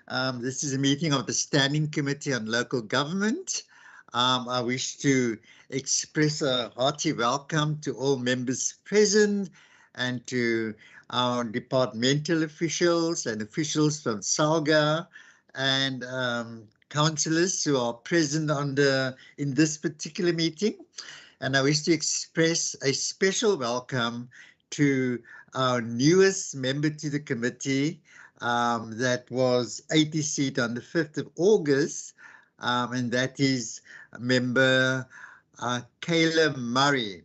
This is a meeting of the Standing Committee on Local Government. I wish to express a hearty welcome to all members present and to our departmental officials and officials from SALGA and councillors who are present in this particular meeting. And I wish to express a special welcome to our newest member to the committee, that was 80 seat on the 5th of August, and that is member Kayla Murray.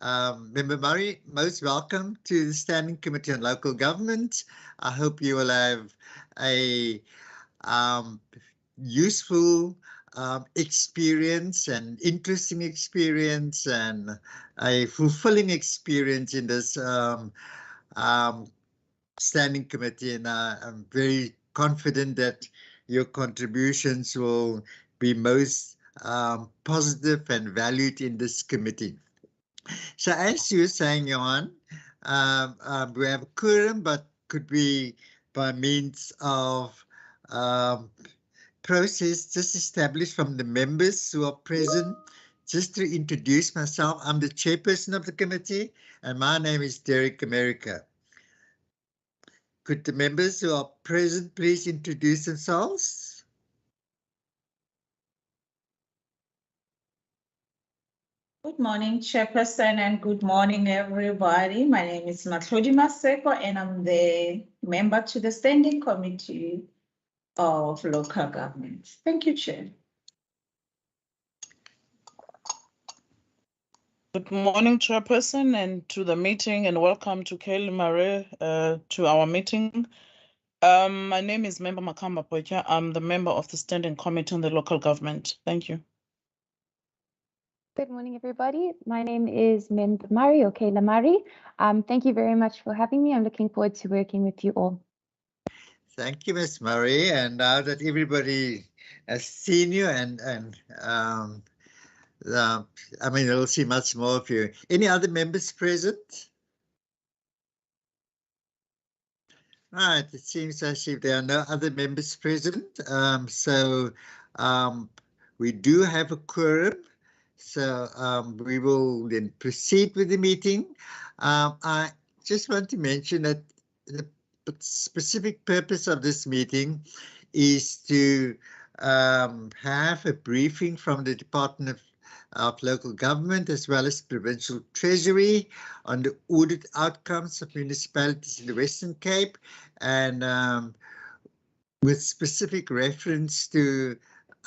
Member Murray, most welcome to the Standing Committee on Local Government. I hope you will have a useful experience and interesting experience and a fulfilling experience in this Standing Committee, and I'm very confident that your contributions will be most positive and valued in this committee. So as you were saying, Johan, we have a quorum, but could be by means of process just established from the members who are present. Just to introduce myself, I'm the chairperson of the committee, and my name is Derek America. Could the members who are present please introduce themselves? Good morning, Chairperson, and good morning, everybody. My name is Matlodi Maseko, and I'm the member to the Standing Committee of Local Government. Thank you, Chair. Good morning, Chairperson, and to the meeting, and welcome to Kayla Murray to our meeting. My name is Member Makamba Pocha. I'm the member of the Standing Committee on the Local Government. Thank you. Good morning, everybody. My name is Member Murray, or Kayla Murray. Thank you very much for having me. I'm looking forward to working with you all. Thank you, Ms. Murray. And now that everybody has seen you I mean, we'll see much more of you. Any other members present? Right, it seems as if there are no other members present. We do have a quorum. So we will then proceed with the meeting. I just want to mention that the specific purpose of this meeting is to have a briefing from the Department of Local Government as well as Provincial Treasury on the audit outcomes of municipalities in the Western Cape, and with specific reference to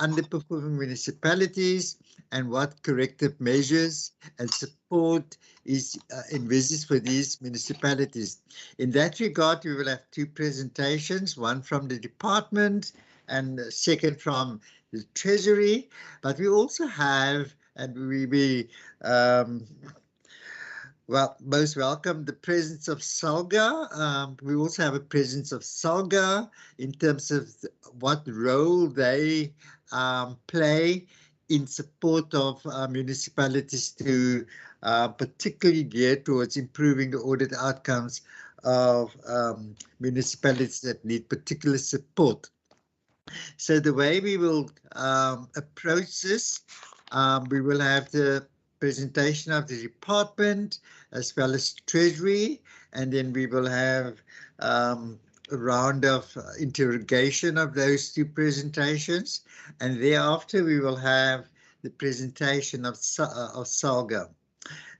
underperforming municipalities and what corrective measures and support is envisaged for these municipalities. In that regard, we will have two presentations, one from the department and the second from the Treasury, but we also have, and most welcome the presence of SALGA. We also have a presence of SALGA in terms of what role they play in support of municipalities to particularly geared towards improving the audit outcomes of municipalities that need particular support. So the way we will approach this, we will have the presentation of the department as well as Treasury, and then we will have a round of interrogation of those two presentations, and thereafter we will have the presentation of SALGA.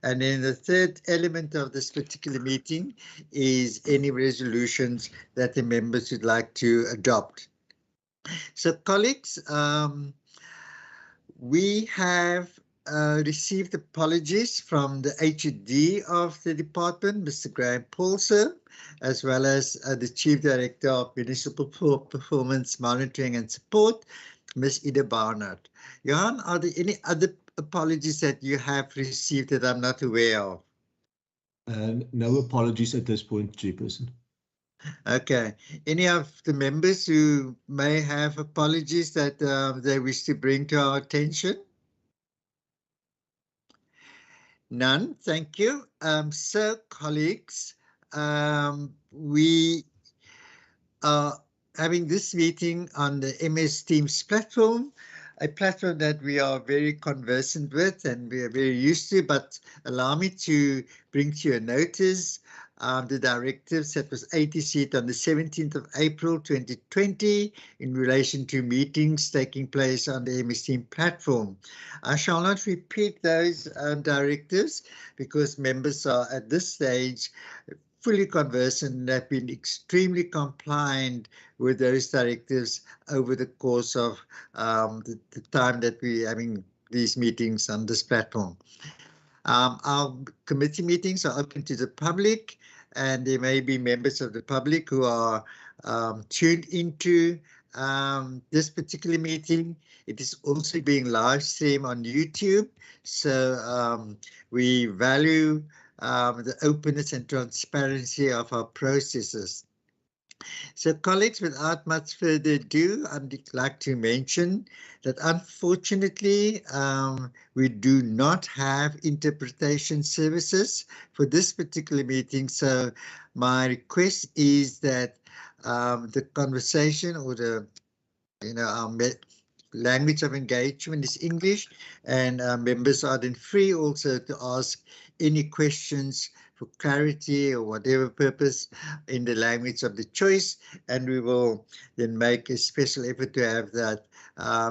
And then the third element of this particular meeting is any resolutions that the members would like to adopt. So colleagues, we have received apologies from the HED of the department, Mr. Graham Paulson, as well as the Chief Director of Municipal Performance Monitoring and Support, Ms. Ida Barnard. Johan, are there any other apologies that you have received that I'm not aware of? No apologies at this point, Chairperson. Okay. Any of the members who may have apologies that they wish to bring to our attention? None, thank you. So, colleagues, we are having this meeting on the MS Teams platform, a platform that we are very conversant with and we are very used to, but allow me to bring to your notice the directives that was issued on the 17th of April 2020 in relation to meetings taking place on the MS Teams platform. I shall not repeat those directives because members are at this stage fully conversant and have been extremely compliant with those directives over the course of the time that we're having these meetings on this platform. Our committee meetings are open to the public, and there may be members of the public who are tuned into this particular meeting. It is also being live streamed on YouTube, so we value the openness and transparency of our processes. So colleagues, without much further ado, I'd like to mention that unfortunately, we do not have interpretation services for this particular meeting. So my request is that the conversation or the, our language of engagement is English, and members are then free also to ask any questions for clarity or whatever purpose in the language of the choice, and we will then make a special effort to have that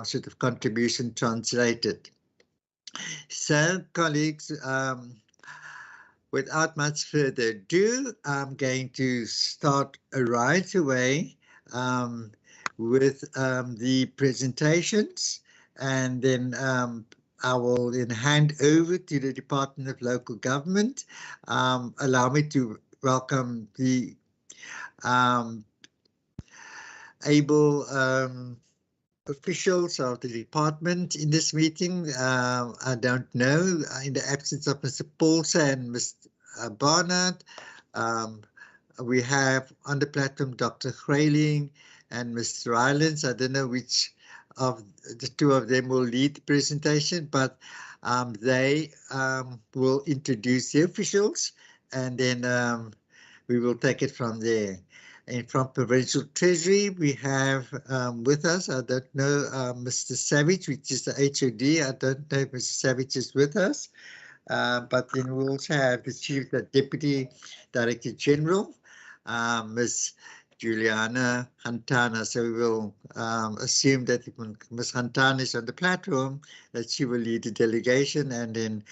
sort of contribution translated. So, colleagues, without much further ado, I'm going to start right away with the presentations, and then I will then hand over to the Department of Local Government. Allow me to welcome the able officials of the department in this meeting. I don't know, in the absence of Mr. Paulson and Mr. Barnard, we have on the platform Dr. Grayling and Mr. Rylands. I don't know which of the two of them will lead the presentation, but they will introduce the officials, and then we will take it from there. And from Provincial Treasury, we have with us, I don't know, Mr. Savage, which is the HOD. I don't know if Mr. Savage is with us, but then we also have the Deputy Director General, Ms. Juliana Hantana. So we will assume that when Ms. Hantana is on the platform, that she will lead the delegation and then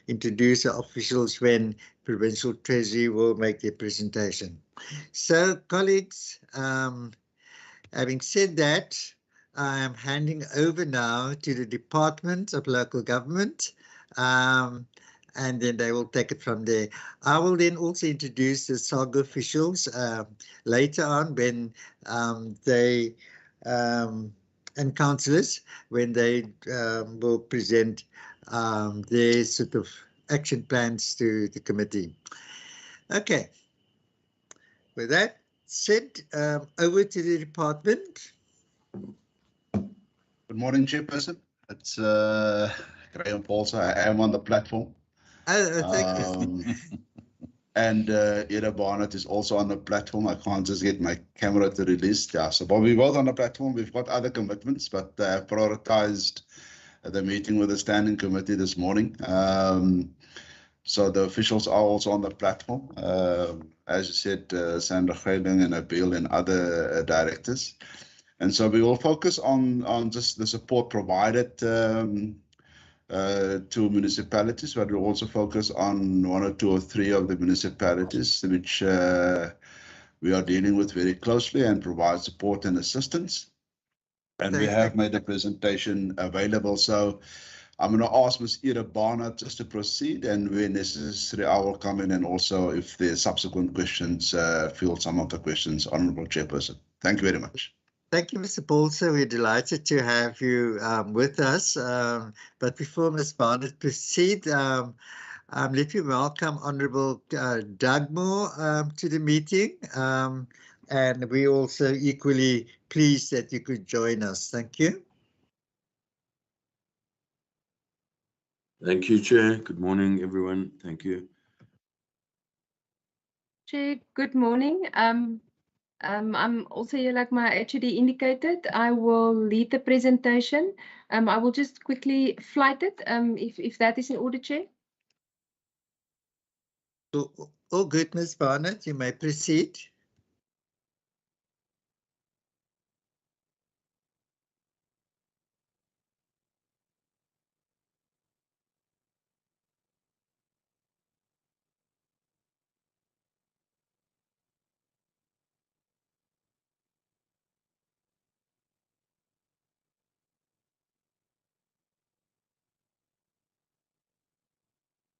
introduce the officials when Provincial Treasury will make their presentation. So, colleagues, having said that, I am handing over now to the Department of Local Government, and then they will take it from there. I will then also introduce the SALGA officials later on when they and councillors when they will present their sort of action plans to the committee. Okay. With that said, over to the department. Good morning, Chairperson. It's Graham Paulson. I am on the platform. Oh, thank you. And Ida Barnett is also on the platform. I can't just get my camera to release. Yeah, so but we're both on the platform. We've got other commitments, but I've prioritized the meeting with the standing committee this morning. So the officials are also on the platform. As you said, Sandra Grayling and Abil and other directors. And so we will focus on just the support provided to municipalities, but we'll also focus on 1 or 2 or 3 of the municipalities which we are dealing with very closely and provide support and assistance. And we have made a presentation available. So I'm going to ask Ms. Ida Barnard just to proceed, and where necessary, I will come in and also, if there's subsequent questions, field some of the questions, Honourable Chairperson. Thank you very much. Thank you, Mr. Paulson. We're delighted to have you with us. But before Ms. Barnard proceed, let me welcome Honourable Doug Moore to the meeting. And we're also equally pleased that you could join us. Thank you. Thank you, Chair. Good morning, everyone. Thank you. Chair, good morning. I'm also here, like my HOD indicated, I will lead the presentation. I will just quickly flight it, if that is in order, Chair. All good, Ms. Barnett, you may proceed.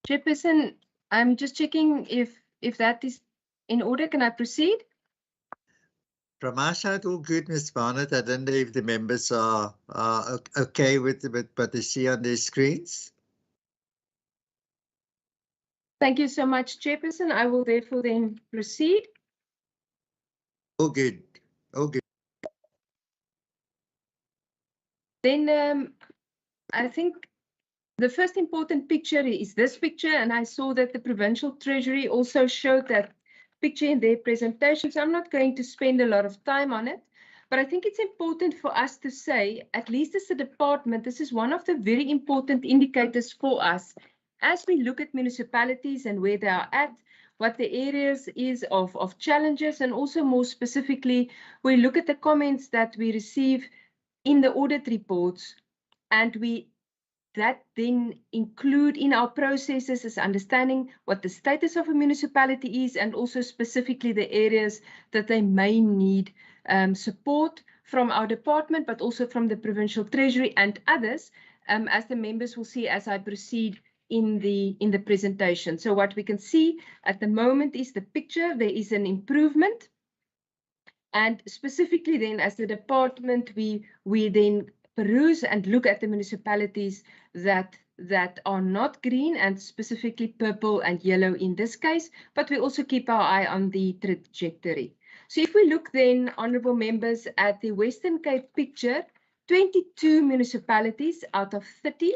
Chairperson, I'm just checking if that is in order. Can I proceed? From our side, all good, Ms. Barnett. I don't know if the members are okay with what they see on their screens. Thank you so much, Chairperson. I will therefore then proceed. All good. All good. Then I think the first important picture is this picture, and I saw that the Provincial Treasury also showed that picture in their presentation, so I'm not going to spend a lot of time on it, but I think it's important for us to say, at least as a department, this is one of the very important indicators for us as we look at municipalities and where they are at, what the areas is of challenges, and also more specifically, we look at the comments that we receive in the audit reports, and that then include in our processes is understanding what the status of a municipality is, and also specifically the areas that they may need support from our department, but also from the Provincial Treasury and others, as the members will see as I proceed in the presentation. So what we can see at the moment is the picture. There is an improvement. And specifically then as the department, we then peruse and look at the municipalities that are not green, and specifically purple and yellow in this case, but we also keep our eye on the trajectory. So if we look then, honourable members, at the Western Cape picture, 22 municipalities out of 30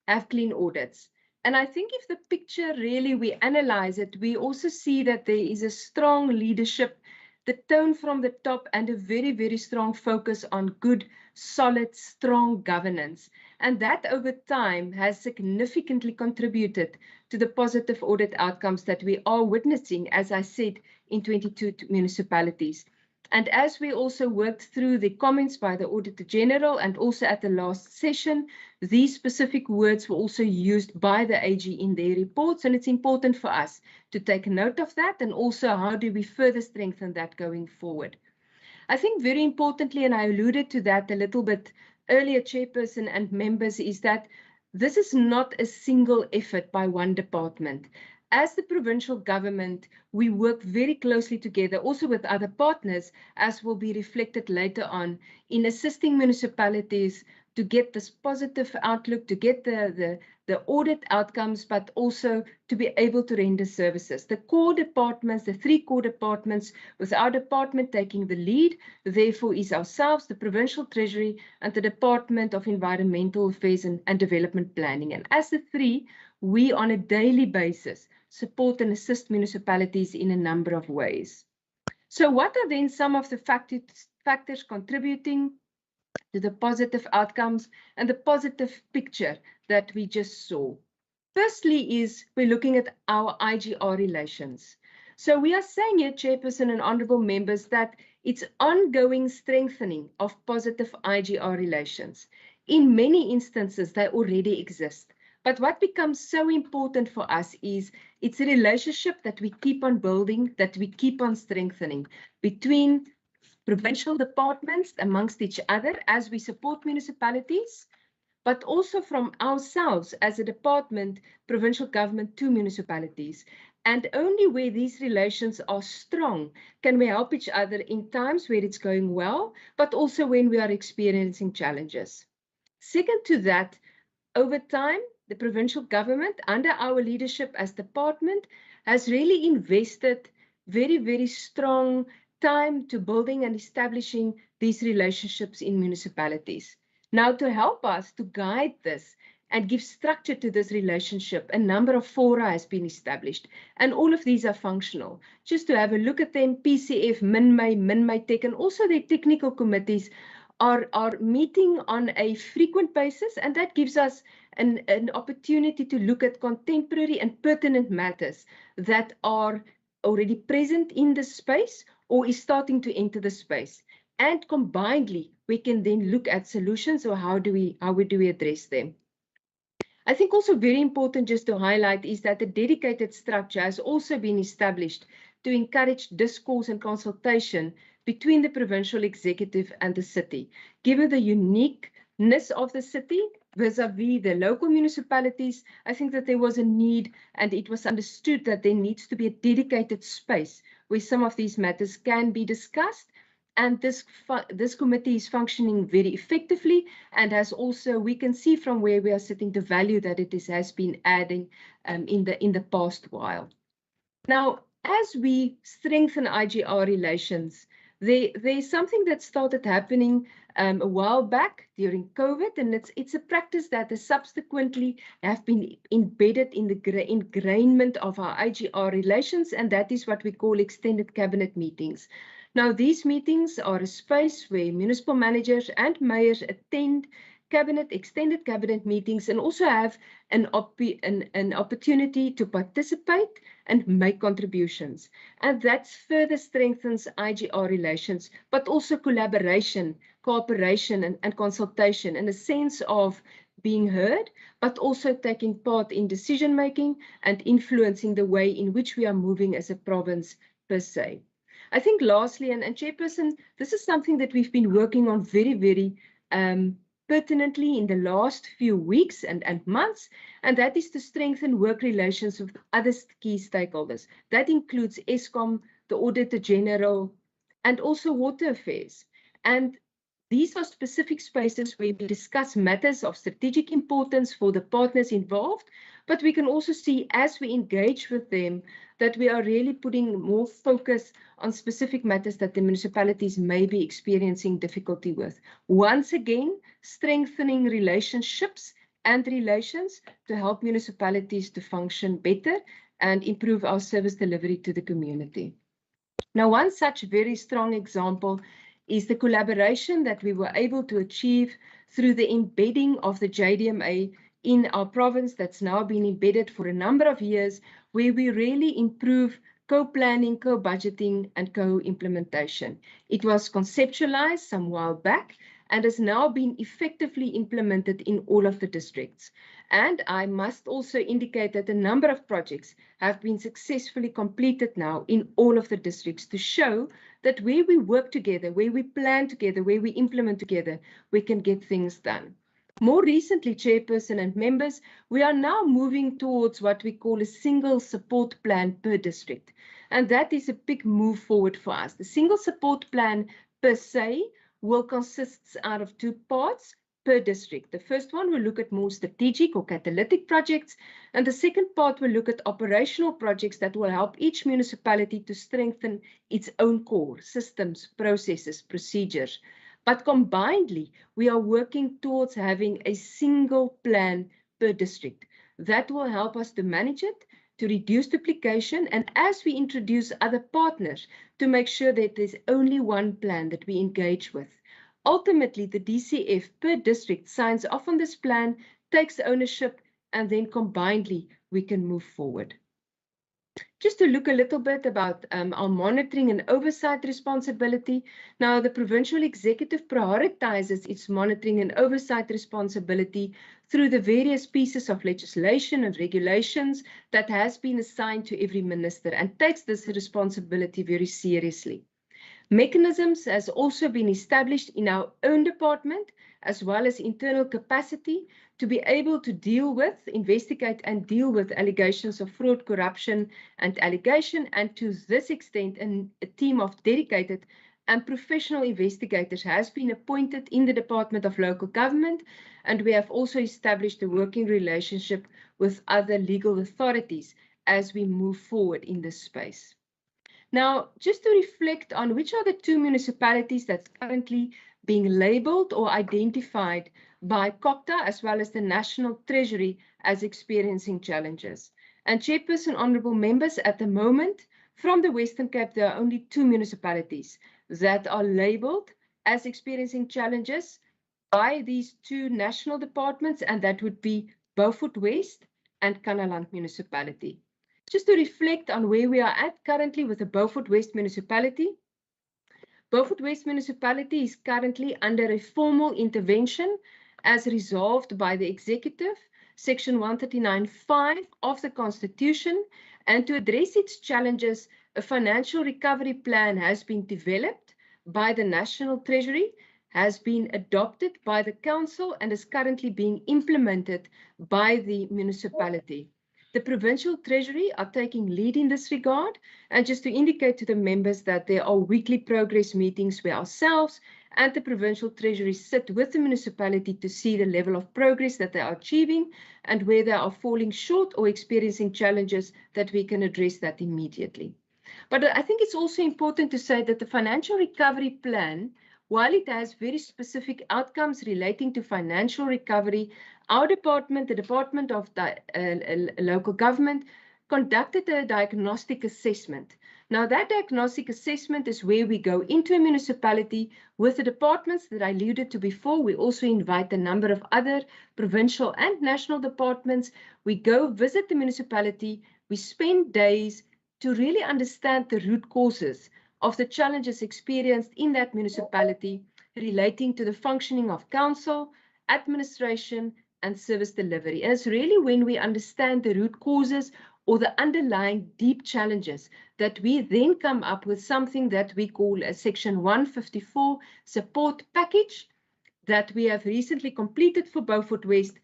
have clean audits. And I think if the picture really, we analyse it, we also see that there is a strong leadership, the tone from the top, and a very, very strong focus on good, solid, strong governance. And that over time has significantly contributed to the positive audit outcomes that we are witnessing, as I said, in 22 municipalities. And as we also worked through the comments by the Auditor General and also at the last session, these specific words were also used by the AG in their reports, and it's important for us to take note of that, and also how do we further strengthen that going forward. I think very importantly, and I alluded to that a little bit earlier, Chairperson and members, is that this is not a single effort by one department. As the provincial government, we work very closely together, also with other partners, as will be reflected later on, in assisting municipalities to get this positive outlook, to get the audit outcomes, but also to be able to render services. The core departments, the three core departments, with our department taking the lead, therefore is ourselves, the Provincial Treasury, and the Department of Environmental Affairs and Development Planning. And as the three, we on a daily basis support and assist municipalities in a number of ways. So what are then some of the factors contributing to the positive outcomes and the positive picture that we just saw? Firstly is we're looking at our IGR relations. So we are saying here, Chairperson and honourable members, that it's ongoing strengthening of positive IGR relations. In many instances, they already exist. But what becomes so important for us is it's a relationship that we keep on building, that we keep on strengthening between provincial departments amongst each other as we support municipalities, but also from ourselves as a department, provincial government to municipalities. And only where these relations are strong can we help each other in times where it's going well, but also when we are experiencing challenges. Second to that, over time, the provincial government, under our leadership as department, has really invested very, very strong time to building and establishing these relationships in municipalities. Now, to help us to guide this and give structure to this relationship, a number of fora has been established, and all of these are functional. Just to have a look at them, PCF, MinMay Tech, and also their technical committees are meeting on a frequent basis, and that gives us an opportunity to look at contemporary and pertinent matters that are already present in the space or is starting to enter the space. And combinedly, we can then look at solutions, or how do we address them. I think also very important just to highlight is that a dedicated structure has also been established to encourage discourse and consultation between the provincial executive and the city. Given the uniqueness of the city vis-a-vis the local municipalities, I think that there was a need, and it was understood that there needs to be a dedicated space where some of these matters can be discussed. And this committee is functioning very effectively, and has also, we can see from where we are sitting, the value that it has been adding in the past while. Now, as we strengthen IGR relations, there's something that started happening a while back during COVID, and it's a practice that has subsequently have been embedded in the ingrainment of our IGR relations, and that is what we call extended cabinet meetings. Now, these meetings are a space where municipal managers and mayors attend extended cabinet meetings, and also have an opportunity to participate and make contributions. And that further strengthens IGR relations, but also collaboration, cooperation, and consultation, in a sense of being heard, but also taking part in decision making and influencing the way in which we are moving as a province per se. I think lastly, and Chairperson, this is something that we've been working on very pertinently in the last few weeks and months, and that is to strengthen work relations with other key stakeholders. That includes Eskom, the Auditor General, and also Water Affairs. And these are specific spaces where we discuss matters of strategic importance for the partners involved, but we can also see as we engage with them that we are really putting more focus on specific matters that the municipalities may be experiencing difficulty with. Once again, strengthening relationships and relations to help municipalities to function better and improve our service delivery to the community. Now, one such very strong example is the collaboration that we were able to achieve through the embedding of the JDMA in our province, that's now been embedded for a number of years, where we really improve co-planning, co-budgeting, and co-implementation. It was conceptualized some while back and has now been effectively implemented in all of the districts. And I must also indicate that a number of projects have been successfully completed now in all of the districts, to show that where we work together, where we plan together, where we implement together, we can get things done. More recently, Chairperson and members, we are now moving towards what we call a single support plan per district. And that is a big move forward for us. The single support plan per se will consist out of two parts per district. The first one will look at more strategic or catalytic projects, and the second part will look at operational projects that will help each municipality to strengthen its own core systems, processes, procedures. But combinedly, we are working towards having a single plan per district. That will help us to manage it, to reduce duplication, and as we introduce other partners, to make sure that there's only one plan that we engage with. Ultimately, the DCF per district signs off on this plan, takes ownership, and then combinedly, we can move forward. Just to look a little bit about our monitoring and oversight responsibility. Now, the provincial executive prioritizes its monitoring and oversight responsibility through the various pieces of legislation and regulations that has been assigned to every minister, and takes this responsibility very seriously. Mechanisms has also been established in our own department, as well as internal capacity, to be able to deal with, investigate and deal with allegations of fraud, corruption and allegation. And to this extent, a team of dedicated and professional investigators has been appointed in the Department of Local Government, and we have also established a working relationship with other legal authorities as we move forward in this space. Now, just to reflect on which are the two municipalities that's currently being labelled or identified by COCTA as well as the National Treasury as experiencing challenges. And Chairperson, honourable members, at the moment, from the Western Cape, there are only 2 municipalities that are labelled as experiencing challenges by these 2 national departments, and that would be Beaufort West and Kannaland Municipality. Just to reflect on where we are at currently with the Beaufort West Municipality. Beaufort West Municipality is currently under a formal intervention as resolved by the Executive, Section 139(5) of the Constitution, and to address its challenges, a financial recovery plan has been developed by the National Treasury, has been adopted by the Council, and is currently being implemented by the municipality. The Provincial Treasury are taking lead in this regard, and just to indicate to the members that there are weekly progress meetings where ourselves and the Provincial Treasury sit with the municipality to see the level of progress that they are achieving and where they are falling short or experiencing challenges that we can address that immediately. But I think it's also important to say that the financial recovery plan, while it has very specific outcomes relating to financial recovery, our department, the Department of Local Government, conducted a diagnostic assessment. Now, that diagnostic assessment is where we go into a municipality with the departments that I alluded to before. We also invite a number of other provincial and national departments. We go visit the municipality. We spend days to really understand the root causes of the challenges experienced in that municipality relating to the functioning of council, administration, and service delivery. And it's really when we understand the root causes or the underlying deep challenges that we then come up with something that we call a Section 154 support package that we have recently completed for Beaufort West.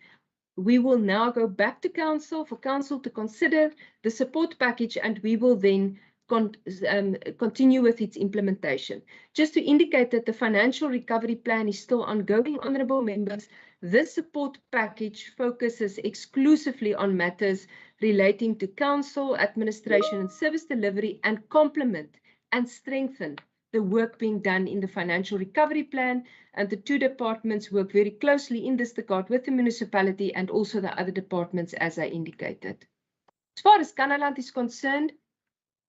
We will now go back to council for council to consider the support package, and we will then continue with its implementation. Just to indicate that the financial recovery plan is still ongoing, honourable members, this support package focuses exclusively on matters relating to council, administration and service delivery, and complement and strengthen the work being done in the financial recovery plan. And the 2 departments work very closely in this regard with the municipality and also the other departments, as I indicated. As far as Kannaland is concerned,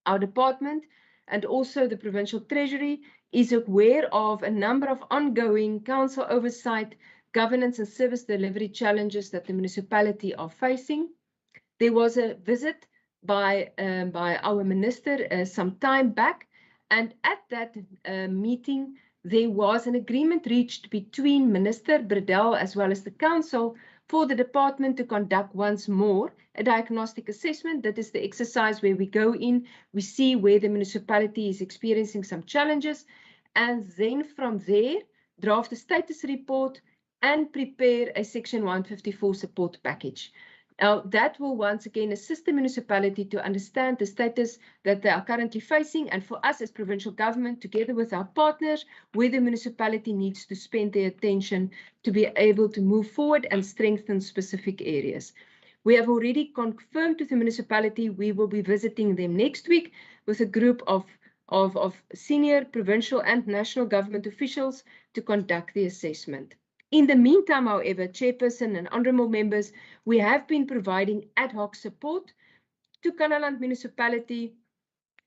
our department and also the Provincial Treasury is aware of a number of ongoing council oversight, governance and service delivery challenges that the municipality are facing. There was a visit by our minister some time back, and at that meeting there was an agreement reached between Minister Bredel as well as the council for the department to conduct once more a diagnostic assessment. That is the exercise where we go in, we see where the municipality is experiencing some challenges, and then from there draft a status report and prepare a Section 154 support package. Now, that will once again assist the municipality to understand the status that they are currently facing, and for us as provincial government, together with our partners, where the municipality needs to spend their attention to be able to move forward and strengthen specific areas. We have already confirmed to the municipality we will be visiting them next week with a group of senior provincial and national government officials to conduct the assessment. In the meantime, however, Chairperson and honourable members, we have been providing ad hoc support to Kannaland Municipality.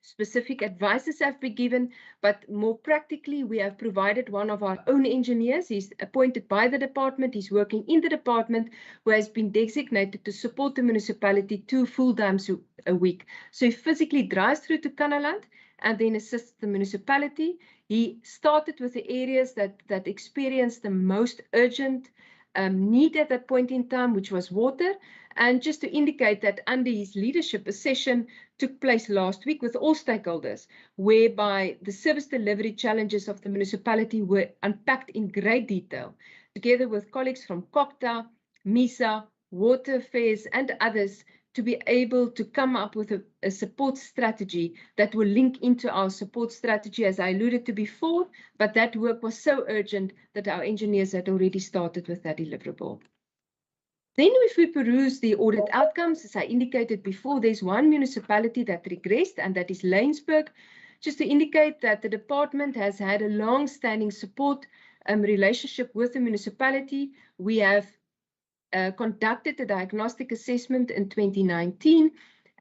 Specific advices have been given, but more practically, we have provided one of our own engineers. He's appointed by the department. He's working in the department, who has been designated to support the municipality 2 full times a week. So he physically drives through to Kannaland and then assists the municipality. He started with the areas that experienced the most urgent need at that point in time, which was water. And just to indicate that under his leadership, a session took place last week with all stakeholders, whereby the service delivery challenges of the municipality were unpacked in great detail, together with colleagues from COCTA, MISA, Water Affairs and others, to be able to come up with a support strategy that will link into our support strategy, as I alluded to before, but that work was so urgent that our engineers had already started with that deliverable. Then if we peruse the audit outcomes, as I indicated before, there's one municipality that regressed, and that is Laingsburg. Just to indicate that the department has had a long-standing support relationship with the municipality. We have conducted a diagnostic assessment in 2019.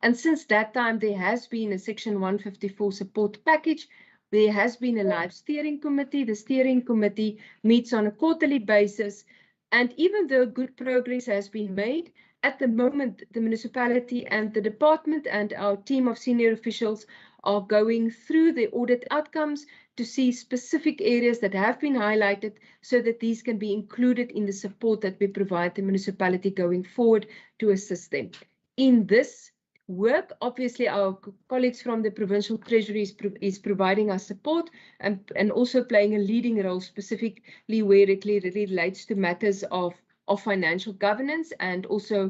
And since that time, there has been a Section 154 support package. There has been a live steering committee. The steering committee meets on a quarterly basis. And even though good progress has been made, at the moment, the municipality and the department and our team of senior officials are going through the audit outcomes to see specific areas that have been highlighted so that these can be included in the support that we provide the municipality going forward to assist them. In this work, obviously, our colleagues from the Provincial Treasury is providing us support and also playing a leading role, specifically where it relates to matters of financial governance and also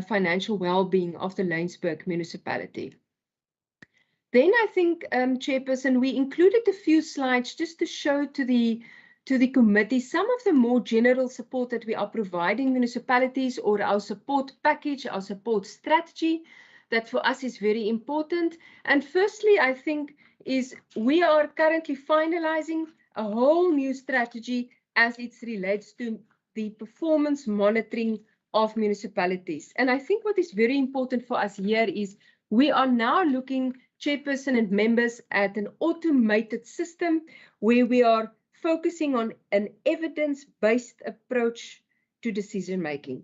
financial well-being of the Laingsburg municipality. Then I think, Chairperson, we included a few slides just to show to the committee some of the more general support that we are providing municipalities, or our support package, our support strategy, that for us is very important. And firstly, I think is we are currently finalizing a whole new strategy as it relates to the performance monitoring of municipalities. And I think what is very important for us here is we are now looking, Chairperson and members, at an automated system where we are focusing on an evidence-based approach to decision making.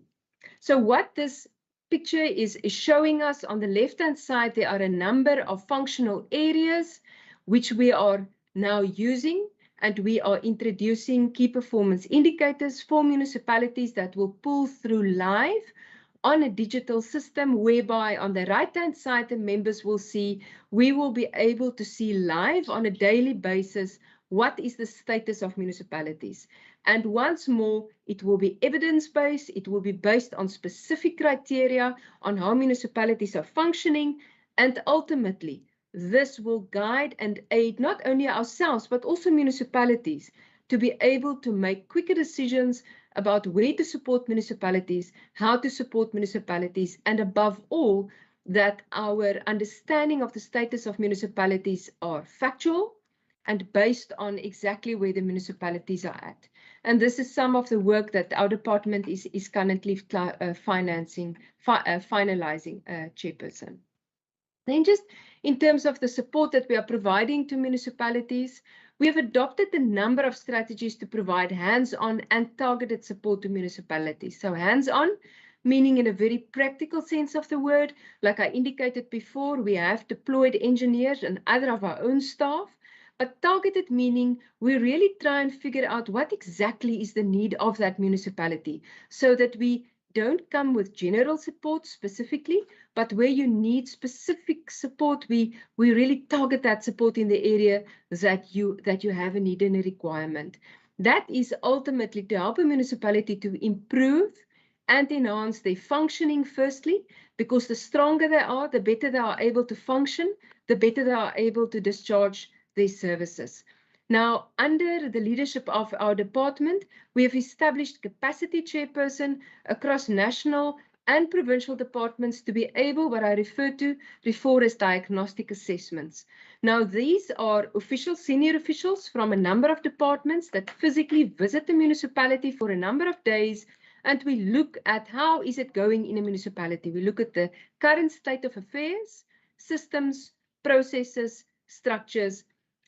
So what this picture is showing us, on the left-hand side, there are a number of functional areas which we are now using, and we are introducing key performance indicators for municipalities that will pull through live on a digital system, whereby on the right-hand side, the members will see, we will be able to see live on a daily basis what is the status of municipalities. And once more, it will be evidence-based. It will be based on specific criteria on how municipalities are functioning. And ultimately, this will guide and aid not only ourselves, but also municipalities to be able to make quicker decisions about where to support municipalities, how to support municipalities, and above all, that our understanding of the status of municipalities are factual and based on exactly where the municipalities are at. And this is some of the work that our department is currently finalizing, Chairperson. Then just in terms of the support that we are providing to municipalities, we have adopted a number of strategies to provide hands-on and targeted support to municipalities. So hands-on, meaning in a very practical sense of the word, like I indicated before, we have deployed engineers and other of our own staff. But targeted meaning we really try and figure out what exactly is the need of that municipality, so that we don't come with general support specifically, but where you need specific support, we really target that support in the area that you have a need and a requirement. That is ultimately to help a municipality to improve and enhance their functioning firstly, because the stronger they are, the better they are able to function, the better they are able to discharge their services. Now, under the leadership of our department, we have established capacity chairperson across national and provincial departments to be able, what I refer as diagnostic assessments. Now, these are officials, senior officials from a number of departments that physically visit the municipality for a number of days, and we look at how is it going in a municipality. We look at the current state of affairs, systems, processes, structures,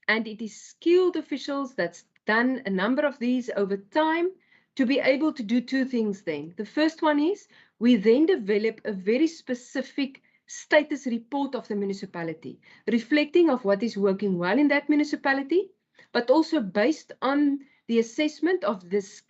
and it is skilled officials that's done a number of these over time to be able to do two things then. The first one is we then develop a very specific status report of the municipality, reflecting of what is working well in that municipality, but also based on the assessment of this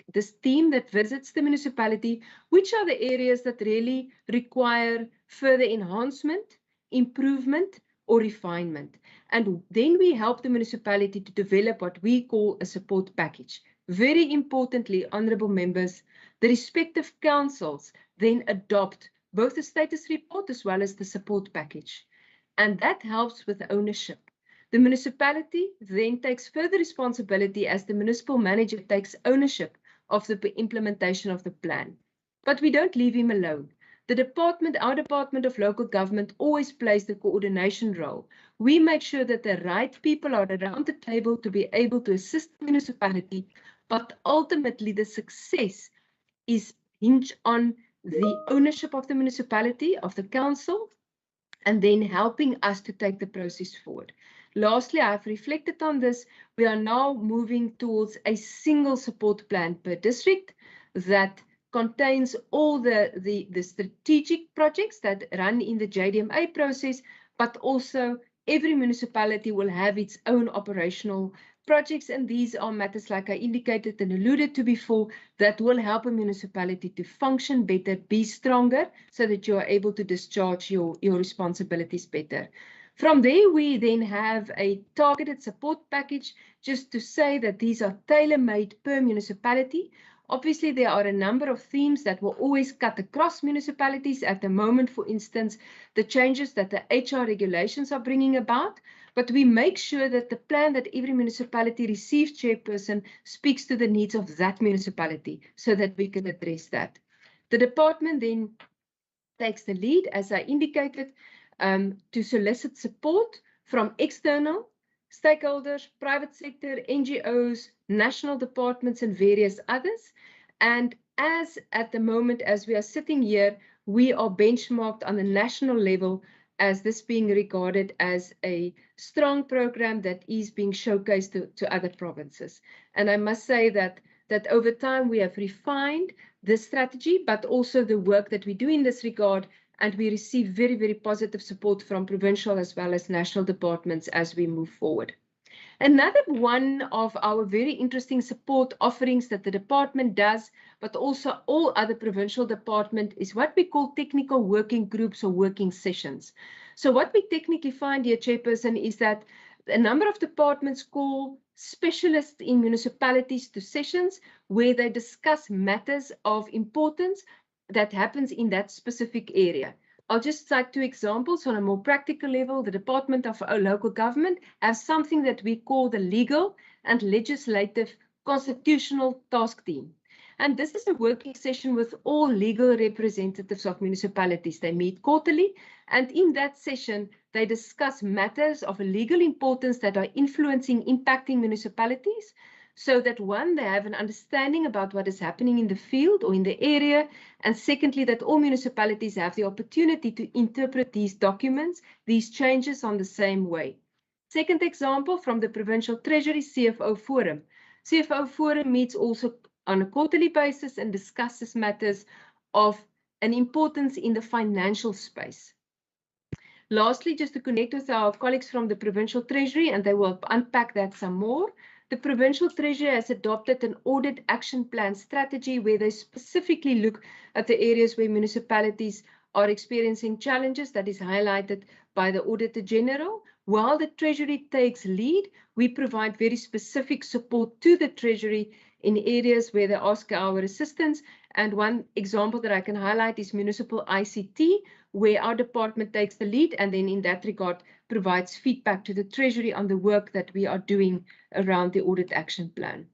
team that visits the municipality, which are the areas that really require further enhancement, improvement, or refinement. And then we help the municipality to develop what we call a support package. Very importantly, honourable members, the respective councils then adopt both the status report as well as the support package. And that helps with ownership. The municipality then takes further responsibility as the municipal manager takes ownership of the implementation of the plan. But we don't leave him alone. The department, our Department of Local Government, always plays the coordination role. We make sure that the right people are around the table to be able to assist the municipality but ultimately the success is hinged on the ownership of the municipality, of the council, and then helping us to take the process forward. Lastly, I've reflected on this. We are now moving towards a single support plan per district that contains all the strategic projects that run in the JDMA process, but also every municipality will have its own operational projects, and these are matters, like I indicated and alluded to before, that will help a municipality to function better, be stronger, so that you are able to discharge your responsibilities better. From there, we then have a targeted support package, just to say that these are tailor-made per municipality. Obviously, there are a number of themes that will always cut across municipalities at the moment, for instance, the changes that the HR regulations are bringing about, but we make sure that the plan that every municipality receives, Chairperson, speaks to the needs of that municipality so that we can address that. The department then takes the lead, as I indicated, to solicit support from external stakeholders, private sector, NGOs, national departments, and various others. And as at the moment, as we are sitting here, we are benchmarked on the national level as this being regarded as a strong program that is being showcased to other provinces. And I must say that over time we have refined the strategy, but also the work that we do in this regard, and we receive very, very positive support from provincial as well as national departments as we move forward. Another one of our very interesting support offerings that the department does, but also all other provincial departments, is what we call technical working groups or working sessions. So what we technically find here, Chairperson, is that a number of departments call specialists in municipalities to sessions where they discuss matters of importance that happens in that specific area. I'll just cite two examples on a more practical level. The Department of Local Government has something that we call the Legal and Legislative Constitutional Task Team. And this is a working session with all legal representatives of municipalities. They meet quarterly, and in that session, they discuss matters of legal importance that are influencing, impacting municipalities, so that one, they have an understanding about what is happening in the field or in the area, and secondly, that all municipalities have the opportunity to interpret these documents, these changes on the same way. Second example from the Provincial Treasury CFO Forum. CFO Forum meets also on a quarterly basis and discusses matters of an importance in the financial space. Lastly, just to connect with our colleagues from the Provincial Treasury, and they will unpack that some more, the Provincial Treasury has adopted an audit action plan strategy where they specifically look at the areas where municipalities are experiencing challenges that is highlighted by the Auditor General. While the Treasury takes lead, we provide very specific support to the Treasury in areas where they ask our assistance. And one example that I can highlight is Municipal ICT, where our department takes the lead and then in that regard provides feedback to the Treasury on the work that we are doing around the audit action plan.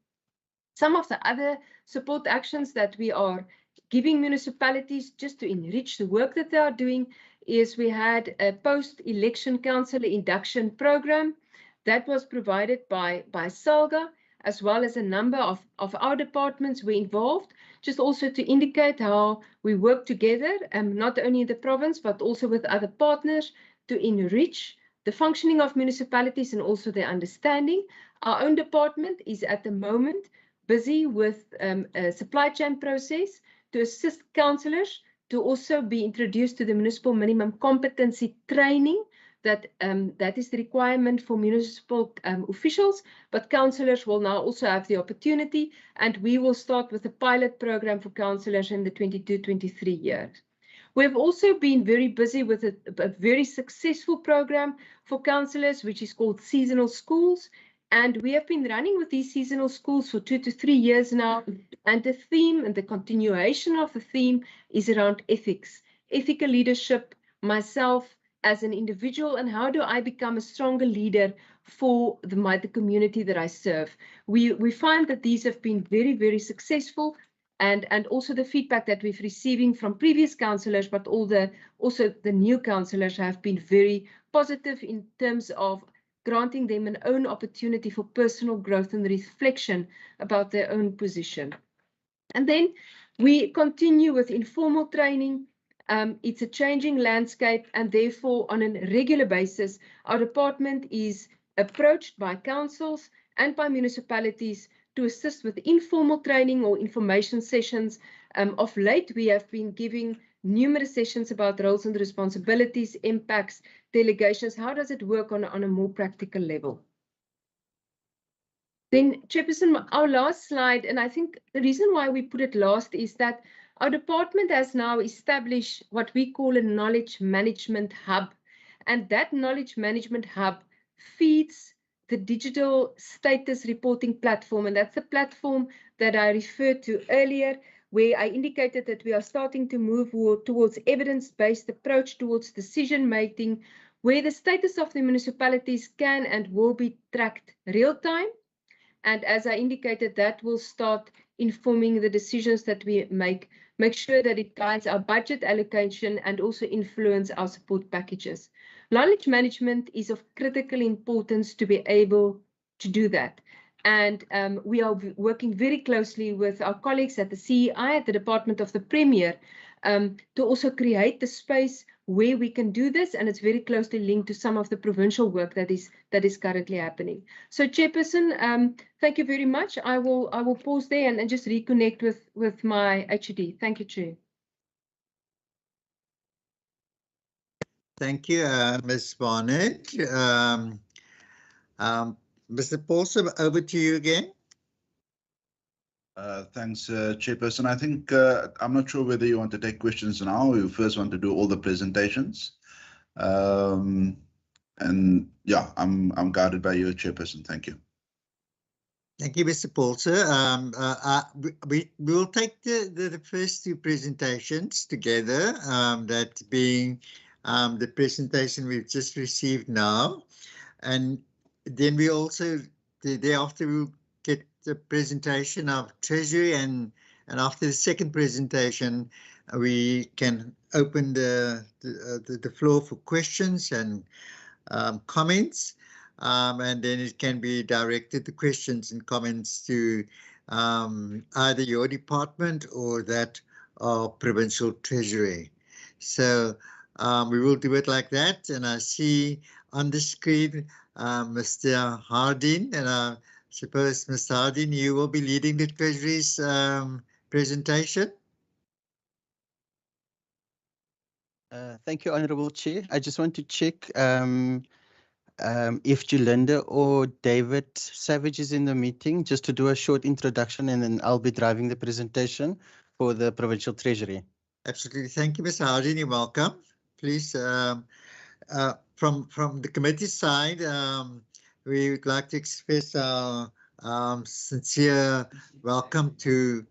Some of the other support actions that we are giving municipalities just to enrich the work that they are doing is we had a post-election councillor induction program that was provided by SALGA, as well as a number of our departments were involved, just also to indicate how we work together, not only in the province, but also with other partners to enrich the functioning of municipalities and also their understanding. Our own department is at the moment busy with a supply chain process to assist councillors to also be introduced to the municipal minimum competency training. That is the requirement for municipal officials, but councillors will now also have the opportunity, and we will start with a pilot program for councillors in the 22-23 years. We've also been very busy with a very successful program for councillors, which is called Seasonal Schools. And we have been running with these seasonal schools for 2 to 3 years now. And the theme and the continuation of the theme is around ethics, ethical leadership, myself as an individual, and how do I become a stronger leader for the community that I serve. We find that these have been very, very successful. And also the feedback that we've receiving from previous councillors, but also the new councillors have been very positive in terms of granting them an own opportunity for personal growth and reflection about their own position. And then we continue with informal training. It's a changing landscape, and therefore on a regular basis, our department is approached by councils and by municipalities to assist with informal training or information sessions. Of late, we have been giving numerous sessions about roles and responsibilities, impacts, delegations. How does it work on a more practical level? Then, Chairperson, our last slide, and I think the reason why we put it last is that our department has now established what we call a knowledge management hub. And that knowledge management hub feeds the digital status reporting platform. And that's the platform that I referred to earlier, where I indicated that we are starting to move towards evidence-based approach towards decision-making, where the status of the municipalities can and will be tracked real-time. And as I indicated, that will start informing the decisions that we make sure that it guides our budget allocation and also influence our support packages. Knowledge management is of critical importance to be able to do that. And we are working very closely with our colleagues at the CEI, at the Department of the Premier, to also create the space where we can do this, and it's very closely linked to some of the provincial work that is currently happening. So, Chairperson, thank you very much. I will pause there and just reconnect with my HED. Thank you, Chair. Thank you, Ms. Barnett. Mr. Paulson, over to you again. Thanks, Chairperson. I think I'm not sure whether you want to take questions now or you first want to do all the presentations. And yeah, I'm guided by you, Chairperson. Thank you. Thank you, Mr. Paulson. We will take the first two presentations together, that being the presentation we've just received now. And then we also, thereafter, we'll get the presentation of Treasury, and after the second presentation, we can open the floor for questions and comments, and then it can be directed, the questions and comments, to either your department or that of Provincial Treasury. So we will do it like that, and I see on the screen Mr. Hardin, and I suppose, Mr. Hardin, you will be leading the Treasury's presentation. Thank you, Honourable Chair. I just want to check if Jalinda or David Savage is in the meeting, just to do a short introduction, and then I'll be driving the presentation for the Provincial Treasury. Absolutely. Thank you, Mr. Hardin. You're welcome. Please, from the committee side, we would like to express our sincere welcome to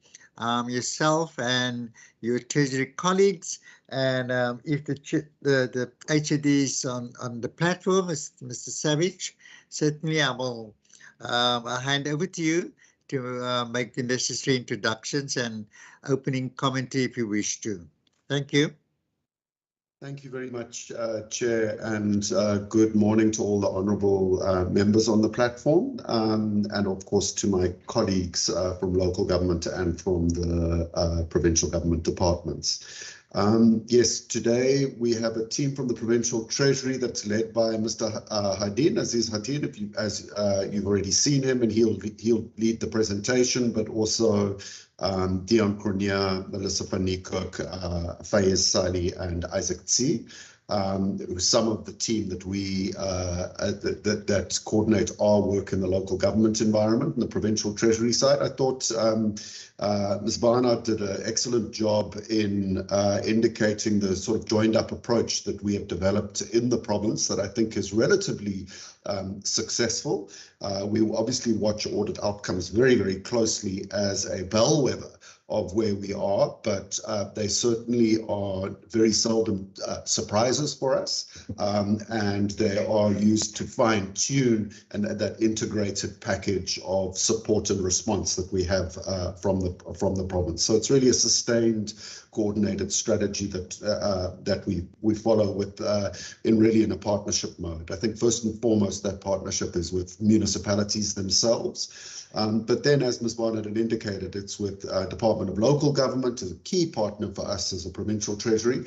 yourself and your Treasury colleagues. And if the HED is on the platform, Mr. Savage, certainly I will I'll hand over to you to make the necessary introductions and opening commentary if you wish to. Thank you. Thank you very much, Chair, and good morning to all the honourable members on the platform, and of course to my colleagues from local government and from the provincial government departments. Yes, today we have a team from the Provincial Treasury that's led by Mr. Hardin, Aziz Hardin, as you've already seen him, and he'll lead the presentation, but also Dion Cornier, Melissa van Niekerk, Fayez Sali, and Isaac Tsi, some of the team that we that coordinate our work in the local government environment and the Provincial Treasury side. I thought Ms. Barnard did an excellent job in indicating the sort of joined up approach that we have developed in the province that I think is relatively successful. We obviously watch audit outcomes very, very closely as a bellwether of where we are, but they certainly are very seldom surprises for us, and they are used to fine-tune and that integrated package of support and response that we have from the province. So it's really a sustained coordinated strategy that we follow with in a partnership mode. I think first and foremost that partnership is with municipalities themselves, but then as Ms. Barnett had indicated, it's with Department of Local Government as a key partner for us as a Provincial Treasury.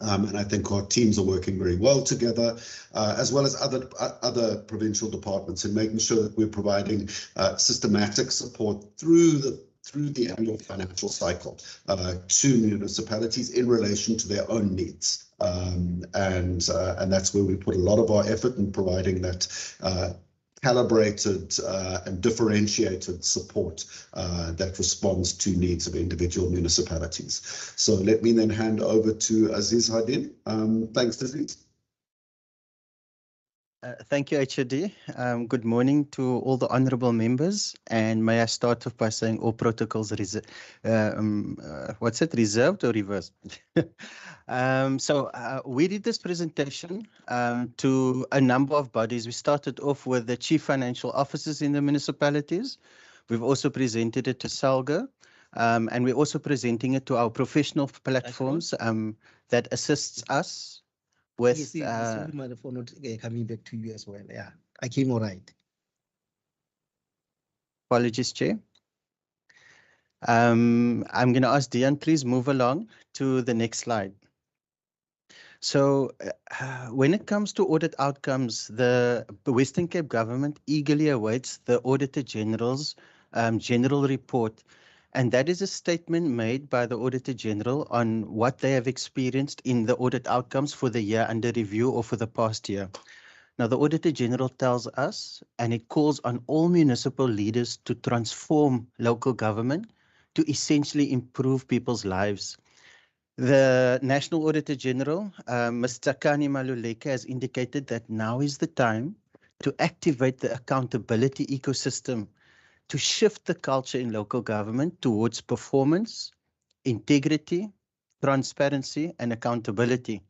And I think our teams are working very well together, as well as other provincial departments, in making sure that we're providing systematic support through the annual financial cycle to municipalities in relation to their own needs. And that's where we put a lot of our effort in providing that calibrated and differentiated support that responds to needs of individual municipalities. So let me then hand over to Aziz Hadin. Thanks, Aziz. Thank you, HOD. Good morning to all the honourable members, and may I start off by saying all protocols reserved or reversed? We did this presentation to a number of bodies. We started off with the chief financial officers in the municipalities. We've also presented it to SALGA, and we're also presenting it to our professional platforms that assists us with my phone not coming back to you as well. Yeah, I came all right. Apologies, Chair. I'm going to ask Dion, please move along to the next slide. So when it comes to audit outcomes, the Western Cape government eagerly awaits the Auditor General's general report. And that is a statement made by the Auditor General on what they have experienced in the audit outcomes for the year under review or for the past year. Now, the Auditor General tells us, and it calls on all municipal leaders to transform local government to essentially improve people's lives. The National Auditor General, Mr. Kani Maluleke, has indicated that now is the time to activate the accountability ecosystem to shift the culture in local government towards performance, integrity, transparency, and accountability.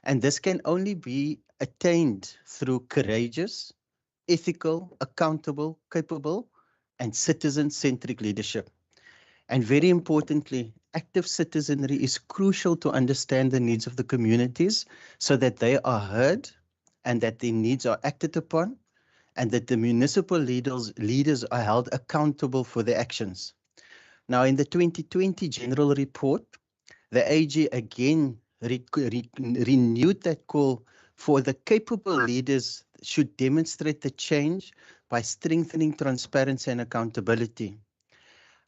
And this can only be attained through courageous, ethical, accountable, capable, and citizen-centric leadership. And very importantly, active citizenry is crucial to understand the needs of the communities so that they are heard and that their needs are acted upon, and that the municipal leaders are held accountable for their actions. Now, in the 2020 general report, the AG again renewed that call for the capable leaders should demonstrate the change by strengthening transparency and accountability.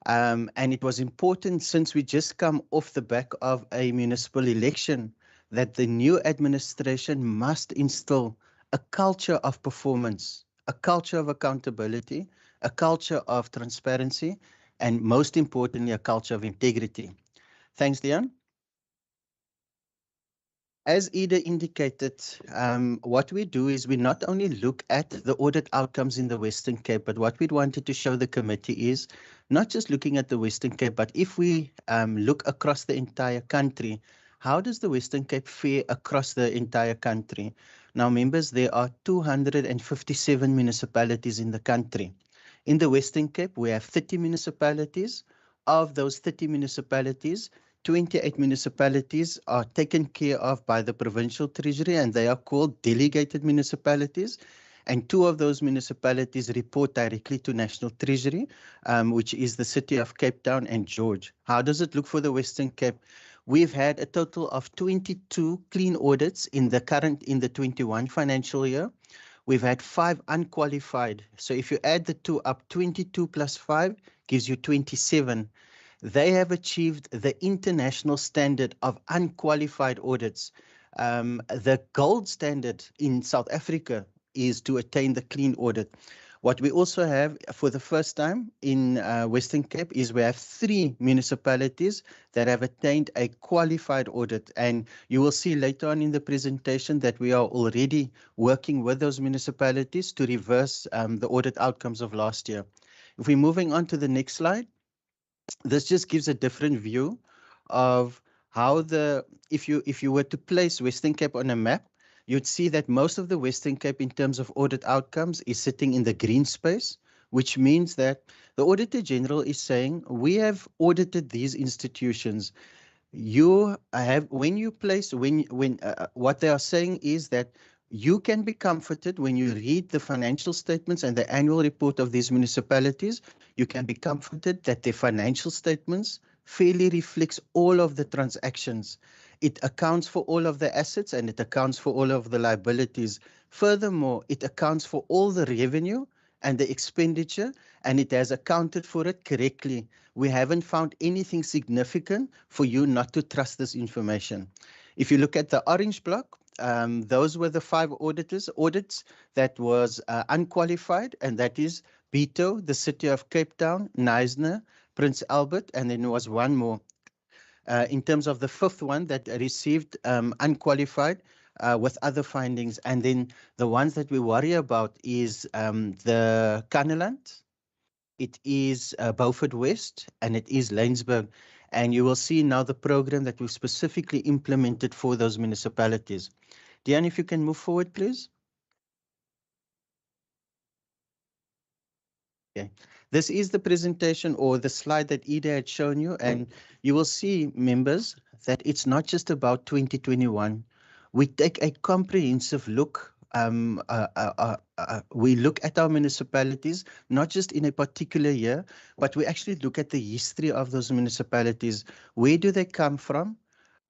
And it was important, since we just come off the back of a municipal election, that the new administration must instill a culture of performance, a culture of accountability, a culture of transparency, and most importantly, a culture of integrity. Thanks, Dion. As Ida indicated, what we do is we not only look at the audit outcomes in the Western Cape, but what we wanted to show the committee is not just looking at the Western Cape, but if we look across the entire country, how does the Western Cape fare across the entire country? Now, members, there are 257 municipalities in the country. In the Western Cape, we have 30 municipalities. Of those 30 municipalities, 28 municipalities are taken care of by the Provincial Treasury, and they are called delegated municipalities. And 2 of those municipalities report directly to National Treasury, which is the city of Cape Town and George. How does it look for the Western Cape? We've had a total of 22 clean audits in the 21 financial year. We've had 5 unqualified. So if you add the 2 up, 22 plus 5 gives you 27. They have achieved the international standard of unqualified audits. The gold standard in South Africa is to attain the clean audit. What we also have for the first time in Western Cape is we have 3 municipalities that have attained a qualified audit. And you will see later on in the presentation that we are already working with those municipalities to reverse the audit outcomes of last year. If we're moving on to the next slide, this just gives a different view of how if you were to place Western Cape on a map, you'd see that most of the Western Cape in terms of audit outcomes is sitting in the green space, which means that the Auditor General is saying we have audited these institutions. you have, when you place, what they are saying is that you can be comforted when you read the financial statements and the annual report of these municipalities. You can be comforted that their financial statements fairly reflects all of the transactions. It accounts for all of the assets and it accounts for all of the liabilities. Furthermore, it accounts for all the revenue and the expenditure, and it has accounted for it correctly. We haven't found anything significant for you not to trust this information. If you look at the orange block, those were the 5 audits that was unqualified, and that is Beto, the City of Cape Town, Knysna, Prince Albert, and then there was one more. In terms of the 5th one that received unqualified with other findings, and then the ones that we worry about is the Kanneland, it is Beaufort West, and it is Laingsburg. And you will see now the program that we've specifically implemented for those municipalities. Diane, if you can move forward, please. Okay. This is the presentation or the slide that Ida had shown you, and you will see, members, that it's not just about 2021. We take a comprehensive look. We look at our municipalities, not just in a particular year, but we actually look at the history of those municipalities. Where do they come from?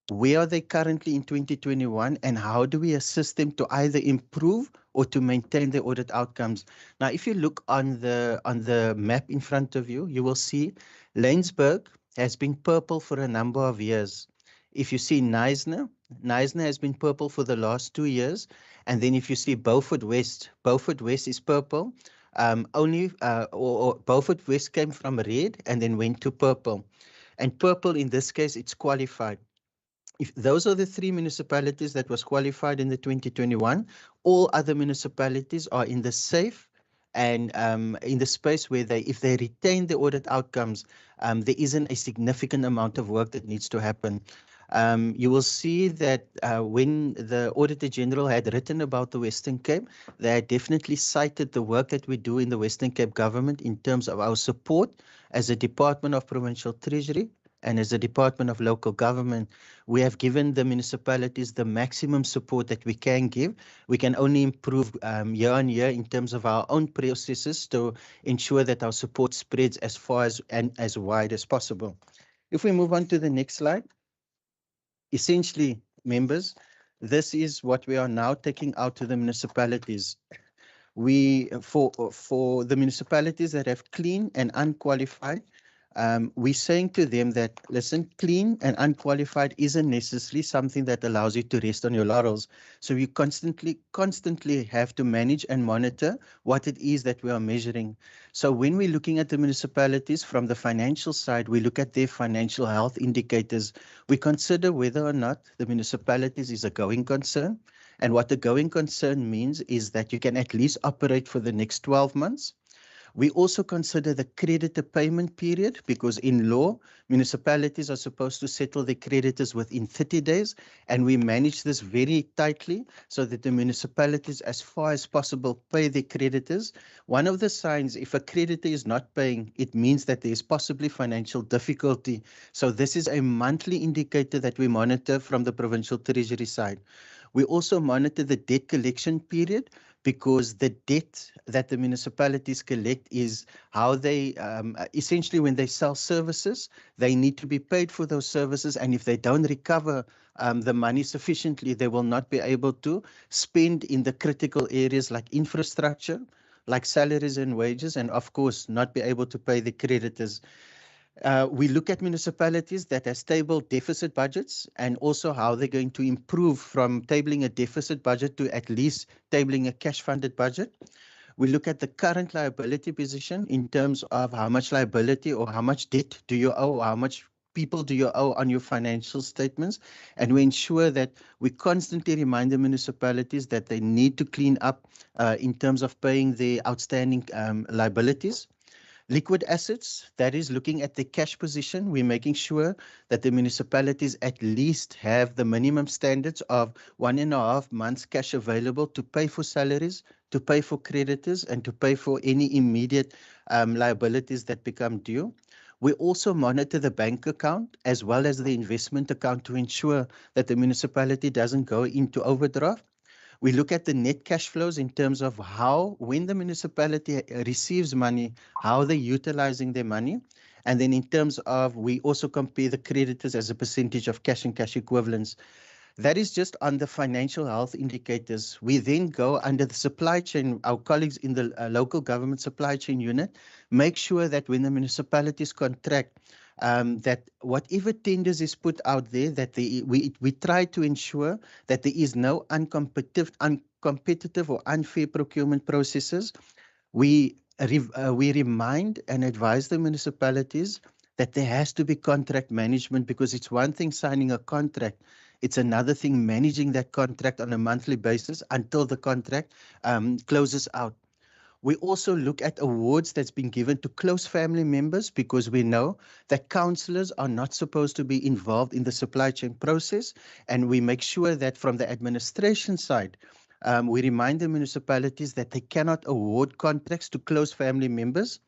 Where are they currently in 2021, and how do we assist them to either improve or to maintain their audit outcomes? Now, if you look on the map in front of you, you will see Laingsburg has been purple for a number of years. If you see Knysna has been purple for the last 2 years. And then if you see Beaufort West is purple. Beaufort West came from red and then went to purple. And purple, in this case, it's qualified. If those are the 3 municipalities that was qualified in the 2021, all other municipalities are in the safe and in the space where if they retain the audit outcomes, there isn't a significant amount of work that needs to happen. You will see that when the Auditor General had written about the Western Cape, they had definitely cited the work that we do in the Western Cape government in terms of our support as a Department of Provincial Treasury. And as a Department of Local Government, we have given the municipalities the maximum support that we can give. We can only improve year on year in terms of our own processes to ensure that our support spreads as far as and as wide as possible. If we move on to the next slide, essentially, members, this is what we are now taking out to the municipalities. For the municipalities that have clean and unqualified, we're saying to them that, listen, clean and unqualified isn't necessarily something that allows you to rest on your laurels. So you constantly have to manage and monitor what it is that we are measuring. So when we're looking at the municipalities from the financial side, we look at their financial health indicators. We consider whether or not the municipalities is a going concern. And what a going concern means is that you can at least operate for the next 12 months. We also consider the creditor payment period because in law, municipalities are supposed to settle their creditors within 30 days, and we manage this very tightly so that the municipalities, as far as possible, pay their creditors. One of the signs, if a creditor is not paying, it means that there is possibly financial difficulty. So this is a monthly indicator that we monitor from the Provincial Treasury side. We also monitor the debt collection period, because the debt that the municipalities collect is how they, essentially when they sell services, they need to be paid for those services. And if they don't recover the money sufficiently, they will not be able to spend in the critical areas like infrastructure, like salaries and wages, and of course, not be able to pay the creditors. We look at municipalities that have stable deficit budgets and also how they're going to improve from tabling a deficit budget to at least tabling a cash-funded budget. We look at the current liability position in terms of how much liability or how much debt do you owe, or how much people do you owe on your financial statements. And we ensure that we constantly remind the municipalities that they need to clean up in terms of paying the outstanding liabilities. Liquid assets, that is looking at the cash position. We're making sure that the municipalities at least have the minimum standards of 1.5 months cash available to pay for salaries, to pay for creditors, and to pay for any immediate liabilities that become due. We also monitor the bank account as well as the investment account to ensure that the municipality doesn't go into overdraft. We look at the net cash flows in terms of how, when the municipality receives money, how they're utilizing their money. And then in terms of, we also compare the creditors as a percentage of cash and cash equivalents. That is just on the financial health indicators. We then go under the supply chain. Our colleagues in the local government supply chain unit make sure that when the municipalities contract, that whatever tenders is put out there, that we try to ensure that there is no uncompetitive or unfair procurement processes. We remind and advise the municipalities that there has to be contract management, because it's one thing signing a contract, it's another thing managing that contract on a monthly basis until the contract closes out. We also look at awards that's been given to close family members, because we know that councillors are not supposed to be involved in the supply chain process. And we make sure that from the administration side, we remind the municipalities that they cannot award contracts to close family members.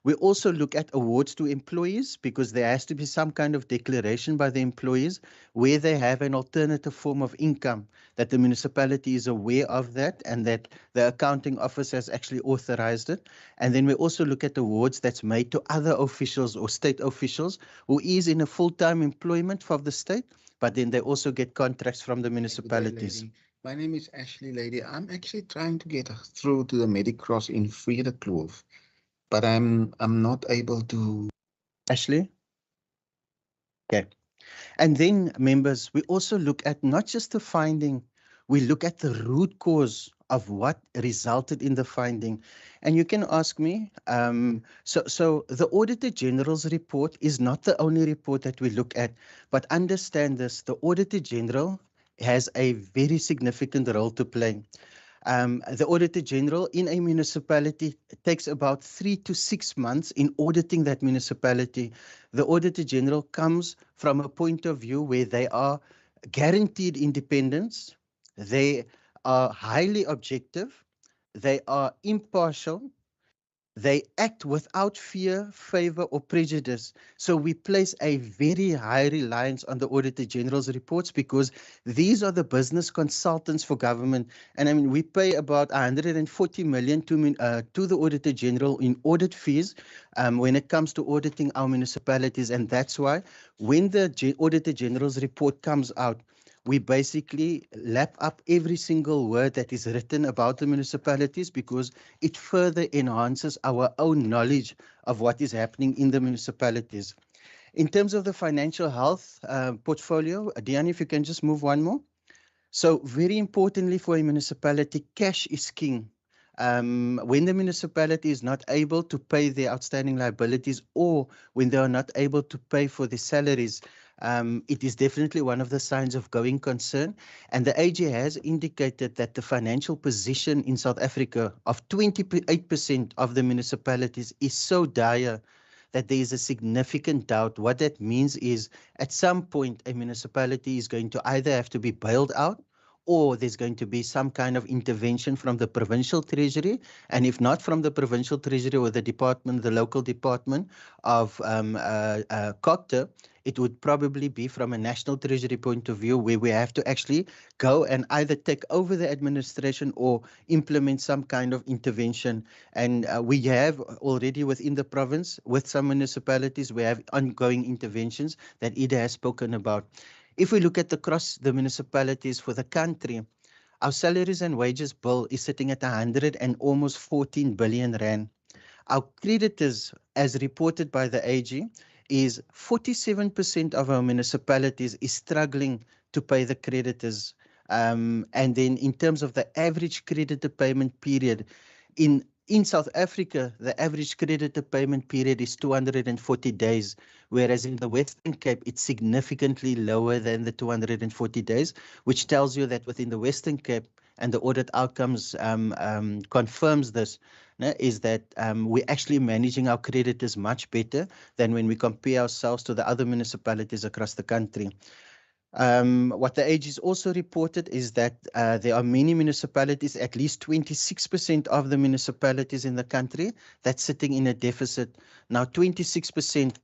We also look at awards to employees, because there has to be some kind of declaration by the employees where they have an alternative form of income, that the municipality is aware of that and that the accounting office has actually authorized it. And then we also look at awards that's made to other officials or state officials who is in a full-time employment for the state, but then they also get contracts from the municipalities. My name is Ashley Lady. I'm actually trying to get through to the Medicross in Vrede-Kloof, but I'm not able to. Ashley? Okay. And then, members, we also look at not just the finding, we look at the root cause of what resulted in the finding. And you can ask me, so the Auditor General's report is not the only report that we look at, but understand this, the Auditor General has a very significant role to play. The Auditor General in a municipality takes about 3 to 6 months in auditing that municipality. The Auditor General comes from a point of view where they are guaranteed independence, they are highly objective, they are impartial, they act without fear, favor, or prejudice. So we place a very high reliance on the Auditor General's reports, because these are the business consultants for government. And I mean, we pay about 140 million to the Auditor General in audit fees when it comes to auditing our municipalities. And that's why when the Auditor General's report comes out, we basically lap up every single word that is written about the municipalities, because it further enhances our own knowledge of what is happening in the municipalities. In terms of the financial health portfolio, Diane, if you can just move one more. So very importantly for a municipality, cash is king. When the municipality is not able to pay their outstanding liabilities, or when they are not able to pay for their salaries, it is definitely one of the signs of going concern. And the AG has indicated that the financial position in South Africa of 28% of the municipalities is so dire that there is a significant doubt. What that means is at some point a municipality is going to either have to be bailed out, or there's going to be some kind of intervention from the Provincial Treasury. And if not from the Provincial Treasury or the department, the local department of Creditor, it would probably be from a National Treasury point of view, where we have to actually go and either take over the administration or implement some kind of intervention. And we have already within the province, with some municipalities, we have ongoing interventions that Ida has spoken about. If we look at across the municipalities for the country, our salaries and wages bill is sitting at 100 and almost 14 billion rand. Our creditors, as reported by the AG, is 47% of our municipalities is struggling to pay the creditors. And then in terms of the average creditor payment period, in South Africa, the average creditor payment period is 240 days, whereas in the Western Cape, it's significantly lower than the 240 days, which tells you that within the Western Cape, and the Audit Outcomes confirms this, is that we're actually managing our creditors much better than when we compare ourselves to the other municipalities across the country. What the AG's also reported is that there are many municipalities, at least 26% of the municipalities in the country, that's sitting in a deficit. Now, 26%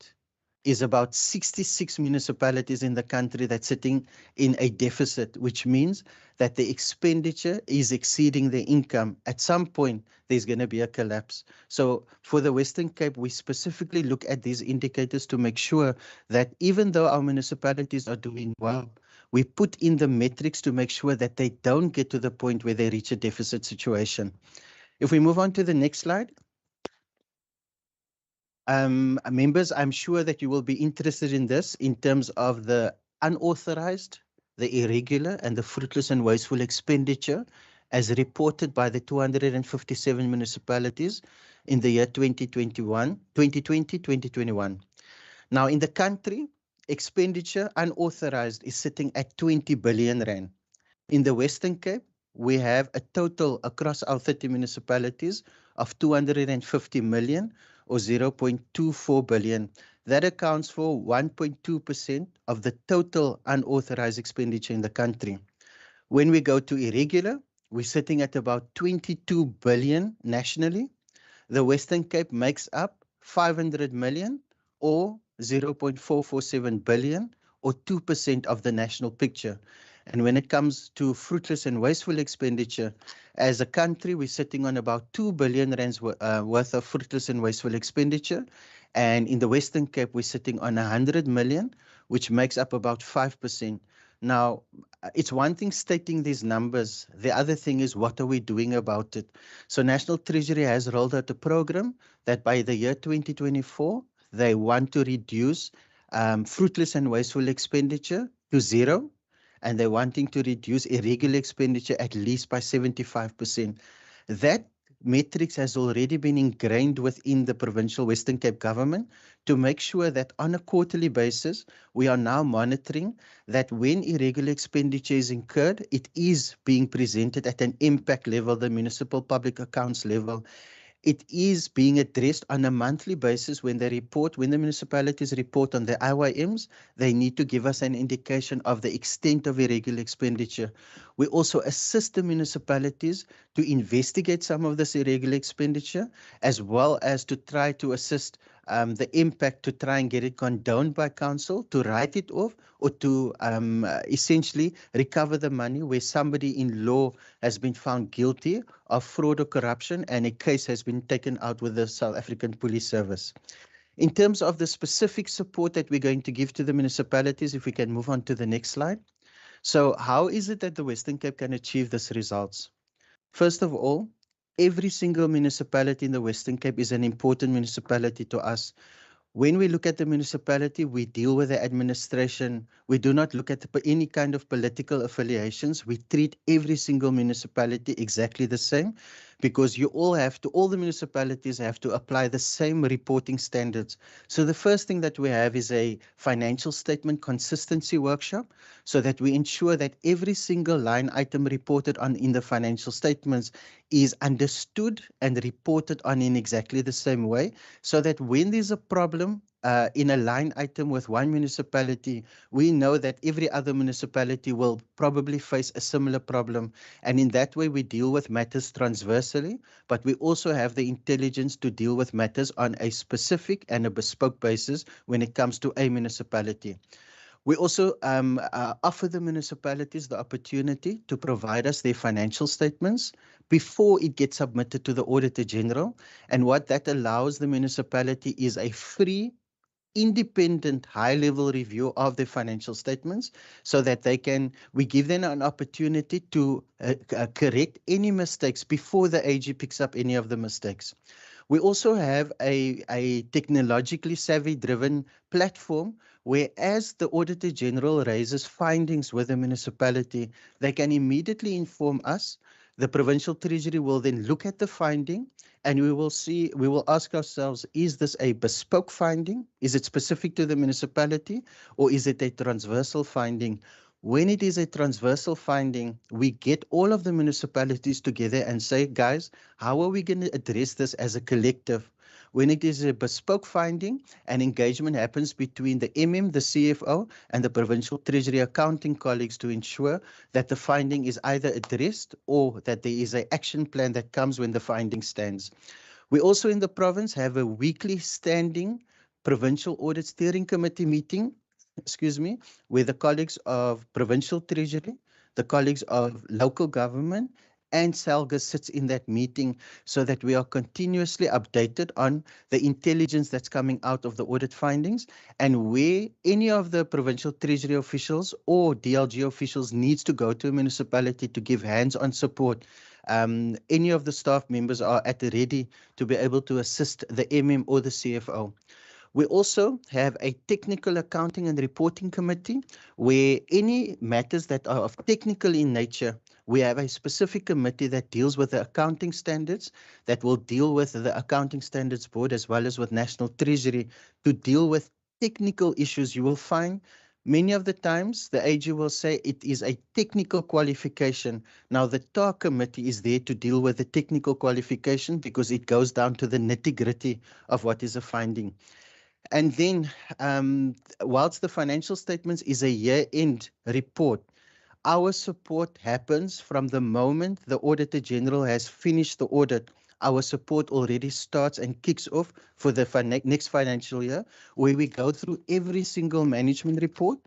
is about 66 municipalities in the country that's sitting in a deficit, which means that the expenditure is exceeding the income. At some point, there's going to be a collapse. So for the Western Cape, we specifically look at these indicators to make sure that even though our municipalities are doing well, we put in the metrics to make sure that they don't get to the point where they reach a deficit situation. If we move on to the next slide. Members, I'm sure that you will be interested in this in terms of the unauthorized, the irregular, and the fruitless and wasteful expenditure as reported by the 257 municipalities in the year 2020-2021. Now, in the country, expenditure unauthorized is sitting at 20 billion rand. In the Western Cape, we have a total across our 30 municipalities of 250 million or 0.24 billion. That accounts for 1.2% of the total unauthorized expenditure in the country. When we go to irregular, we're sitting at about 22 billion nationally. The Western Cape makes up 500 million or 0.447 billion or 2% of the national picture. And when it comes to fruitless and wasteful expenditure, as a country, we're sitting on about 2 billion rands worth of fruitless and wasteful expenditure. And in the Western Cape, we're sitting on 100 million, which makes up about 5%. Now, it's one thing stating these numbers. The other thing is, what are we doing about it? So National Treasury has rolled out a program that by the year 2024, they want to reduce fruitless and wasteful expenditure to zero. And they're wanting to reduce irregular expenditure at least by 75%. That metrics has already been ingrained within the provincial Western Cape government to make sure that on a quarterly basis, we are now monitoring that when irregular expenditure is incurred, it is being presented at an impact level, the municipal public accounts level. It is being addressed on a monthly basis when they report, when the municipalities report on the IYMs, they need to give us an indication of the extent of irregular expenditure. We also assist the municipalities to investigate some of this irregular expenditure, as well as to try to assist the impact to try and get it condoned by council, to write it off, or to essentially recover the money where somebody in law has been found guilty of fraud or corruption and a case has been taken out with the South African Police Service. In terms of the specific support that we're going to give to the municipalities, if we can move on to the next slide. So how is it that the Western Cape can achieve these results? First of all, every single municipality in the Western Cape is an important municipality to us. When we look at the municipality, we deal with the administration. We do not look at any kind of political affiliations. We treat every single municipality exactly the same, because all the municipalities have to apply the same reporting standards. So the first thing that we have is a financial statement consistency workshop, so that we ensure that every single line item reported on in the financial statements is understood and reported on in exactly the same way, so that when there's a problem in a line item with one municipality, we know that every other municipality will probably face a similar problem. And in that way, we deal with matters transversally, but we also have the intelligence to deal with matters on a specific and a bespoke basis when it comes to a municipality. We also offer the municipalities the opportunity to provide us their financial statements before it gets submitted to the Auditor General. And what that allows the municipality is a free, independent, high-level review of the financial statements, so that we give them an opportunity to correct any mistakes before the AG picks up any of the mistakes. We also have a technologically savvy-driven platform where, as the Auditor General raises findings with the municipality, they can immediately inform us. The Provincial Treasury will then look at the finding, and we will ask ourselves, is this a bespoke finding? Is it specific to the municipality, or is it a transversal finding? When it is a transversal finding, we get all of the municipalities together and say, guys, how are we going to address this as a collective? When it is a bespoke finding, an engagement happens between the MM, the CFO, and the Provincial Treasury accounting colleagues to ensure that the finding is either addressed or that there is an action plan that comes when the finding stands. We also in the province have a weekly standing Provincial Audit Steering Committee meeting, where the colleagues of Provincial Treasury, the colleagues of local government, and SALGA sits in that meeting so that we are continuously updated on the intelligence that's coming out of the audit findings, and where any of the Provincial Treasury officials or DLG officials needs to go to a municipality to give hands-on support. Any of the staff members are at the ready to be able to assist the MM or the CFO. We also have a technical accounting and reporting committee where any matters that are of technical in nature, we have a specific committee that deals with the accounting standards, that will deal with the Accounting Standards Board as well as with National Treasury to deal with technical issues. You will find many of the times the AG will say it is a technical qualification. Now the TAR committee is there to deal with the technical qualification because it goes down to the nitty-gritty of what is a finding. And then, whilst the financial statements is a year-end report, our support happens from the moment the Auditor General has finished the audit. Our support already starts and kicks off for the next financial year, where we go through every single management report,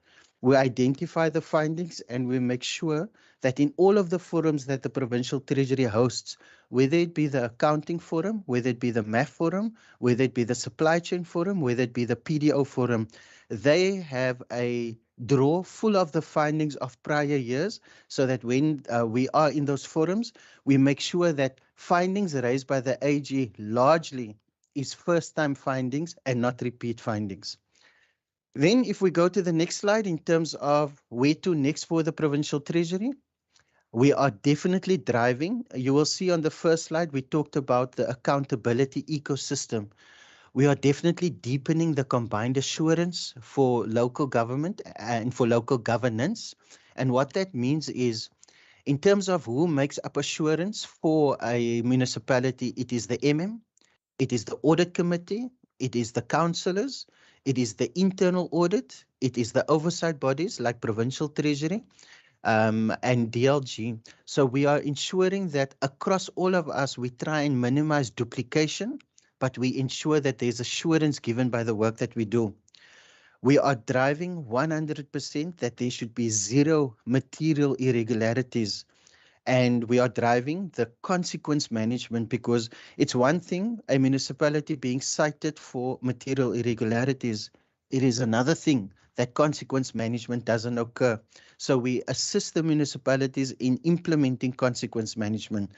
we identify the findings, and we make sure that in all of the forums that the Provincial Treasury hosts, whether it be the accounting forum, whether it be the MAF forum, whether it be the supply chain forum, whether it be the PDO forum, they have a drawer full of the findings of prior years, so that when we are in those forums, we make sure that findings raised by the AG largely is first-time findings and not repeat findings. Then if we go to the next slide in terms of where to next for the Provincial Treasury, we are definitely driving. You will see on the first slide, we talked about the accountability ecosystem. We are definitely deepening the combined assurance for local government and for local governance. And what that means is, in terms of who makes up assurance for a municipality, it is the MM, it is the audit committee, it is the councillors, it is the internal audit, it is the oversight bodies like Provincial Treasury, and DLG. So we are ensuring that across all of us, we try and minimize duplication, but we ensure that there's assurance given by the work that we do. We are driving 100% that there should be zero material irregularities. And we are driving the consequence management, because it's one thing, a municipality being cited for material irregularities. It is another thing that consequence management doesn't occur. So we assist the municipalities in implementing consequence management.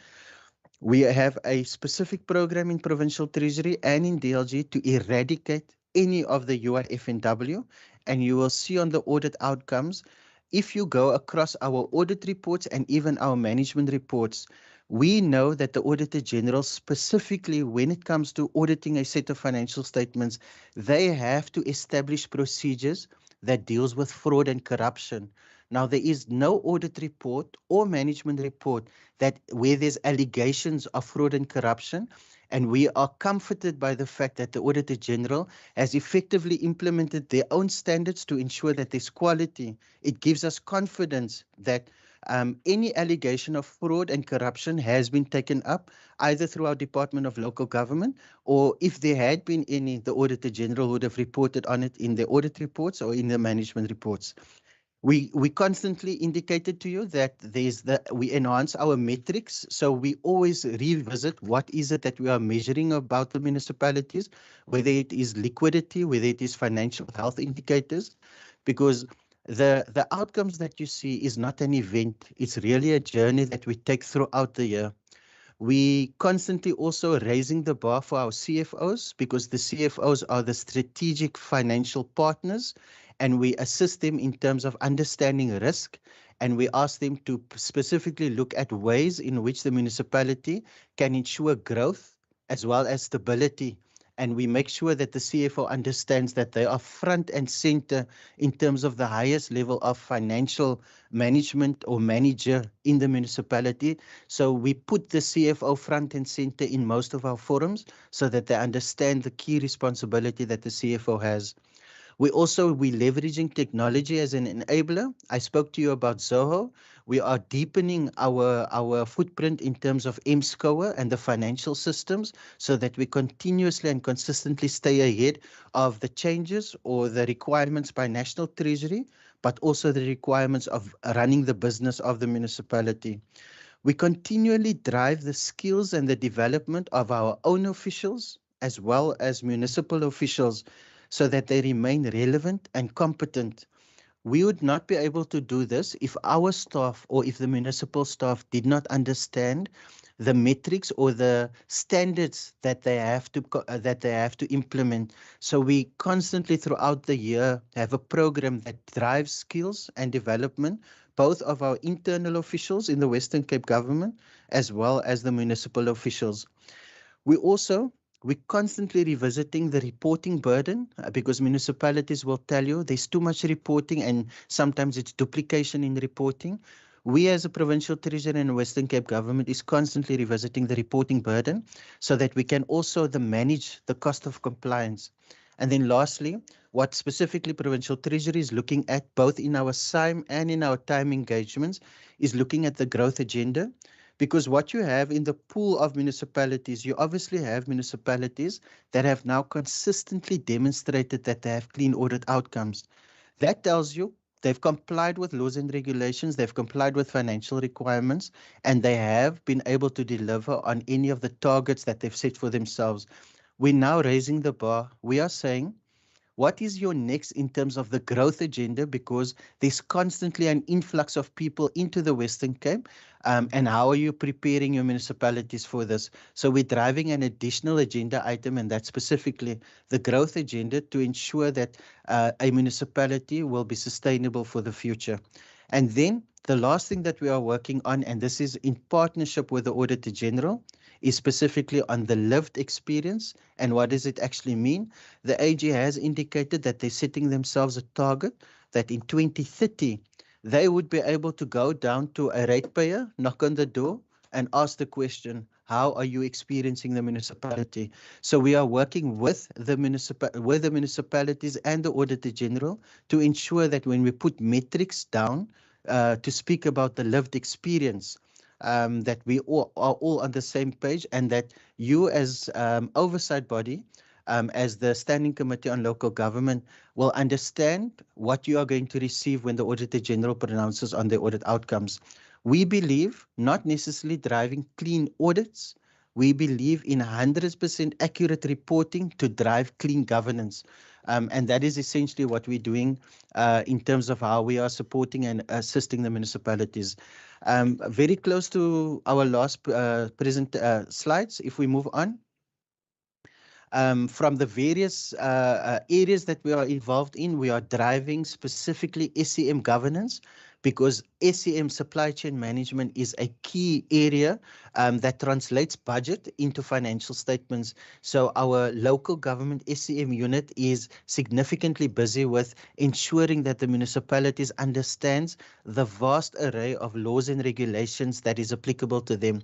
We have a specific program in Provincial Treasury and in DLG to eradicate any of the UIFNW, and you will see on the audit outcomes, if you go across our audit reports and even our management reports, we know that the Auditor General, specifically when it comes to auditing a set of financial statements, they have to establish procedures that deals with fraud and corruption. Now, there is no audit report or management report that where there's allegations of fraud and corruption, and we are comforted by the fact that the Auditor General has effectively implemented their own standards to ensure that there's quality. It gives us confidence that any allegation of fraud and corruption has been taken up either through our Department of Local Government, or if there had been any, the Auditor General would have reported on it in the audit reports or in the management reports. We constantly indicated to you that we enhance our metrics, so we always revisit what is it that we are measuring about the municipalities, whether it is liquidity, whether it is financial health indicators, because the outcomes that you see is not an event, it's really a journey that we take throughout the year. We constantly also raising the bar for our CFOs, because the CFOs are the strategic financial partners, and we assist them in terms of understanding risk, and we ask them to specifically look at ways in which the municipality can ensure growth as well as stability and we make sure that the CFO understands that they are front and center in terms of the highest level of financial management or manager in the municipality. So we put the CFO front and center in most of our forums so that they understand the key responsibility that the CFO has. We're leveraging technology as an enabler. I spoke to you about Zoho. We are deepening our footprint in terms of MSCOA and the financial systems so that we continuously and consistently stay ahead of the changes or the requirements by National Treasury, but also the requirements of running the business of the municipality. We continually drive the skills and the development of our own officials as well as municipal officials so that they remain relevant and competent. We would not be able to do this if our staff or if the municipal staff did not understand the metrics or the standards that they have to implement. So we constantly throughout the year have a program that drives skills and development, both of our internal officials in the Western Cape government as well as the municipal officials. We're constantly revisiting the reporting burden because municipalities will tell you there's too much reporting and sometimes it's duplication in reporting. We as a Provincial Treasury and Western Cape government is constantly revisiting the reporting burden so that we can also manage the cost of compliance. And then lastly, what specifically Provincial Treasury is looking at both in our SIME and in our time engagements is looking at the growth agenda. Because what you have in the pool of municipalities, you obviously have municipalities that have now consistently demonstrated that they have clean audit outcomes. That tells you they've complied with laws and regulations, they've complied with financial requirements, and they have been able to deliver on any of the targets that they've set for themselves. We're now raising the bar. We are saying, what is your next in terms of the growth agenda? Because there's constantly an influx of people into the Western Cape. And how are you preparing your municipalities for this? So we're driving an additional agenda item, and that's specifically the growth agenda to ensure that a municipality will be sustainable for the future. And then the last thing that we are working on, and this is in partnership with the Auditor General, is specifically on the lived experience and what does it actually mean. The AG has indicated that they're setting themselves a target that in 2030, they would be able to go down to a ratepayer, knock on the door and ask the question, how are you experiencing the municipality? So we are working with the municipalities and the Auditor General to ensure that when we put metrics down to speak about the lived experience, that we are all on the same page, and that you as oversight body, as the Standing Committee on Local Government, will understand what you are going to receive when the Auditor General pronounces on the audit outcomes. We believe not necessarily driving clean audits. We believe in 100% accurate reporting to drive clean governance. And that is essentially what we're doing in terms of how we are supporting and assisting the municipalities. Very close to our last present slides, if we move on. From the various areas that we are involved in, we are driving specifically SCM governance, because SCM, supply chain management, is a key area that translates budget into financial statements. So our local government SCM unit is significantly busy with ensuring that the municipalities understands the vast array of laws and regulations that is applicable to them.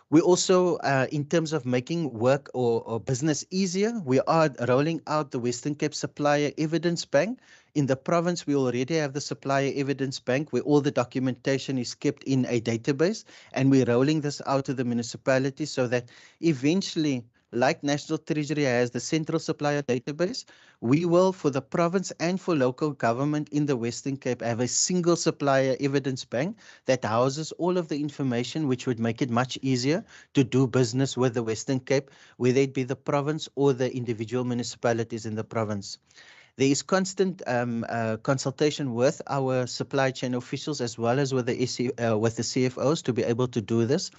We also, in terms of making work or business easier, we are rolling out the Western Cape Supplier Evidence Bank. In the province, we already have the Supplier Evidence Bank where all the documentation is kept in a database, and we're rolling this out to the municipalities so that eventually, like National Treasury has the Central Supplier Database, we will, for the province and for local government in the Western Cape, have a single supplier evidence bank that houses all of the information, which would make it much easier to do business with the Western Cape, whether it be the province or the individual municipalities in the province. There is constant consultation with our supply chain officials as well as with the CFOs to be able to do this.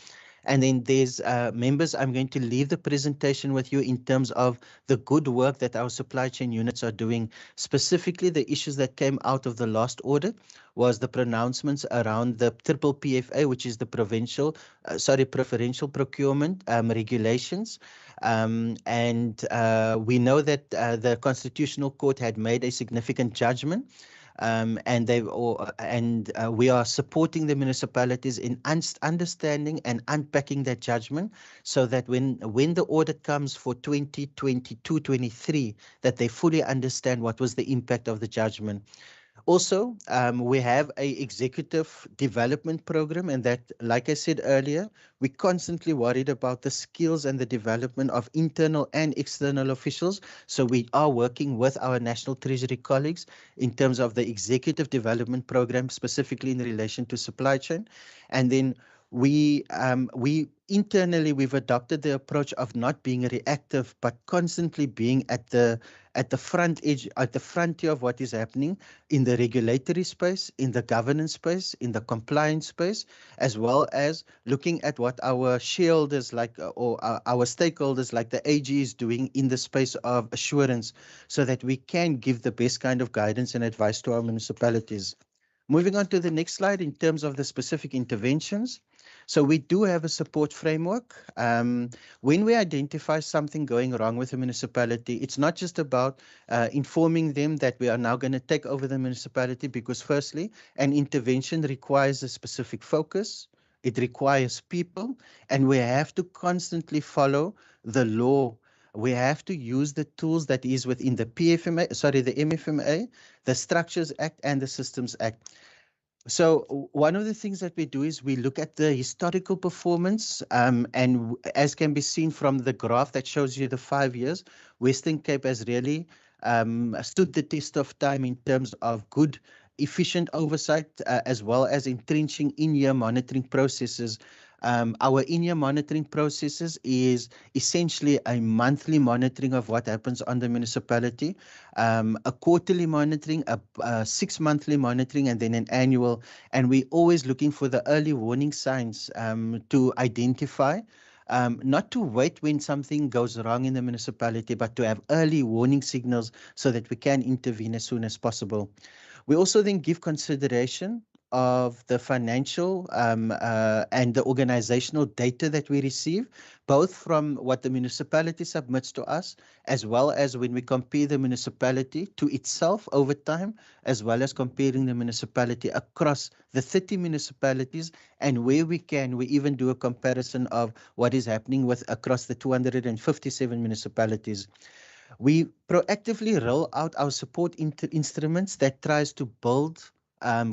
And then there's members, I'm going to leave the presentation with you in terms of the good work that our supply chain units are doing. Specifically, the issues that came out of the last audit was the pronouncements around the triple PFA, which is the preferential procurement regulations. And we know that the Constitutional Court had made a significant judgment. And we are supporting the municipalities in understanding and unpacking that judgment, so that when the audit comes for 2022-23, that they fully understand what was the impact of the judgment. Also, we have a executive development program, and that, like I said earlier, we constantly worried about the skills and the development of internal and external officials. So we are working with our National Treasury colleagues in terms of the executive development program, specifically in relation to supply chain. And then we internally, we've adopted the approach of not being reactive, but constantly being at the front edge, at the frontier of what is happening in the regulatory space, in the governance space, in the compliance space, as well as looking at what our shareholders or our stakeholders like the AG is doing in the space of assurance, so that we can give the best kind of guidance and advice to our municipalities. Moving on to the next slide in terms of the specific interventions. So we do have a support framework. When we identify something going wrong with a municipality, it's not just about informing them that we are now going to take over the municipality, because firstly, an intervention requires a specific focus. It requires people, and we have to constantly follow the law. We have to use the tools that is within the the MFMA, the Structures Act, and the Systems Act. So one of the things that we do is we look at the historical performance, and as can be seen from the graph that shows you the 5 years, Western Cape has really stood the test of time in terms of good, efficient oversight, as well as entrenching in-year monitoring processes. Our in-year monitoring processes is essentially a monthly monitoring of what happens on the municipality, a quarterly monitoring, a 6-monthly monitoring, and then an annual. And we're always looking for the early warning signs to identify, not to wait when something goes wrong in the municipality, but to have early warning signals so that we can intervene as soon as possible. We also then give consideration of the financial and the organizational data that we receive, both from what the municipality submits to us, as well as when we compare the municipality to itself over time, as well as comparing the municipality across the 30 municipalities, and where we can, we even do a comparison of what is happening across the 257 municipalities. We proactively roll out our support instruments that tries to build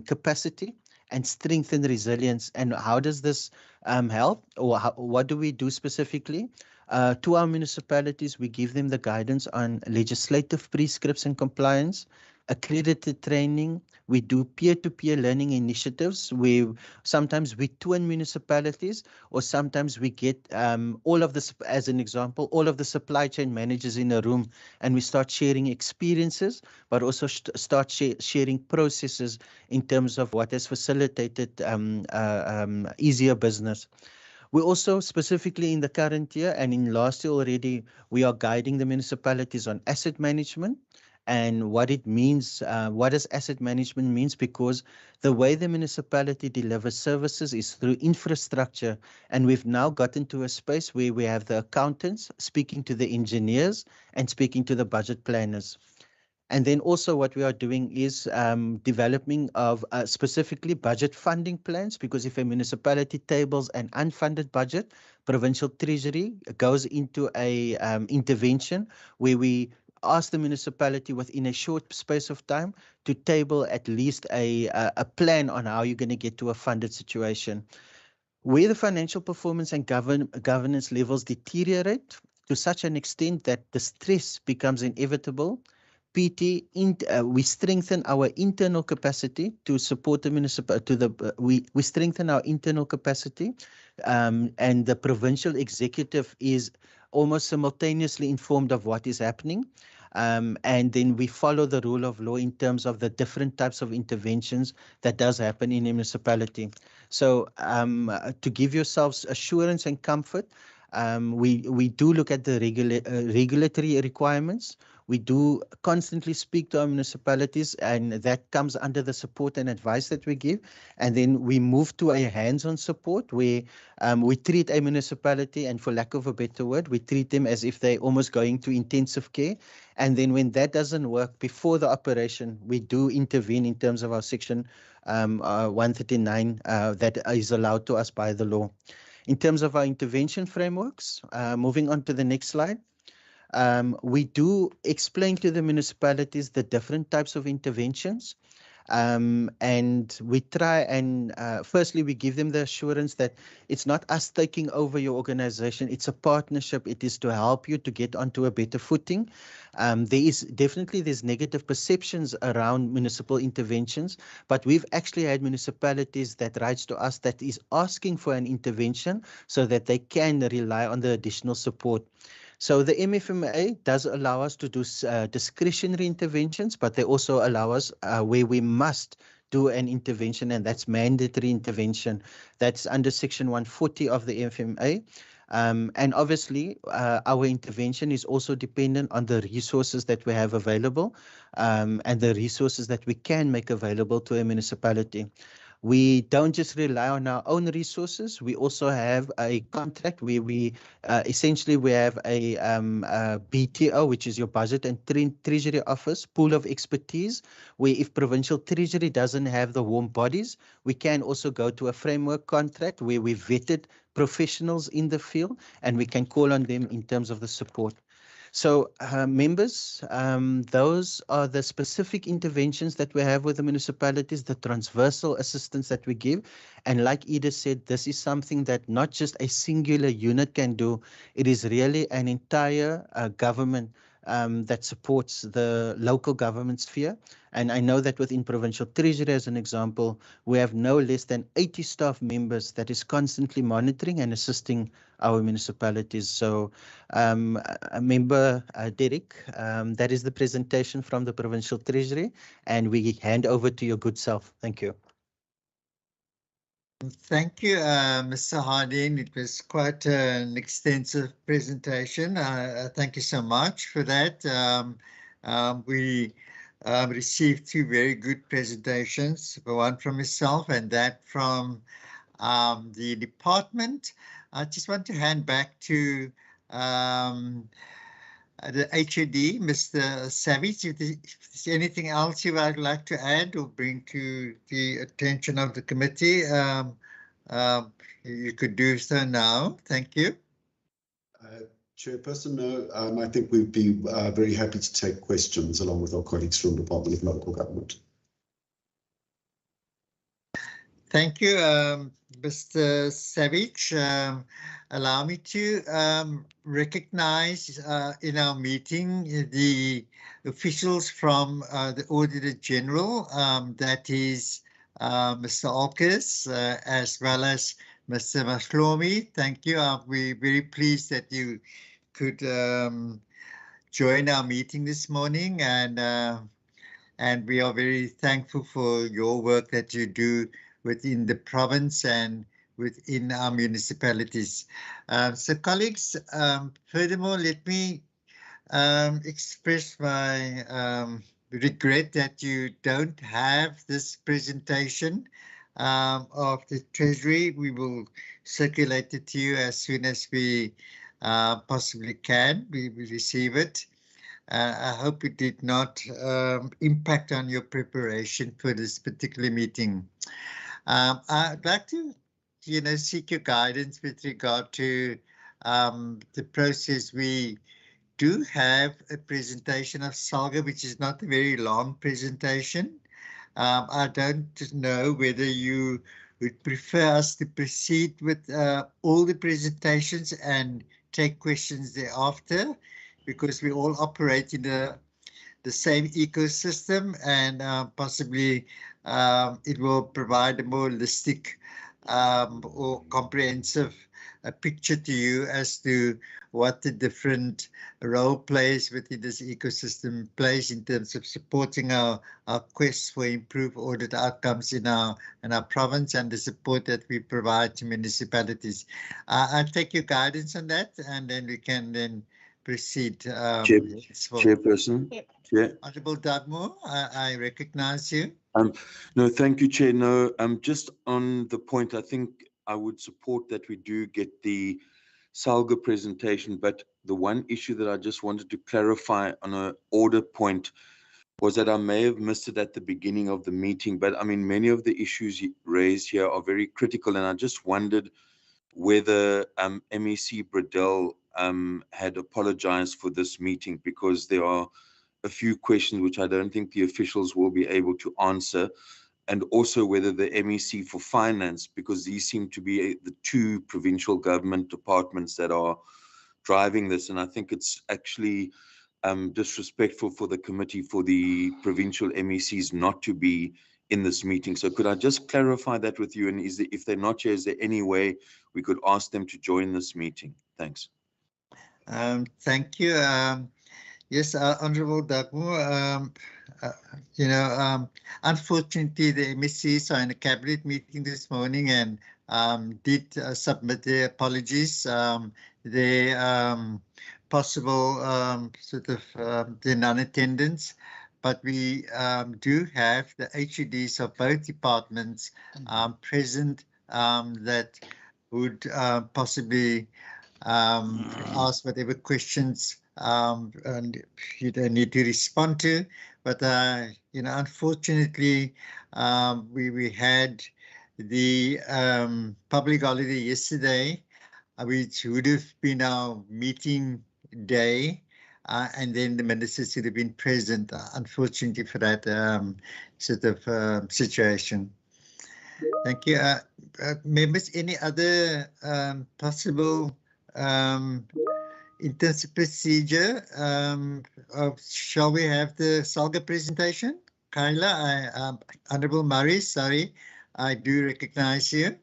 capacity and strengthen resilience. And how does this help, or what do we do specifically? To our municipalities, we give them the guidance on legislative prescripts and compliance, accredited training. We do peer-to-peer learning initiatives. Sometimes we twin municipalities, or sometimes we get as an example, all of the supply chain managers in a room, and we start sharing experiences, but also start sharing processes in terms of what has facilitated easier business. We also, specifically in the current year and in last year already, we are guiding the municipalities on asset management and what it means. What does asset management means? Because the way the municipality delivers services is through infrastructure, and we've now gotten to a space where we have the accountants speaking to the engineers and speaking to the budget planners. And then also what we are doing is developing of specifically budget funding plans, because if a municipality tables an unfunded budget, Provincial Treasury goes into a intervention where we ask the municipality within a short space of time to table at least a plan on how you're going to get to a funded situation. Where the financial performance and governance levels deteriorate to such an extent that the stress becomes inevitable, we strengthen our internal capacity to support the municipal. We strengthen our internal capacity, and the provincial executive is almost simultaneously informed of what is happening. And then we follow the rule of law in terms of the different types of interventions that does happen in a municipality. So to give yourselves assurance and comfort, we do look at the regulatory requirements. We do constantly speak to our municipalities, and that comes under the support and advice that we give. And then we move to a hands-on support where we treat a municipality, and for lack of a better word, we treat them as if they're almost going to intensive care. And then when that doesn't work before the operation, we do intervene in terms of our section 139 that is allowed to us by the law. In terms of our intervention frameworks, moving on to the next slide, we do explain to the municipalities the different types of interventions. And we try and firstly, we give them the assurance that it's not us taking over your organization. It's a partnership. It is to help you to get onto a better footing. There's negative perceptions around municipal interventions, but we've actually had municipalities that writes to us that is asking for an intervention so that they can rely on the additional support. So the MFMA does allow us to do discretionary interventions, but they also allow us where we must do an intervention, and that's mandatory intervention. That's under Section 140 of the MFMA. And obviously, our intervention is also dependent on the resources that we have available and the resources that we can make available to a municipality. We don't just rely on our own resources. We also have a contract where we essentially we have a BTO, which is your Budget and Treasury Office, pool of expertise, where if Provincial Treasury doesn't have the warm bodies, we can also go to a framework contract where we vetted professionals in the field and we can call on them in terms of the support. So members, those are the specific interventions that we have with the municipalities, the transversal assistance that we give. And like Edith said, this is something that not just a singular unit can do. It is really an entire government that supports the local government sphere. And I know that within Provincial Treasury, as an example, we have no less than 80 staff members that is constantly monitoring and assisting our municipalities. So Member Derek, that is the presentation from the Provincial Treasury, and we hand over to your good self. Thank you. Thank you, Mr. Harding. It was quite an extensive presentation. Thank you so much for that. We received two very good presentations, one from myself and that from the department. I just want to hand back to the HOD, Mr. Savage. If there's anything else you would like to add or bring to the attention of the committee, you could do so now. Thank you. Chairperson, no, I think we'd be very happy to take questions along with our colleagues from the Department of Local Government. Thank you, Mr. Savage. Allow me to recognize in our meeting the officials from the Auditor General, that is Mr. Alkes, as well as Mr. Mashlomi. Thank you. We're very pleased that you could join our meeting this morning, and we are very thankful for your work that you do within the province and within our municipalities. So colleagues, furthermore, let me express my regret that you don't have this presentation of the Treasury. We will circulate it to you as soon as we possibly can. We receive it. I hope it did not impact on your preparation for this particular meeting. I'd like to, seek your guidance with regard to the process. We do have a presentation of SALGA, which is not a very long presentation. I don't know whether you would prefer us to proceed with all the presentations and take questions thereafter, because we all operate in the same ecosystem, and possibly it will provide a more holistic or comprehensive a picture to you as to what the different role plays within this ecosystem plays in terms of supporting our quest for improved audit outcomes in our province and the support that we provide to municipalities. I'll take your guidance on that, and then we can then proceed. Chairperson. Chair. Honourable Dugmore, I recognise you. No, thank you, Chair. No, just on the point, I think I would support that we do get the SALGA presentation, but the one issue that I just wanted to clarify on an order point was that I may have missed it at the beginning of the meeting, but I mean, many of the issues raised here are very critical, and I just wondered whether MEC Bradell had apologized for this meeting, because there are a few questions which I don't think the officials will be able to answer, and also whether the MEC for Finance, because these seem to be the two provincial government departments that are driving this, and I think it's actually disrespectful for the committee for the provincial MECs not to be in this meeting. So could I just clarify that with you, and if they're not here, is there any way we could ask them to join this meeting? Thanks. Thank you. Yes, Honourable Dugmore, unfortunately, the MECs are in a cabinet meeting this morning and did submit their apologies. Their possible their non-attendance, but we do have the HUDs of both departments present that would possibly ask whatever questions and you don't need to respond to, but unfortunately we had the public holiday yesterday, which would have been our meeting day, and then the ministers should have been present, unfortunately, for that situation. Thank you. Members, any other possible in terms of procedure, shall we have the SALGA presentation? Kyla, Honourable Murray, sorry, I do recognise you.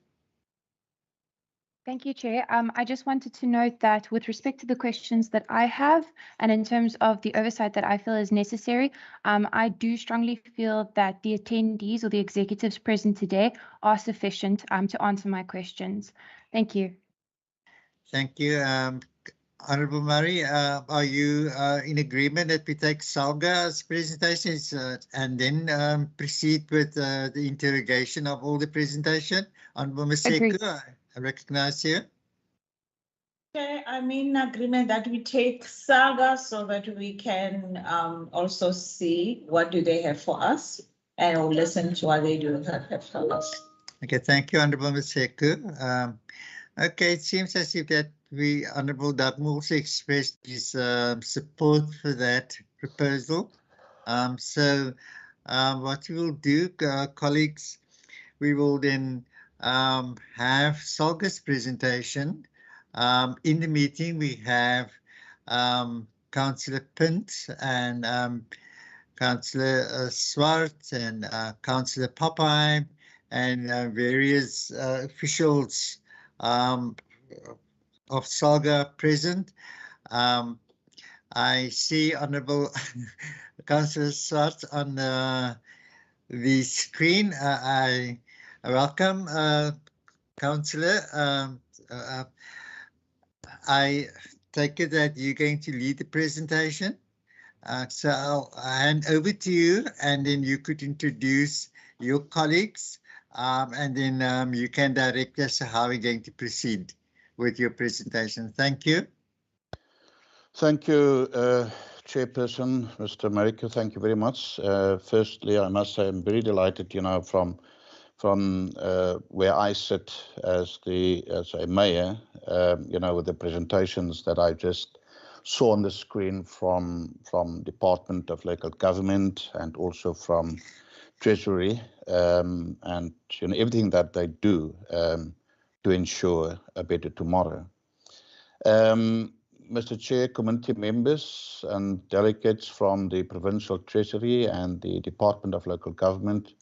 Thank you, Chair. I just wanted to note that with respect to the questions that I have, and in terms of the oversight that I feel is necessary, I do strongly feel that the attendees or the executives present today are sufficient to answer my questions. Thank you. Thank you. Honourable Murray, are you in agreement that we take SALGA's presentations and then proceed with the interrogation of all the presentation? Honourable Maseko, I recognise you. Okay, I'm in agreement that we take SALGA so that we can also see what do they have for us, and we'll listen to what they do have for us. Okay, thank you, Honourable Maseko. Okay, it seems as if that Honourable Dugmore also expressed his support for that proposal. So what we will do, colleagues, we will then have SALGA's presentation. In the meeting, we have Councillor Pint and Councillor Swart and Councillor Popeye and various officials of SALGA present. I see Honourable Councillor Swart on the screen. I welcome Councillor. I take it that you're going to lead the presentation. So I'll hand over to you, and then you could introduce your colleagues, and then you can direct us how we're going to proceed with your presentation. Thank you. Thank you, Chairperson, Mr. Mariko. Thank you very much. Firstly, I must say I'm very delighted, from where I sit as a mayor, with the presentations that I just saw on the screen from Department of Local Government and also from Treasury, and everything that they do to ensure a better tomorrow. Mr. Chair, committee members and delegates from the Provincial Treasury and the Department of Local Government,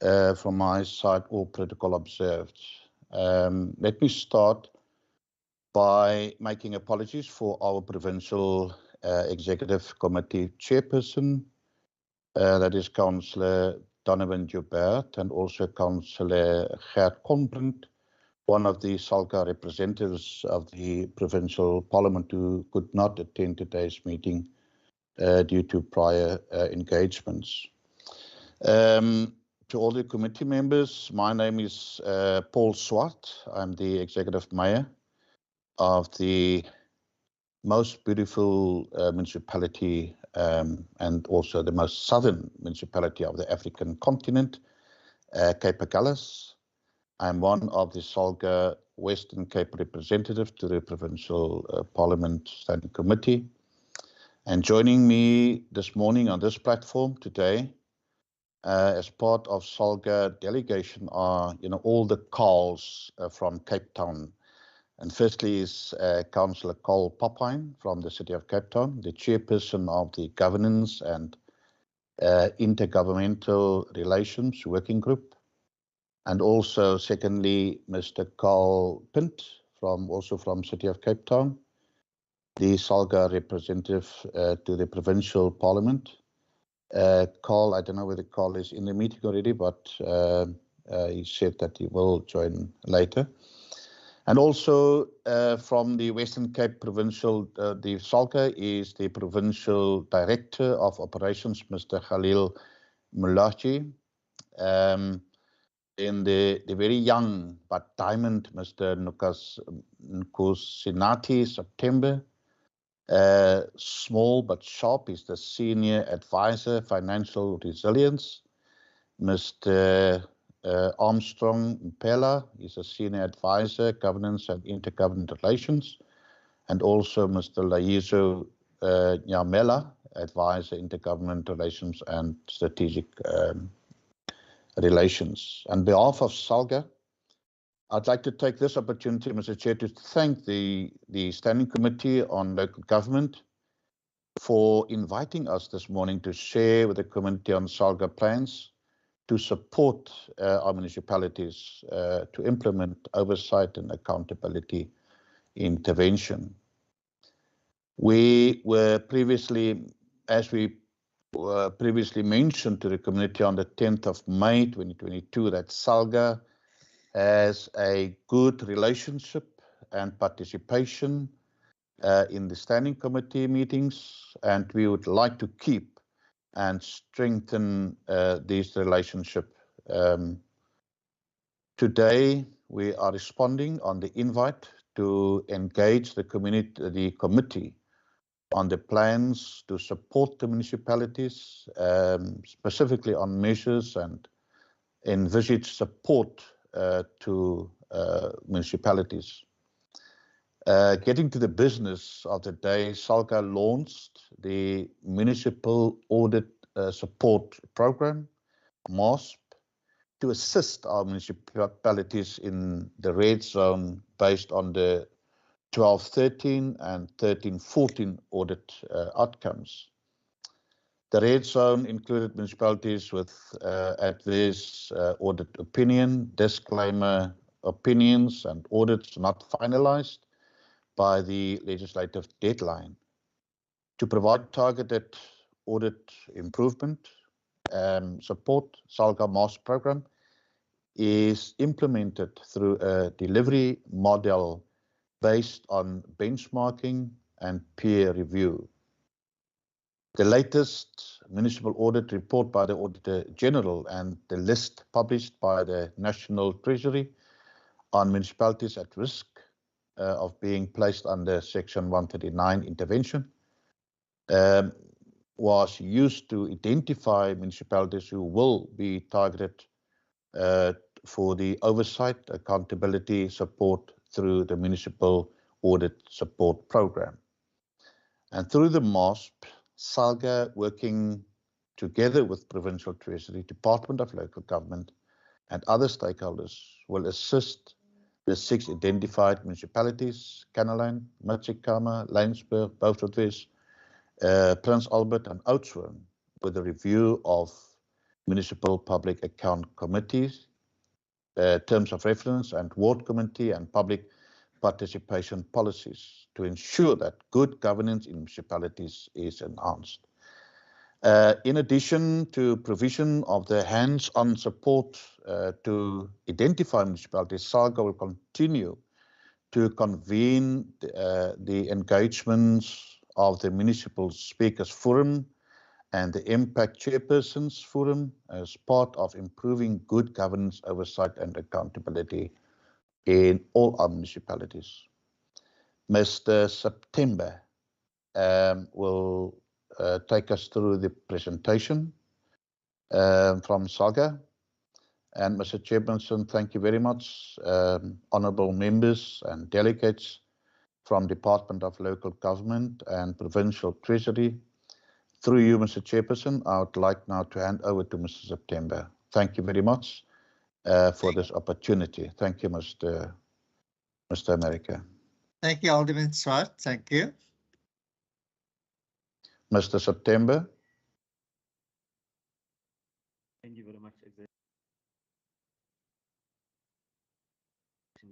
from my side, all protocol observed. Let me start by making apologies for our Provincial Executive Committee Chairperson, that is Councillor Donovan Joubert, and also Councillor Gert Kombrand, one of the SALGA representatives of the Provincial Parliament, who could not attend today's meeting due to prior engagements. To all the committee members, my name is Paul Swart. I'm the Executive Mayor of the most beautiful municipality and also the most southern municipality of the African continent, Cape Agulhas. I'm one of the SALGA Western Cape representatives to the Provincial Parliament Standing Committee. And joining me this morning on this platform today, as part of SALGA delegation are, all the calls from Cape Town. And firstly is Councillor Cole Papine from the City of Cape Town, the Chairperson of the Governance and Intergovernmental Relations Working Group. And also, secondly, Mr. Carl Pint, also from City of Cape Town, the SALGA representative to the Provincial Parliament. Carl, I don't know whether Carl is in the meeting already, but he said that he will join later. And also from the Western Cape Provincial, the SALGA is the Provincial Director of Operations, Mr. Khalil Mulachi. In the very young but diamond Mr. Nkosinati September. Small but sharp is the Senior Advisor, Financial Resilience. Mr. Armstrong Mpela is a Senior Advisor, Governance and Intergovernmental Relations. And also Mr. Laizo Nyamela, Advisor, Intergovernmental Relations and Strategic Relations. On behalf of SALGA, I'd like to take this opportunity, Mr. Chair, to thank the Standing Committee on Local Government for inviting us this morning to share with the Committee on SALGA plans to support our municipalities to implement oversight and accountability intervention. We were previously, as we previously mentioned to the committee on the 10th of May 2022, that SALGA has a good relationship and participation in the standing committee meetings, and we would like to keep and strengthen this relationship. Today, we are responding on the invite to engage the committee on the plans to support the municipalities, specifically on measures and envisaged support to municipalities. Getting to the business of the day, SALGA launched the Municipal Audit Support Program, MASP, to assist our municipalities in the red zone based on the 12-13 and 13-14 audit outcomes. The red zone included municipalities with adverse audit opinion, disclaimer opinions, and audits not finalized by the legislative deadline. To provide targeted audit improvement support, SALGA MASP program is implemented through a delivery model based on benchmarking and peer review. The latest municipal audit report by the Auditor General and the list published by the National Treasury on municipalities at risk of being placed under Section 139 intervention was used to identify municipalities who will be targeted for the oversight, accountability support through the Municipal Audit Support Program. And through the MASP, SALGA, working together with Provincial Treasury, Department of Local Government, and other stakeholders, will assist the 6 identified municipalities, Canelan, Machikama, Laingsburg, Beaufortwes, Prince Albert, and Oudtshoorn, with a review of Municipal Public Account Committees, Terms of Reference, and Ward Committee and Public participation policies to ensure that good governance in municipalities is enhanced. In addition to provision of the hands-on support to identify municipalities, SALGA will continue to convene the engagements of the Municipal Speakers Forum and the Impact Chairpersons Forum as part of improving good governance, oversight and accountability in all our municipalities. Mr. September will take us through the presentation from SALGA. And Mr. Chairperson, thank you very much. Honourable members and delegates from Department of Local Government and Provincial Treasury. Through you, Mr. Chairperson, I would like now to hand over to Mr. September. Thank you very much for this opportunity. Thank you, Mr. America. Thank you, Alderman Swart. Thank you. Mr. September. Thank you very much, Executive.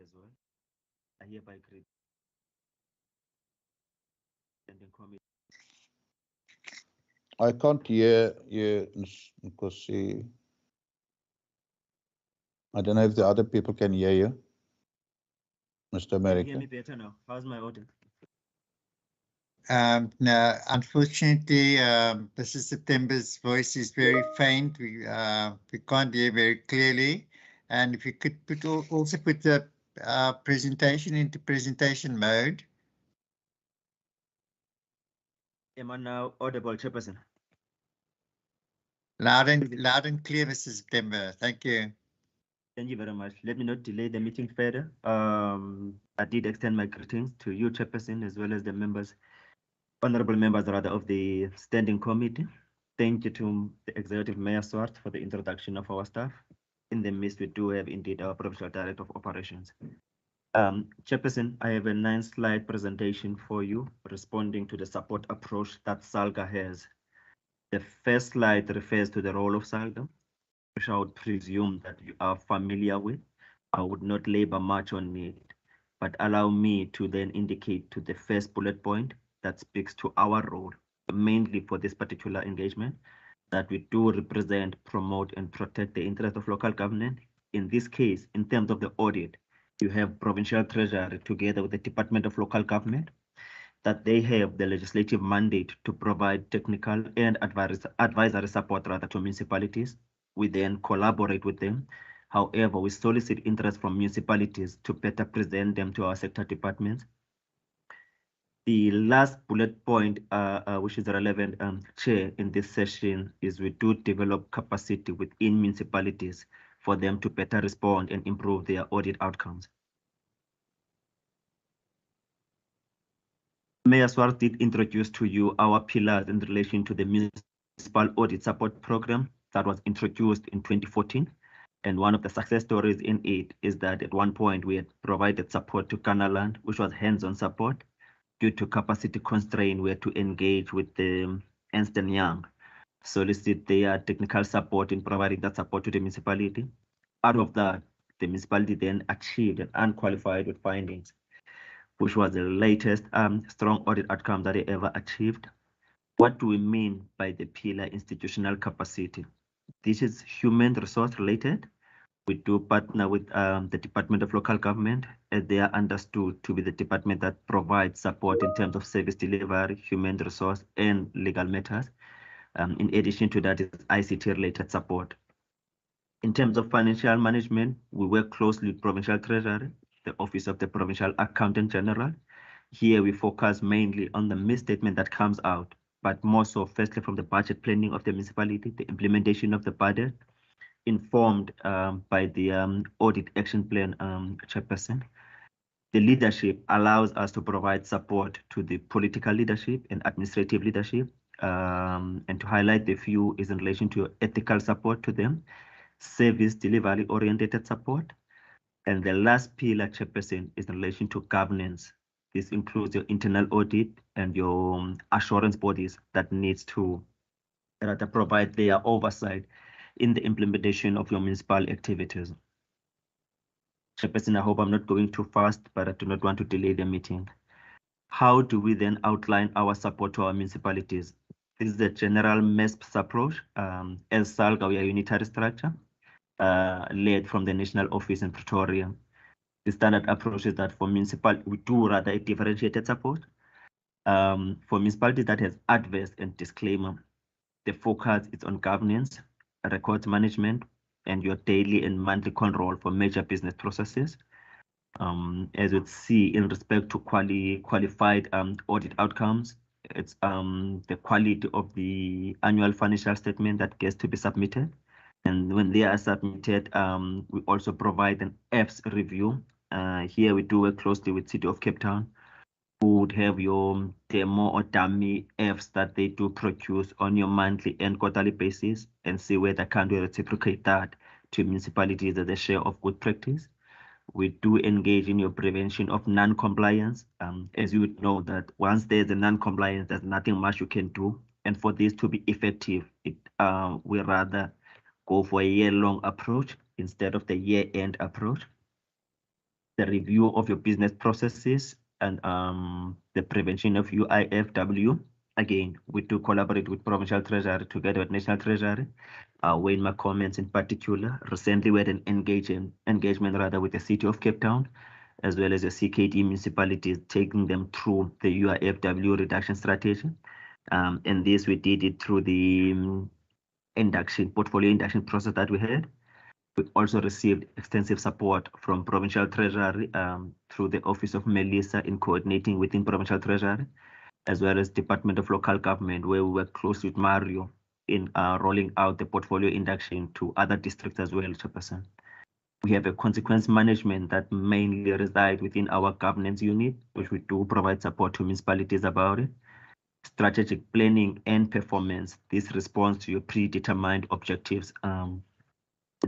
As well, I hereby agree. I can't hear you, Nkosi. I don't know if the other people can hear you, Mr. America. Can you hear me better now? How's my audio? No, unfortunately, Mr. September's voice is very faint. We can't hear very clearly. And if you could also put the presentation into presentation mode. Am I now audible, Chairperson? Loud and clear, Mr. September. Thank you. Thank you very much. Let me not delay the meeting further. I did extend my greetings to you, Chairperson, as well as the members, honorable members rather, of the Standing Committee. Thank you to the Executive Mayor Swart for the introduction of our staff. In the midst, we do have indeed our Provincial Director of Operations. Chairperson, I have a 9-slide presentation for you responding to the support approach that SALGA has. The first slide refers to the role of SALGA, which I would presume that you are familiar with. I would not labor much on it, but allow me to then indicate to the first bullet point that speaks to our role, mainly for this particular engagement, that we do represent, promote, and protect the interest of local government. In this case, in terms of the audit, you have Provincial Treasury together with the Department of Local Government, that they have the legislative mandate to provide technical and advisory support rather to municipalities. We then collaborate with them. However, we solicit interest from municipalities to better present them to our sector departments. The last bullet point, which is relevant, Chair, in this session, is we do develop capacity within municipalities for them to better respond and improve their audit outcomes. Mayor Swart did introduce to you our pillars in relation to the Municipal Audit Support Program that was introduced in 2014. And one of the success stories in it is that at one point we had provided support to Canaland, which was hands-on support. Due to capacity constraint, we had to engage with the Ernst & Young, solicit their technical support in providing that support to the municipality. Out of that, the municipality then achieved an unqualified with findings, which was the latest strong audit outcome that they ever achieved. What do we mean by the pillar institutional capacity? This is human resource related. We do partner with the Department of Local Government, as they are understood to be the department that provides support in terms of service delivery, human resource, and legal matters. In addition to that, is ICT-related support. In terms of financial management, we work closely with Provincial Treasury, the Office of the Provincial Accountant General. Here we focus mainly on the misstatement that comes out, but more so firstly from the budget planning of the municipality, the implementation of the budget, informed by the audit action plan chairperson. The leadership allows us to provide support to the political leadership and administrative leadership, and to highlight the few is in relation to ethical support to them, service delivery oriented support, and the last pillar, chairperson, is in relation to governance. This includes your internal audit and your assurance bodies that needs to provide their oversight in the implementation of your municipal activities. Chairperson, I hope I'm not going too fast, but I do not want to delay the meeting. How do we then outline our support to our municipalities? This is the general MESPS approach. As SALGA, we are a unitary structure led from the national office in Pretoria. The standard approach is that for municipal, we do rather a differentiated support. For municipalities that has adverse and disclaimer, the focus is on governance, records management, and your daily and monthly control for major business processes. As you'd see in respect to qualified audit outcomes, it's the quality of the annual financial statement that gets to be submitted. And when they are submitted, we also provide an F's review. Here we do work closely with City of Cape Town, who would have your demo or dummy F's that they do produce on your monthly and quarterly basis, and see whether can we reciprocate that to municipalities as a share of good practice. We do engage in your prevention of non-compliance. As you would know that once there's a non-compliance, there's nothing much you can do. And for this to be effective, we rather go for a year-long approach instead of the year-end approach. The review of your business processes and the prevention of UIFW. Again, we do collaborate with Provincial Treasury together with National Treasury. Wayne, my comments in particular. Recently, we had an engagement rather with the City of Cape Town, as well as the CKD municipalities, taking them through the UIFW reduction strategy. And this, we did it through the portfolio induction process that we had. We also received extensive support from Provincial Treasury through the Office of Melissa in coordinating within Provincial Treasury, as well as Department of Local Government, where we work closely with Mario in rolling out the portfolio induction to other districts as well, Chairperson. We have a consequence management that mainly resides within our governance unit, which we do provide support to municipalities about it. Strategic planning and performance, this responds to your predetermined objectives.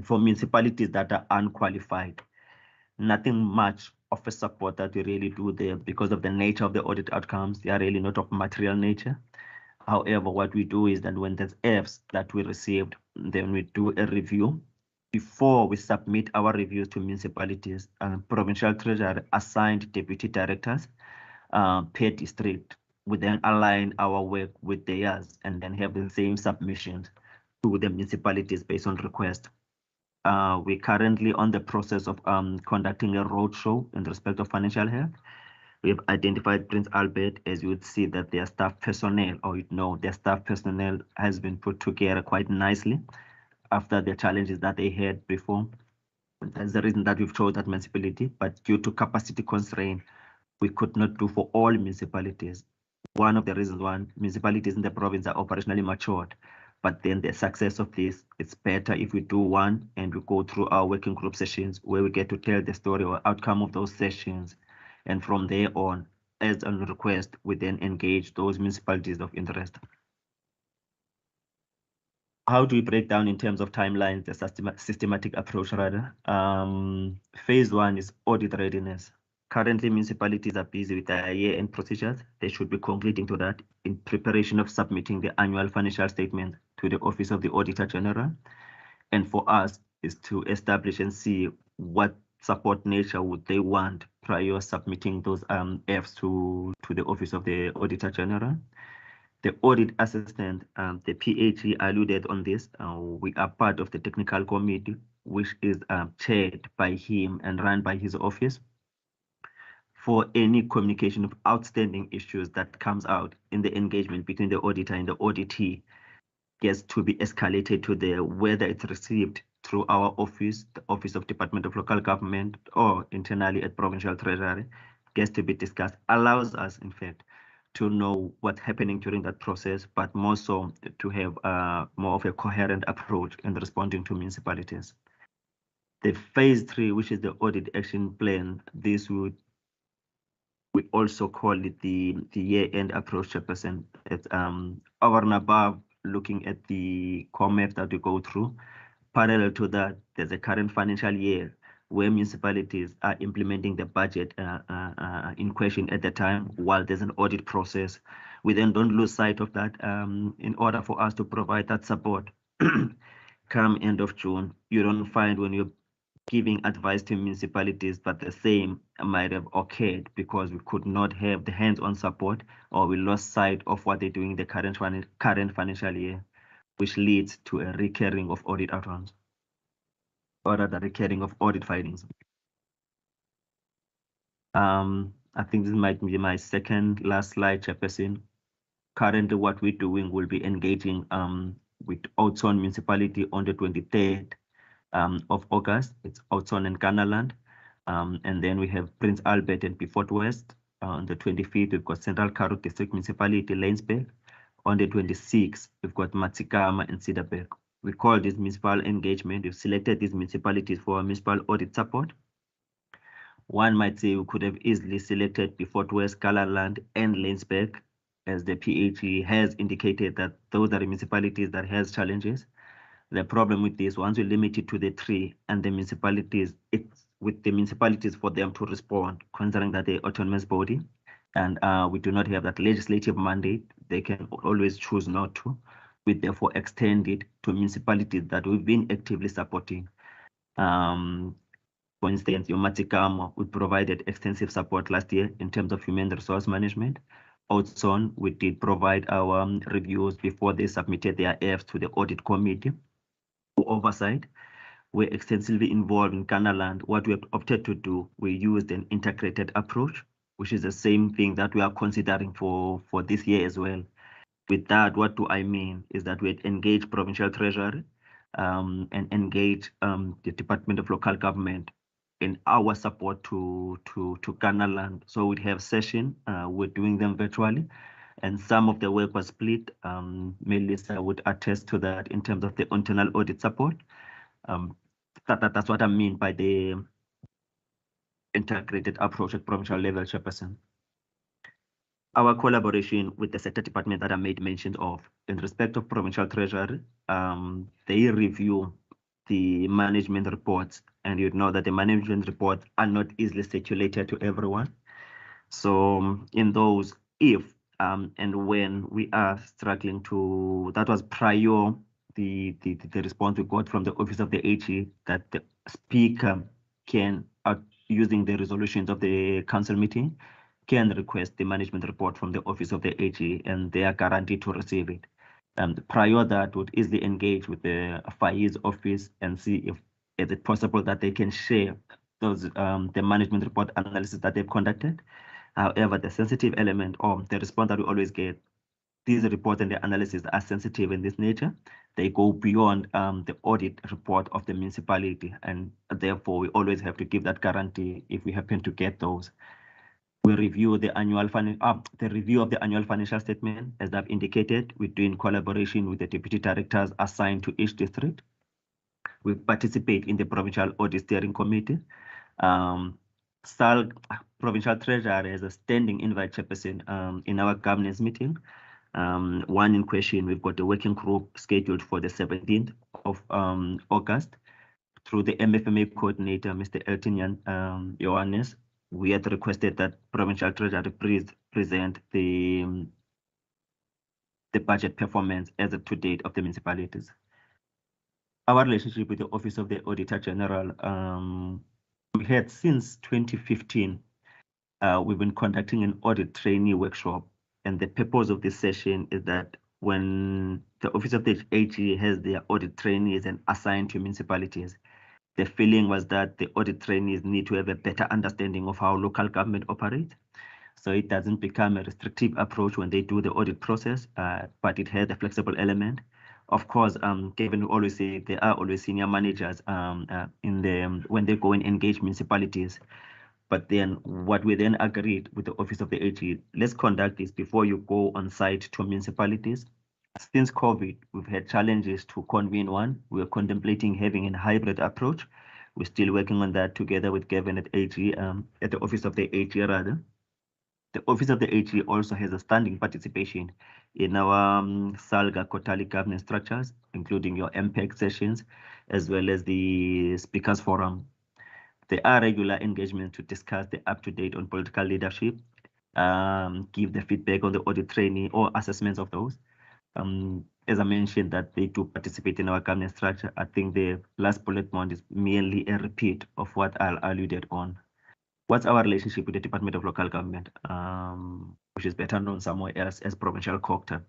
For municipalities that are unqualified, nothing much of a support that we really do there because of the nature of the audit outcomes. They are really not of material nature. However, what we do is that when there's Fs that we received, then we do a review. Before we submit our reviews to municipalities, Provincial Treasury assigned deputy directors per district. We then align our work with theirs and then have the same submissions to the municipalities based on request. We're currently on the process of conducting a roadshow in respect of financial health. We have identified Prince Albert, as you would see that their staff personnel, or you know, their staff personnel has been put together quite nicely after the challenges that they had before. That's the reason that we've chose that municipality, but due to capacity constraint, we could not do for all municipalities. One of the reasons why municipalities in the province are operationally matured, but then the success of this, it's better if we do one and we go through our working group sessions where we get to tell the story or outcome of those sessions. And from there on, as a request, we then engage those municipalities of interest. How do we break down in terms of timelines, the systematic approach rather? Phase one is audit readiness. Currently, municipalities are busy with their year-end procedures. They should be concluding to that in preparation of submitting the annual financial statement to the Office of the Auditor General. And for us is to establish and see what support nature would they want prior submitting those Fs to the Office of the Auditor General. The audit assistant, the PhD alluded on this. We are part of the technical committee, which is chaired by him and run by his office. For any communication of outstanding issues that comes out in the engagement between the auditor and the auditee gets to be escalated to whether it's received through our office, the Office of Department of Local Government, or internally at Provincial Treasury, gets to be discussed, allows us, in fact, to know what's happening during that process, but more so to have more of a coherent approach in responding to municipalities. The phase 3, which is the audit action plan, this would we also call it the year-end approach, Chairperson. It's over and above looking at the COMEF that we go through. Parallel to that, there's a current financial year where municipalities are implementing the budget in question at the time while there's an audit process. We then don't lose sight of that in order for us to provide that support. Come end of June, you don't find when you're giving advice to municipalities, but the same might have occurred because we could not have the hands-on support, or we lost sight of what they're doing the current financial year, which leads to a recurring of audit outcomes, or rather recurring of audit findings. I think this might be my second last slide, Chairperson. Currently, what we're doing will be engaging with Oudtshoorn Municipality on the 23rd of August. It's Oudtshoorn and Kanaland. And then we have Prince Albert and Beaufort West. On the 25th, we've got Central Karoo District Municipality, Laingsburg. On the 26th, we've got Matsikama and Cedarburg. We call this municipal engagement. We've selected these municipalities for municipal audit support. One might say we could have easily selected Beaufort West, Kalaland, and Laingsburg, as the PHE has indicated that those are the municipalities that has challenges. The problem with this, once we limit it to the three and the municipalities, it's with the municipalities for them to respond, considering that they're autonomous body, and we do not have that legislative mandate. They can always choose not to. We therefore extend it to municipalities that we've been actively supporting. For instance, your Matsikama, we provided extensive support last year in terms of human resource management. Oudtshoorn, we did provide our reviews before they submitted their Fs to the audit committee for oversight. We're extensively involved in Kanaland. What we have opted to do, we used an integrated approach, which is the same thing that we are considering for this year as well. With that, what do I mean is that we engage Provincial Treasury and engage the Department of Local Government in our support to Kanaland. So we'd have session, we're doing them virtually, and some of the work was split. Melissa would attest to that in terms of the internal audit support. That's what I mean by the integrated approach at provincial level, Chairperson. Our collaboration with the sector department that I made mention of in respect of Provincial Treasury, they review the management reports, and you know that the management reports are not easily circulated to everyone. So in those, if and when we are struggling to, that was prior the response we got from the office of the HE that the speaker can, using the resolutions of the council meeting, can request the management report from the office of the HE, and they are guaranteed to receive it. Prior that would easily engage with the FIE's office and see if is it possible that they can share those the management report analysis that they've conducted. However, the sensitive element or the response that we always get, these reports and the analysis are sensitive in this nature. They go beyond the audit report of the municipality, and therefore we always have to give that guarantee if we happen to get those. We review the annual review of the annual financial statement, as I've indicated. We do in collaboration with the deputy directors assigned to each district. We participate in the Provincial Audit Steering Committee. Provincial Treasurer has a standing invite, Chairperson, in our governance meeting. One in question, we've got a working group scheduled for the 17th of August through the MFMA coordinator, Mr. Elton Johannes. We had requested that Provincial Treasury present the budget performance as of to date of the municipalities. Our relationship with the Office of the Auditor General, we had since 2015, we've been conducting an audit trainee workshop, and the purpose of this session is that when the Office of the HE has their audit trainees and assigned to municipalities, the feeling was that the audit trainees need to have a better understanding of how local government operates. So it doesn't become a restrictive approach when they do the audit process, but it has a flexible element. Of course, Kevin will always say there are always senior managers when they go and engage municipalities. But then what we then agreed with the Office of the HE, let's conduct this before you go on site to municipalities. Since COVID, we've had challenges to convene one. We're contemplating having a hybrid approach. We're still working on that together with Kevin at HE, at the Office of the HE rather. The Office of the HE also has a standing participation in our SALGA quarterly governance structures, including your MPEG sessions, as well as the Speakers Forum. There are regular engagements to discuss the up-to-date on political leadership, give the feedback on the audit trainee or assessments of those. As I mentioned, that they do participate in our governance structure. I think the last bullet point is merely a repeat of what I alluded on. What's our relationship with the Department of Local Government, which is better known somewhere else as Provincial Treasury?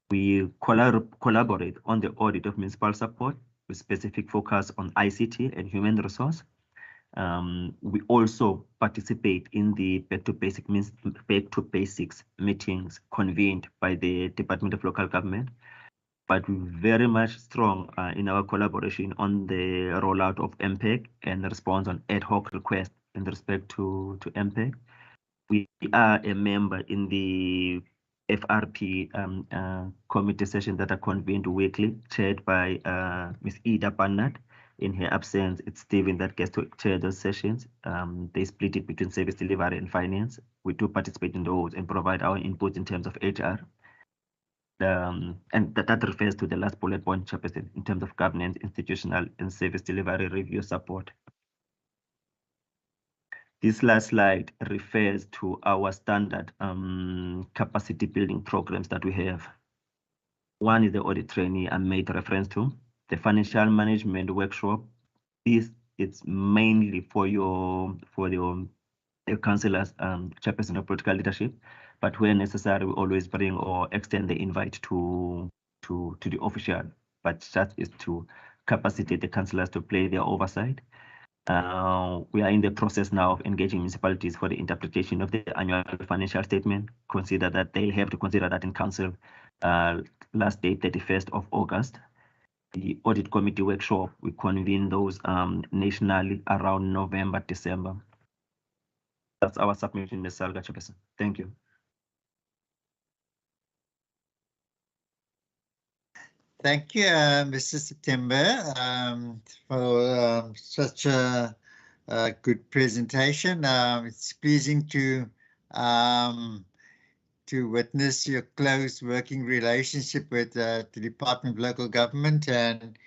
We collaborate on the audit of municipal support with specific focus on ICT and human resource. We also participate in the back to basics meetings convened by the Department of Local Government, but we're very much strong in our collaboration on the rollout of MPEG and the response on ad hoc requests in respect to MPEG. We are a member in the FRP committee session that are convened weekly, chaired by Ms. Ida Barnard. In her absence, it's Stephen that gets to chair those sessions. They split it between service delivery and finance. We do participate in those and provide our input in terms of HR. And that refers to the last bullet point, Chairperson, in terms of governance, institutional, and service delivery review support. This last slide refers to our standard capacity building programs that we have. One is the audit trainee I made reference to. The financial management workshop. This is mainly for your councillors, chairperson of political leadership, but where necessary, we always bring or extend the invite to the official. But that is to capacitate the councillors to play their oversight. We are in the process now of engaging municipalities for the interpretation of the annual financial statement. Consider that they'll have to consider that in council. Last date, 31st of August. The audit committee workshop, we convene those nationally around November, December. That's our submission, Ms. Salga, Chairperson. Thank you. Thank you, Mr. September, for such a good presentation. It's pleasing to witness your close working relationship with the Department of Local Government and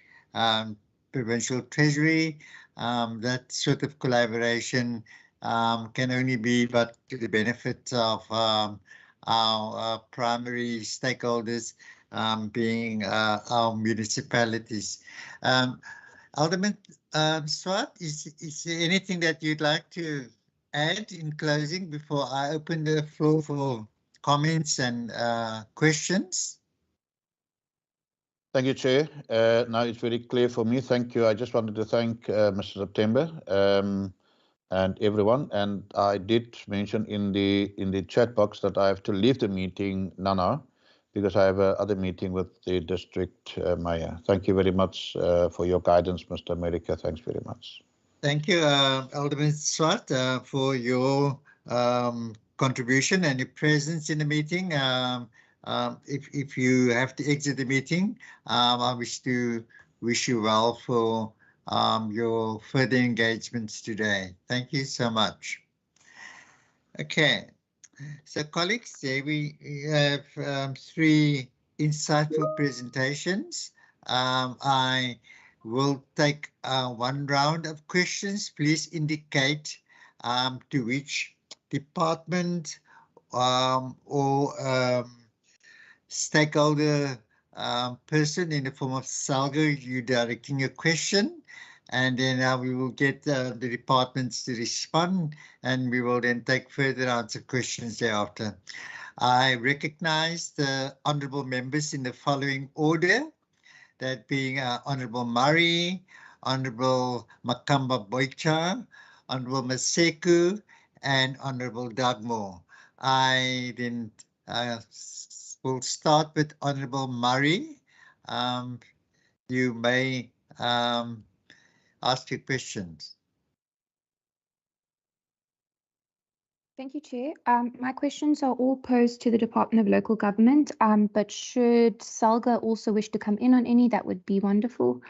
Provincial Treasury. That sort of collaboration can only be but to the benefit of our primary stakeholders, being our municipalities. Alderman Swart, is there anything that you'd like to add in closing before I open the floor for comments and questions? Thank you, Chair. Now it's very clear for me. Thank you. I just wanted to thank Mr. September and everyone. And I did mention in the chat box that I have to leave the meeting now because I have another meeting with the district mayor. Thank you very much for your guidance, Mr. America. Thanks very much. Thank you, Alderman Swart, for your contribution and your presence in the meeting. If you have to exit the meeting, I wish you well for your further engagements today. Thank you so much. Okay, so colleagues, there we have three insightful presentations. I will take one round of questions. Please indicate to which department or stakeholder person in the form of Salga you're directing your question, and then we will get the departments to respond, and we will then take further answer questions thereafter. I recognize the honourable members in the following order, that being Honourable Murray, Honourable Makamba Boycha, Honourable Maseko, and Honourable Dugmore. I then will start with Honourable Murray. You may ask your questions. Thank you, Chair. My questions are all posed to the Department of Local Government, but should Salga also wish to come in on any, that would be wonderful.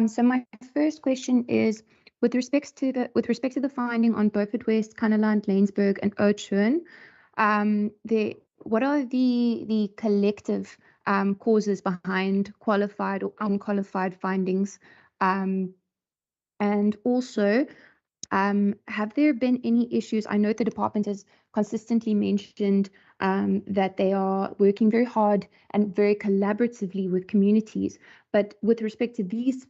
So my first question is, with respect to the finding on Beaufort West, Kannaland, Laingsburg, and Oudtshoorn, what are the collective causes behind qualified or unqualified findings? And also, have there been any issues? I know the department has consistently mentioned that they are working very hard and very collaboratively with communities. But with respect to these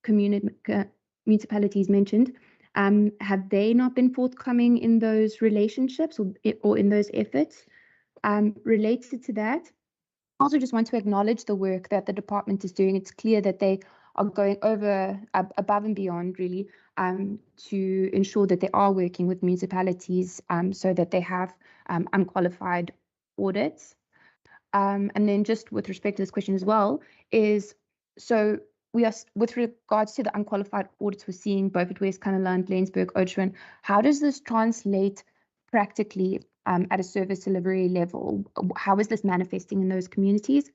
municipalities mentioned, have they not been forthcoming in those relationships or in those efforts? Related to that, I also just want to acknowledge the work that the department is doing. It's clear that they are going above and beyond, really, to ensure that they are working with municipalities so that they have unqualified audits. And then just with respect to this question as well, so we are, with regards to the unqualified audits we're seeing both at West Cunnaland, Lensburg, Oudtshoorn, how does this translate practically at a service delivery level? How is this manifesting in those communities?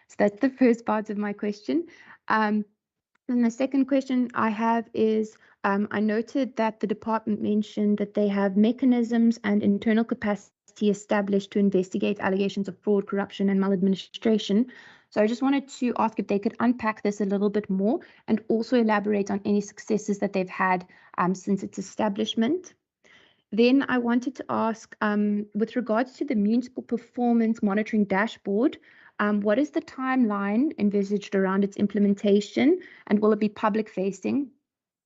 So that's the first part of my question. And the second question I have is, I noted that the department mentioned that they have mechanisms and internal capacity established to investigate allegations of fraud, corruption, and maladministration. So I just wanted to ask if they could unpack this a little bit more and also elaborate on any successes that they've had since its establishment. Then I wanted to ask, with regards to the municipal performance monitoring dashboard, what is the timeline envisaged around its implementation, and will it be public facing?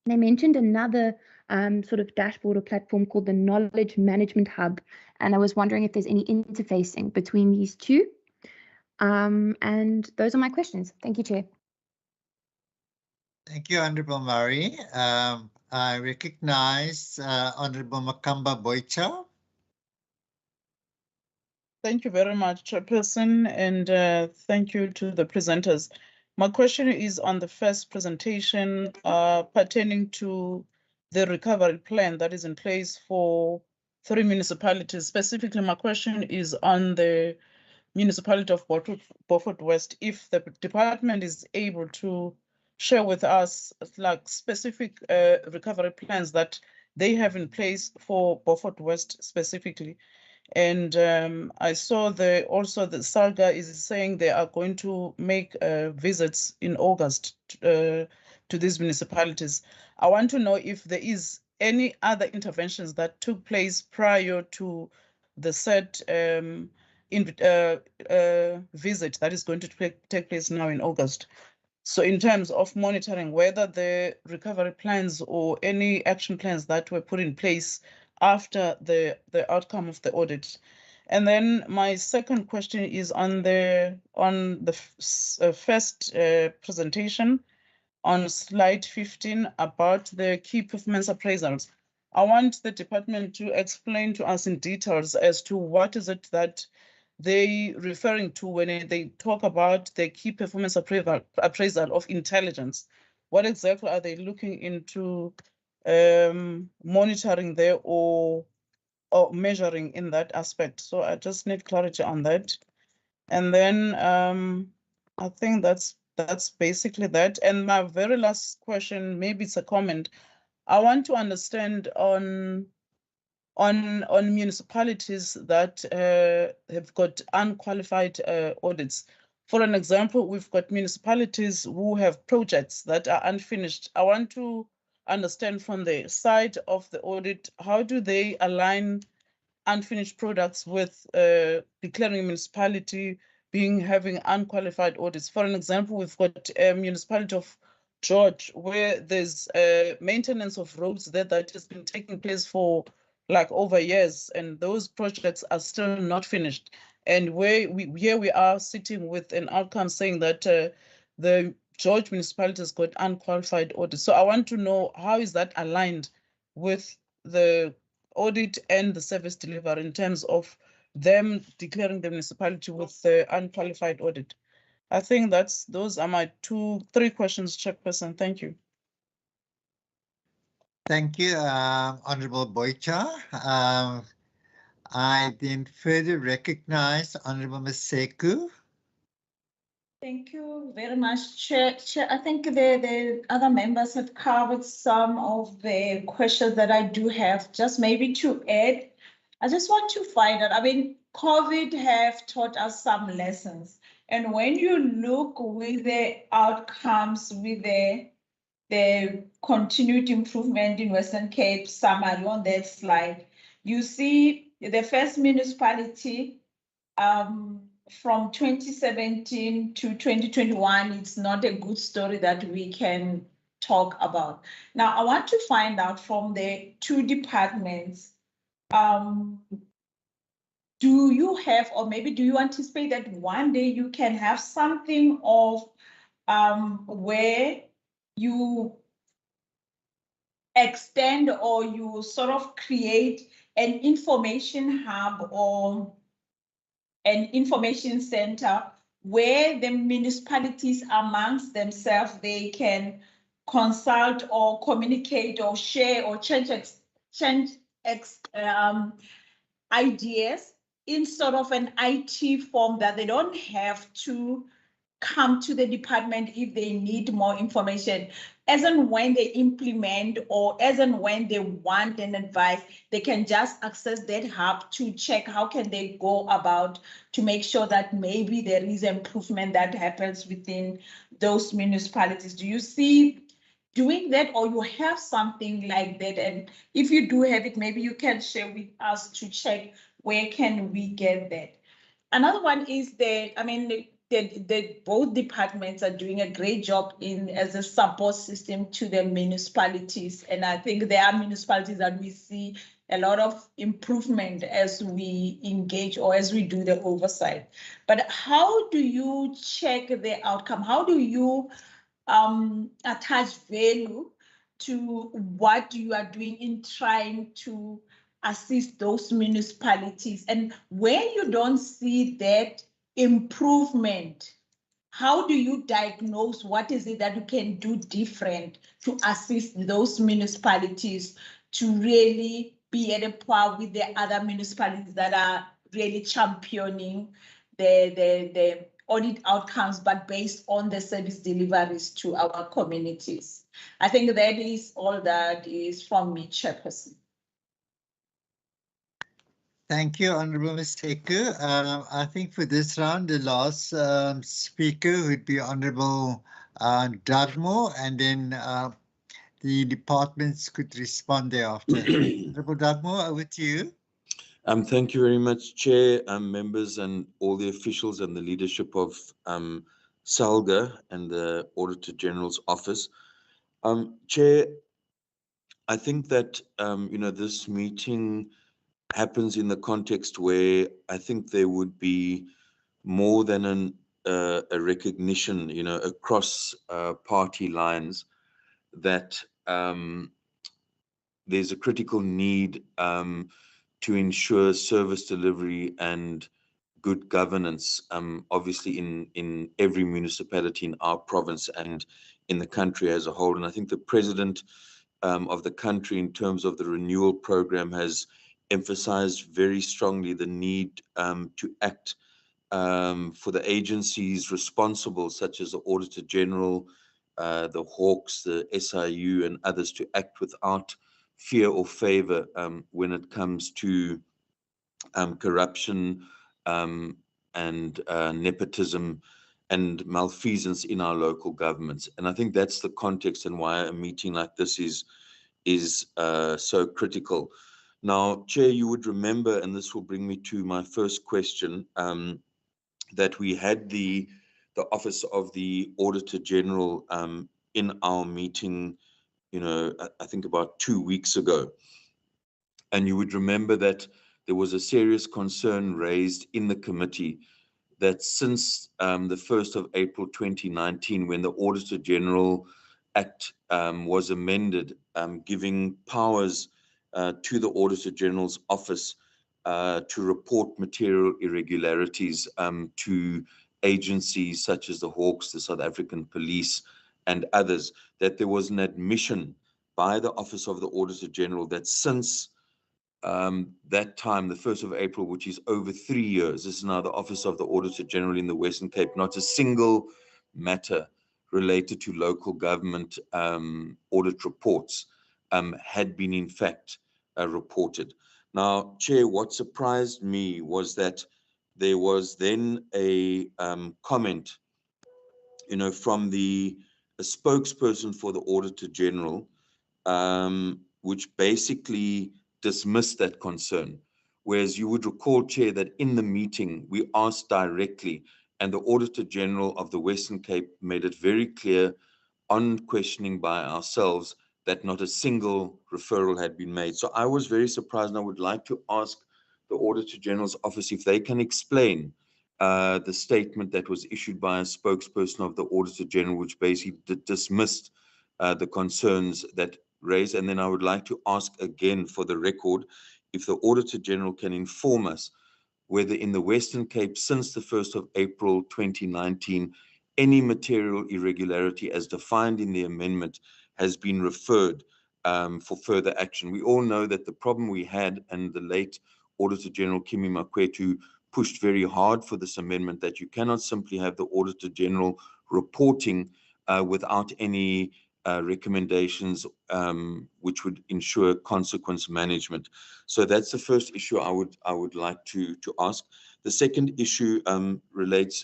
They mentioned another sort of dashboard or platform called the Knowledge Management Hub, and I was wondering if there's any interfacing between these two. And those are my questions. Thank you, Chair. Thank you, Honourable Murray. I recognize Honourable Makamba Boycha. Thank you very much, Chairperson, and thank you to the presenters. My question is on the first presentation pertaining to the recovery plan that is in place for 3 municipalities. Specifically, my question is on the municipality of Beaufort West. If the department is able to share with us like specific recovery plans that they have in place for Beaufort West specifically. And I saw also the SALGA is saying they are going to make visits in August to these municipalities. I want to know if there is any other interventions that took place prior to the set visit that is going to take place now in August. So in terms of monitoring whether the recovery plans or any action plans that were put in place after the outcome of the audit. And then my second question is on the first presentation on slide 15 about the key performance appraisals. I want the department to explain to us in details as to what is it that they referring to when they talk about the key performance appraisal of intelligence. What exactly are they looking into monitoring there or measuring in that aspect? So I just need clarity on that. And then I think that's basically that. And my very last question, maybe it's a comment. I want to understand on municipalities that have got unqualified audits. For an example, we've got municipalities who have projects that are unfinished. I want to understand from the side of the audit, how do they align unfinished products with declaring municipality having unqualified audits? For an example, we've got a municipality of George where there's maintenance of roads there that has been taking place for like over years, and those projects are still not finished. And here we are sitting with an outcome saying that the George municipality has got unqualified audits. So I want to know, how is that aligned with the audit and the service delivery in terms of them declaring the municipality with the unqualified audit? I think those are my 3 questions, Chairperson. Thank you. Thank you, Honourable Boycha. I then further recognize Honourable Maseko. Thank you very much, Chair. I think the other members have covered some of the questions that I do have. Just maybe to add, I just want to find out, I mean, COVID have taught us some lessons. And when you look with the outcomes, with the continued improvement in Western Cape summary on that slide, you see the first municipality from 2017 to 2021, it's not a good story that we can talk about. Now, I want to find out from the two departments, do you have, or maybe do you anticipate that one day you can have something of where you extend or you sort of create an information hub or an information center where the municipalities amongst themselves, they can consult or communicate or share or change ideas in sort of an IT form that they don't have to come to the department if they need more information. As and when they implement or as and when they want an advice, they can just access that hub to check how can they go about to make sure that maybe there is improvement that happens within those municipalities. Do you see doing that, or you have something like that? And if you do have it, maybe you can share with us to check where can we get that. Another one is that, I mean, both departments are doing a great job as a support system to the municipalities. And I think there are municipalities that we see a lot of improvement as we engage or as we do the oversight. But how do you check the outcome? How do you attach value to what you are doing in trying to assist those municipalities? And when you don't see that improvement, how do you diagnose what is it that you can do different to assist those municipalities to really be at a par with the other municipalities that are really championing the audit outcomes, but based on the service deliveries to our communities? I think that is all that is from me, Chairperson. Thank you, Honourable Ms. Teku. I think for this round, the last speaker would be Honourable Dugmore, and then the departments could respond thereafter. Honourable Dugmore, over to you. Thank you very much, Chair, members and all the officials and the leadership of SALGA and the Auditor General's Office. Chair, I think that, this meeting happens in the context where I think there would be more than a recognition, across party lines that there's a critical need to ensure service delivery and good governance, obviously in every municipality in our province and in the country as a whole. And I think the President of the country, in terms of the renewal program, has emphasized very strongly the need to act for the agencies responsible, such as the Auditor General, the Hawks, the SIU, and others, to act without fear or favor when it comes to corruption and nepotism and malfeasance in our local governments. And I think that's the context and why a meeting like this is so critical. Now, Chair, you would remember, and this will bring me to my first question, that we had the Office of the Auditor General in our meeting, I think about 2 weeks ago. And you would remember that there was a serious concern raised in the committee that since the 1st of April 2019, when the Auditor General Act was amended, giving powers to the Auditor General's Office to report material irregularities to agencies such as the Hawks, the South African Police, and others, that there was an admission by the Office of the Auditor General that since that time, the 1st of April, which is over 3 years, this is now the Office of the Auditor General in the Western Cape, not a single matter related to local government audit reports had been in fact reported. Now, Chair, what surprised me was that there was then a comment, from a spokesperson for the Auditor General, which basically dismissed that concern, Whereas you would recall, Chair, that in the meeting, we asked directly, and the Auditor General of the Western Cape made it very clear on questioning by ourselves that not a single referral had been made. So I was very surprised, and I would like to ask the Auditor General's office if they can explain the statement that was issued by a spokesperson of the Auditor General, which basically dismissed the concerns that raised. And then I would like to ask again for the record if the Auditor General can inform us whether in the Western Cape since the 1st of April 2019, any material irregularity as defined in the amendment has been referred for further action. We all know that the problem we had, and the late Auditor General Kimi Makwetu pushed very hard for this amendment, that you cannot simply have the Auditor General reporting without any recommendations which would ensure consequence management. So that's the first issue I would like to ask. The second issue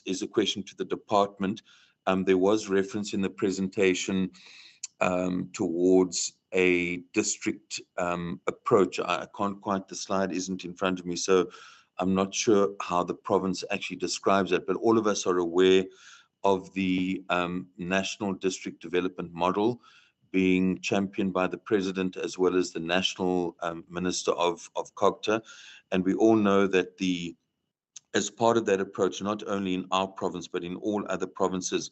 is a question to the department. There was reference in the presentation towards a district approach. I can't quite, the slide isn't in front of me, so I'm not sure how the province actually describes it, but all of us are aware of the National District Development Model being championed by the President as well as the National Minister of COGTA. And we all know that as part of that approach, not only in our province, but in all other provinces,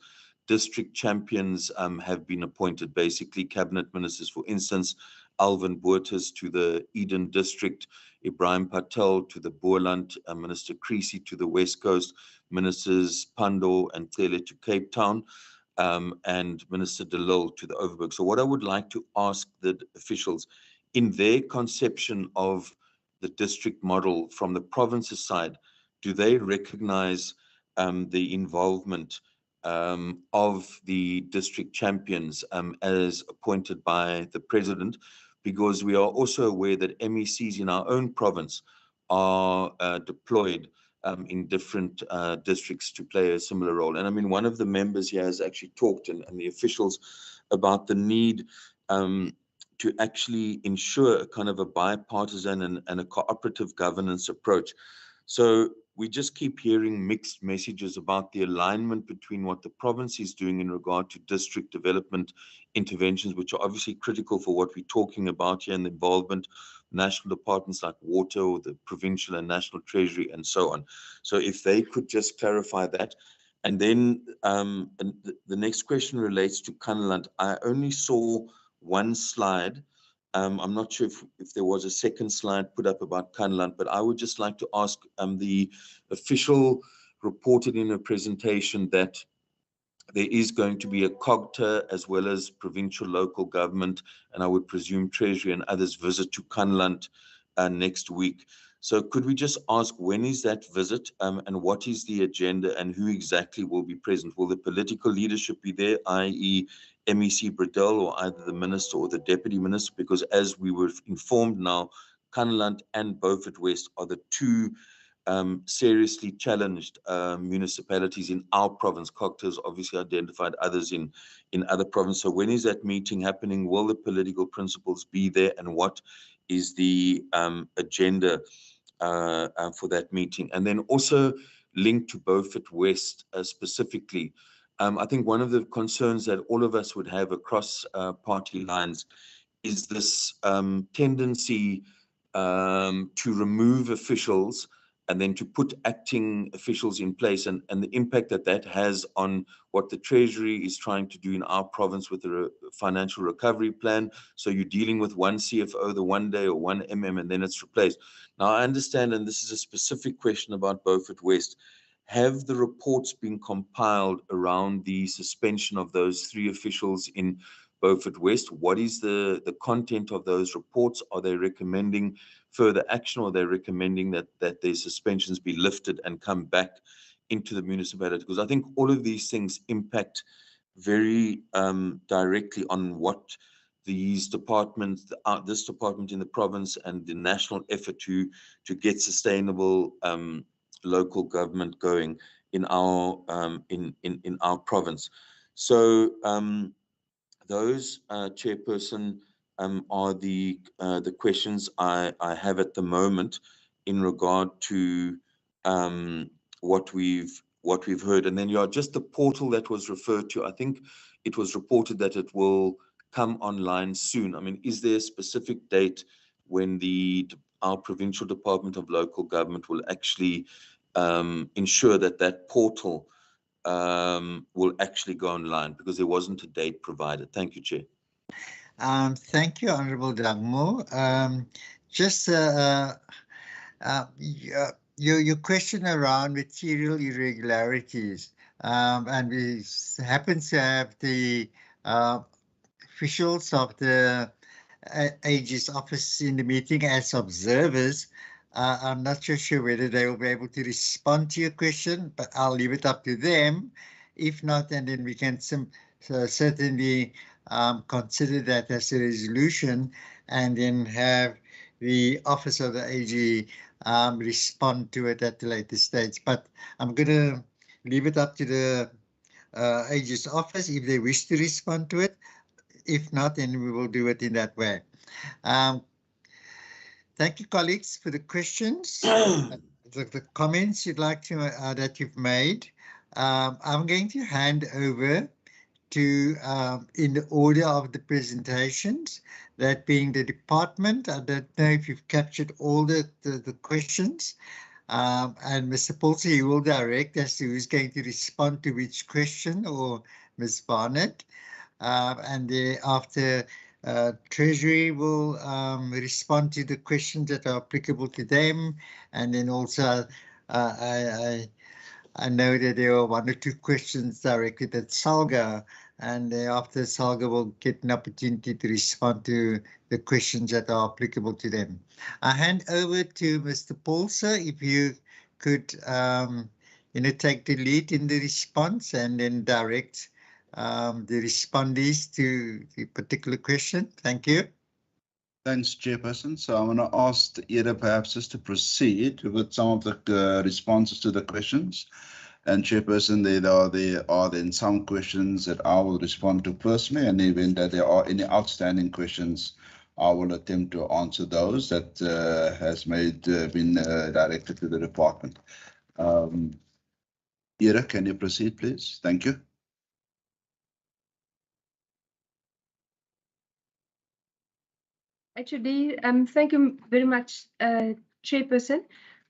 district champions have been appointed, basically cabinet ministers. For instance, Alvin Boertes to the Eden District, Ibrahim Patel to the Boerland, Minister Creasy to the West Coast, Ministers Pandor and Tele to Cape Town, and Minister De Lille to the Overberg. So what I would like to ask the officials, in their conception of the district model from the province's side, do they recognize the involvement of the district champions as appointed by the President? Because we are also aware that MECs in our own province are deployed in different districts to play a similar role. And I mean, one of the members here has actually talked, and the officials, about the need to actually ensure a kind of a bipartisan and a cooperative governance approach. So we just keep hearing mixed messages about the alignment between what the province is doing in regard to district development interventions, which are obviously critical for what we're talking about here, and the involvement of national departments like water or the provincial and national treasury and so on. So if they could just clarify that. And then the next question relates to Kannaland. I only saw one slide. I'm not sure if there was a second slide put up about Kannaland, but I would just like to ask, the official reported in a presentation that there is going to be a COGTA as well as provincial local government, and I would presume Treasury and others, visit to Kannaland next week. So could we just ask, when is that visit and what is the agenda and who exactly will be present? Will the political leadership be there, i.e. MEC Bradell, or either the minister or the deputy minister? Because as we were informed now, Kannaland and Beaufort West are the two seriously challenged municipalities in our province. COGTA has obviously identified others in other provinces. So when is that meeting happening? Will the political principals be there, and what is the agenda for that meeting? And then also linked to Beaufort West specifically, I think one of the concerns that all of us would have across party lines is this tendency to remove officials and then to put acting officials in place, and the impact that that has on what the Treasury is trying to do in our province with the financial recovery plan. So you're dealing with one CFO the one day or one MM, and then it's replaced. Now I understand, and this is a specific question about Beaufort West, have the reports been compiled around the suspension of those three officials in Beaufort West? What is the content of those reports? Are they recommending further action, or are they recommending that their suspensions be lifted and come back into the municipality? Because I think all of these things impact very directly on what these departments, this department in the province, and the national effort to get sustainable local government going in our in our province. So those, Chairperson, are the questions I have at the moment. in regard to what we've heard. And then just the portal that was referred to, I think it was reported that it will come online soon. I mean, is there a specific date when our Provincial Department of Local Government will actually ensure that portal will actually go online, because there wasn't a date provided? Thank you, Chair. Thank you, Honourable Dagmo. Just your question around material irregularities, and we happen to have the officials of the AG's office in the meeting as observers. I'm not sure whether they will be able to respond to your question, but I'll leave it up to them. If not, and then we can certainly consider that as a resolution, and then have the office of the AG respond to it at the later stage. But I'm going to leave it up to the AG's office if they wish to respond to it. If not, then we will do it in that way. Thank you, colleagues, for the questions, the comments you'd like to that you've made. I'm going to hand over to, in the order of the presentations, that being the department. I don't know if you've captured all the questions. And Mr. Paulson, you will direct as to who's going to respond to which question, or Ms. Barnett. And thereafter, Treasury will respond to the questions that are applicable to them. And then also, I know that there are 1 or 2 questions directed at Salga, and thereafter Salga will get an opportunity to respond to the questions that are applicable to them. I hand over to Mr. Paulson, if you could take the lead in the response and then direct the respondees to the particular question. Thank you. Thanks, Chairperson. So I'm going to ask Ida perhaps just to proceed with some of the responses to the questions. And Chairperson, there are then some questions that I will respond to personally, and even that there are any outstanding questions, I will attempt to answer those that been directed to the department. Ida, can you proceed, please? Thank you. Actually, thank you very much, Chairperson.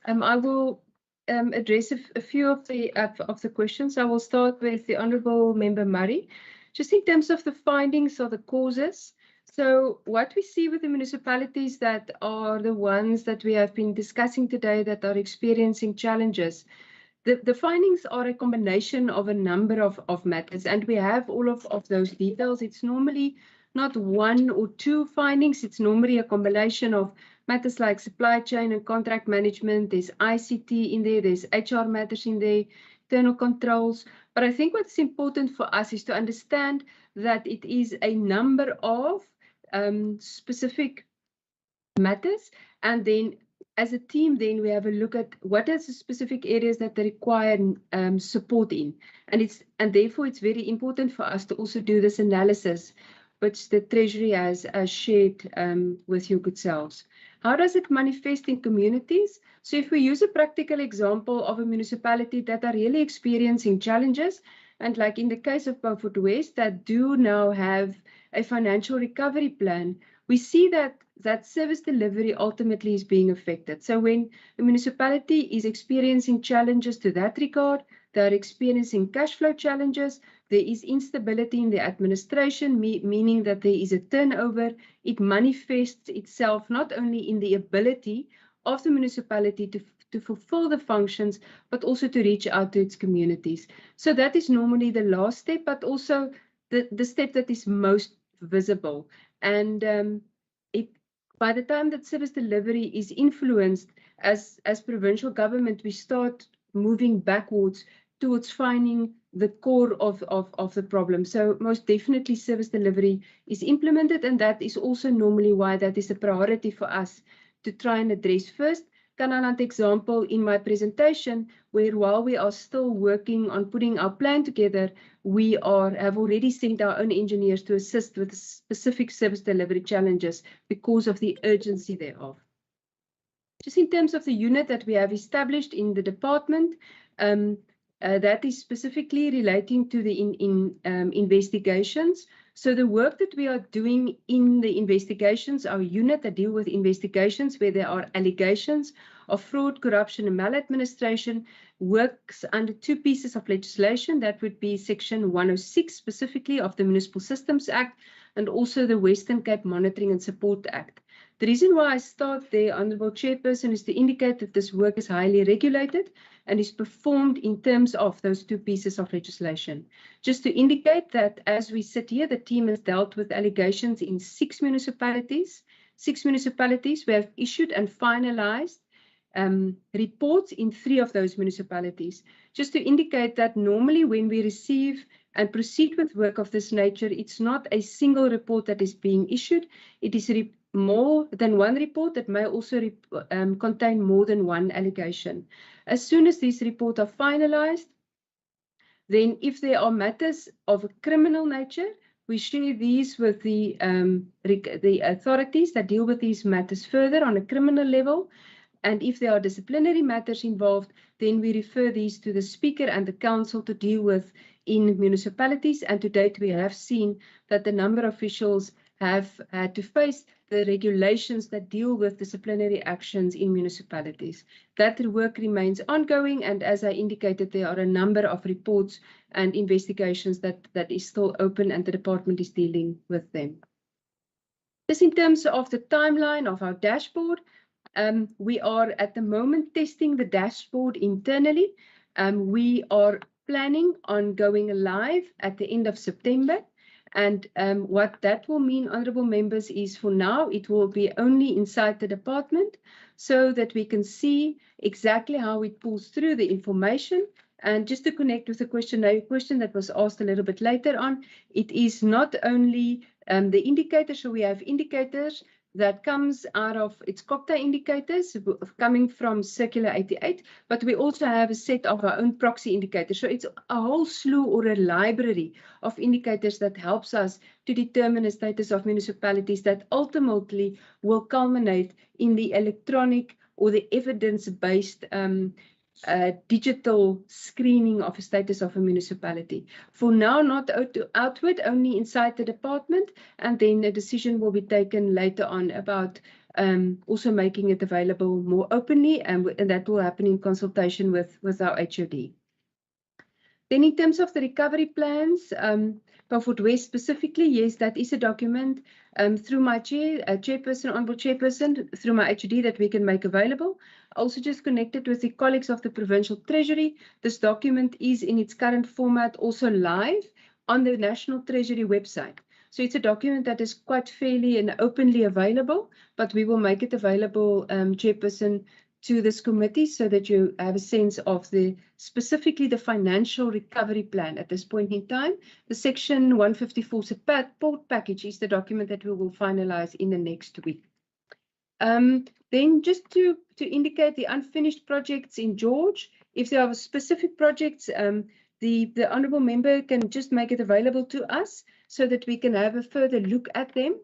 I will address a few of the questions. I will start with the Honourable Member Murray. Just in terms of the findings or the causes. So what we see with the municipalities that are the ones that we have been discussing today that are experiencing challenges, the findings are a combination of a number of matters, and we have all of those details. It's normally not 1 or 2 findings. It's normally a combination of matters like supply chain and contract management. There's ICT in there, there's HR matters in there, internal controls. But I think what's important for us is to understand that it is a number of specific matters, and then as a team, then we have a look at what are the specific areas that they require support in, and therefore it's very important for us to also do this analysis, which the Treasury has shared with your good selves. How does it manifest in communities? So if we use a practical example of a municipality that are really experiencing challenges, and like in the case of Beaufort West, that do now have a financial recovery plan, we see that service delivery ultimately is being affected. So when a municipality is experiencing challenges to that regard, they're experiencing cash flow challenges, there is instability in the administration, meaning that there is a turnover. It manifests itself not only in the ability of the municipality to fulfill the functions, but also to reach out to its communities. So that is normally the last step, but also the step that is most visible. And by the time that service delivery is influenced, as provincial government, we start moving backwards towards finding the core of the problem. So most definitely service delivery is implemented, and that is also normally why that is a priority for us to try and address first. Kanaland example in my presentation, where while we are still working on putting our plan together, we have already sent our own engineers to assist with specific service delivery challenges because of the urgency thereof. Just in terms of the unit that we have established in the department, that is specifically relating to the investigations. So the work that we are doing in the investigations, our unit that deal with investigations where there are allegations of fraud, corruption and maladministration, works under two pieces of legislation. That would be Section 106 specifically of the Municipal Systems Act and also the Western Cape Monitoring and Support Act. The reason why I start there, Honourable Chairperson, is to indicate that this work is highly regulated and is performed in terms of those two pieces of legislation. Just to indicate that as we sit here, the team has dealt with allegations in 6 municipalities. 6 municipalities. We have issued and finalized reports in 3 of those municipalities. Just to indicate that normally when we receive and proceed with work of this nature, it's not a single report that is being issued. It is more than one report that may also contain more than one allegation. As soon as these reports are finalized, then if there are matters of a criminal nature, we share these with the authorities that deal with these matters further on a criminal level. And if there are disciplinary matters involved, then we refer these to the Speaker and the Council to deal with in municipalities. And to date, we have seen that the number of officials have had to face the regulations that deal with disciplinary actions in municipalities. That work remains ongoing, and as I indicated, there are a number of reports and investigations that is still open and the department is dealing with them. Just in terms of the timeline of our dashboard, we are at the moment testing the dashboard internally. We are planning on going live at the end of September. And what that will mean, honourable members, is for now, it will be only inside the department so that we can see exactly how it pulls through the information. And just to connect with the question that was asked a little bit later on, it is not only the indicators, so we have indicators that comes out of its COPTA indicators coming from Circular 88, but we also have a set of our own proxy indicators. So it's a whole slew or a library of indicators that helps us to determine the status of municipalities that ultimately will culminate in the electronic or the evidence-based digital screening of a status of a municipality. For now, not outward, only inside the department, and then a decision will be taken later on about also making it available more openly, and that will happen in consultation with our HOD. Then in terms of the recovery plans, Beaufort West specifically, yes, that is a document through my chairperson, honourable chairperson, through my HOD that we can make available. Also just connected with the colleagues of the Provincial Treasury. This document is in its current format also live on the National Treasury website. So it's a document that is quite fairly and openly available, but we will make it available, chairperson, to this committee so that you have a sense of specifically the financial recovery plan at this point in time. The Section 154 support package is the document that we will finalize in the next week. Then just to indicate the unfinished projects in George, if there are specific projects, the honourable member can just make it available to us so that we can have a further look at them.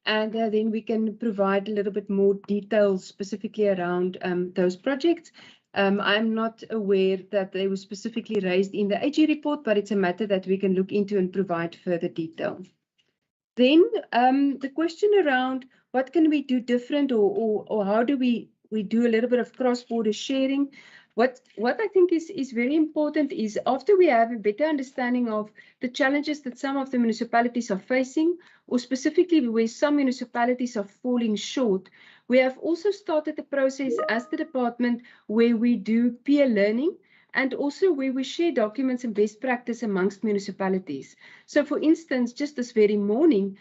And then we can provide a little bit more details specifically around those projects. I'm not aware that they were specifically raised in the AG report, but it's a matter that we can look into and provide further detail. Then the question around what can we do different, or how do we do a little bit of cross-border sharing? What I think is very important is after we have a better understanding of the challenges that some of the municipalities are facing, or specifically where some municipalities are falling short, we have also started the process as the department where we do peer learning and also where we share documents and best practice amongst municipalities. So for instance, just this very morning,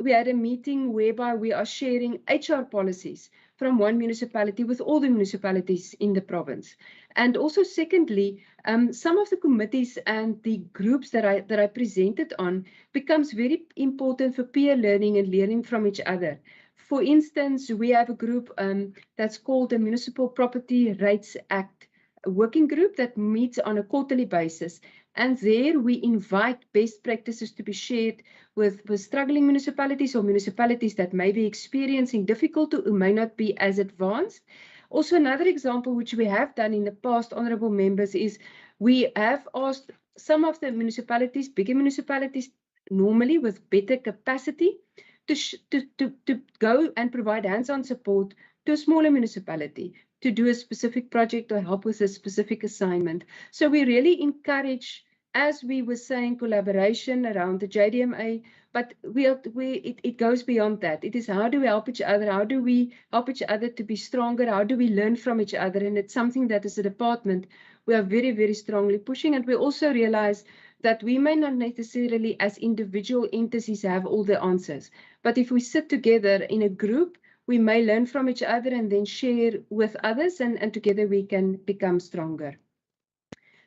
we had a meeting whereby we are sharing HR policies from one municipality with all the municipalities in the province. And also secondly, some of the committees and the groups that I presented on becomes very important for peer learning and learning from each other. For instance, we have a group that's called the Municipal Property Rights Act working group that meets on a quarterly basis. And there we invite best practices to be shared with struggling municipalities or municipalities that may be experiencing difficulty or may not be as advanced. Also, another example which we have done in the past, honourable members, is we have asked some of the municipalities, bigger municipalities, normally with better capacity, to go and provide hands-on support to a smaller municipality to do a specific project or help with a specific assignment. So we really encourage, as we were saying, collaboration around the JDMA, but it goes beyond that. It is how do we help each other? How do we help each other to be stronger? How do we learn from each other? And it's something that as a department, we are very, very strongly pushing. And we also realize that we may not necessarily as individual entities have all the answers. But if we sit together in a group, we may learn from each other and then share with others, and together we can become stronger.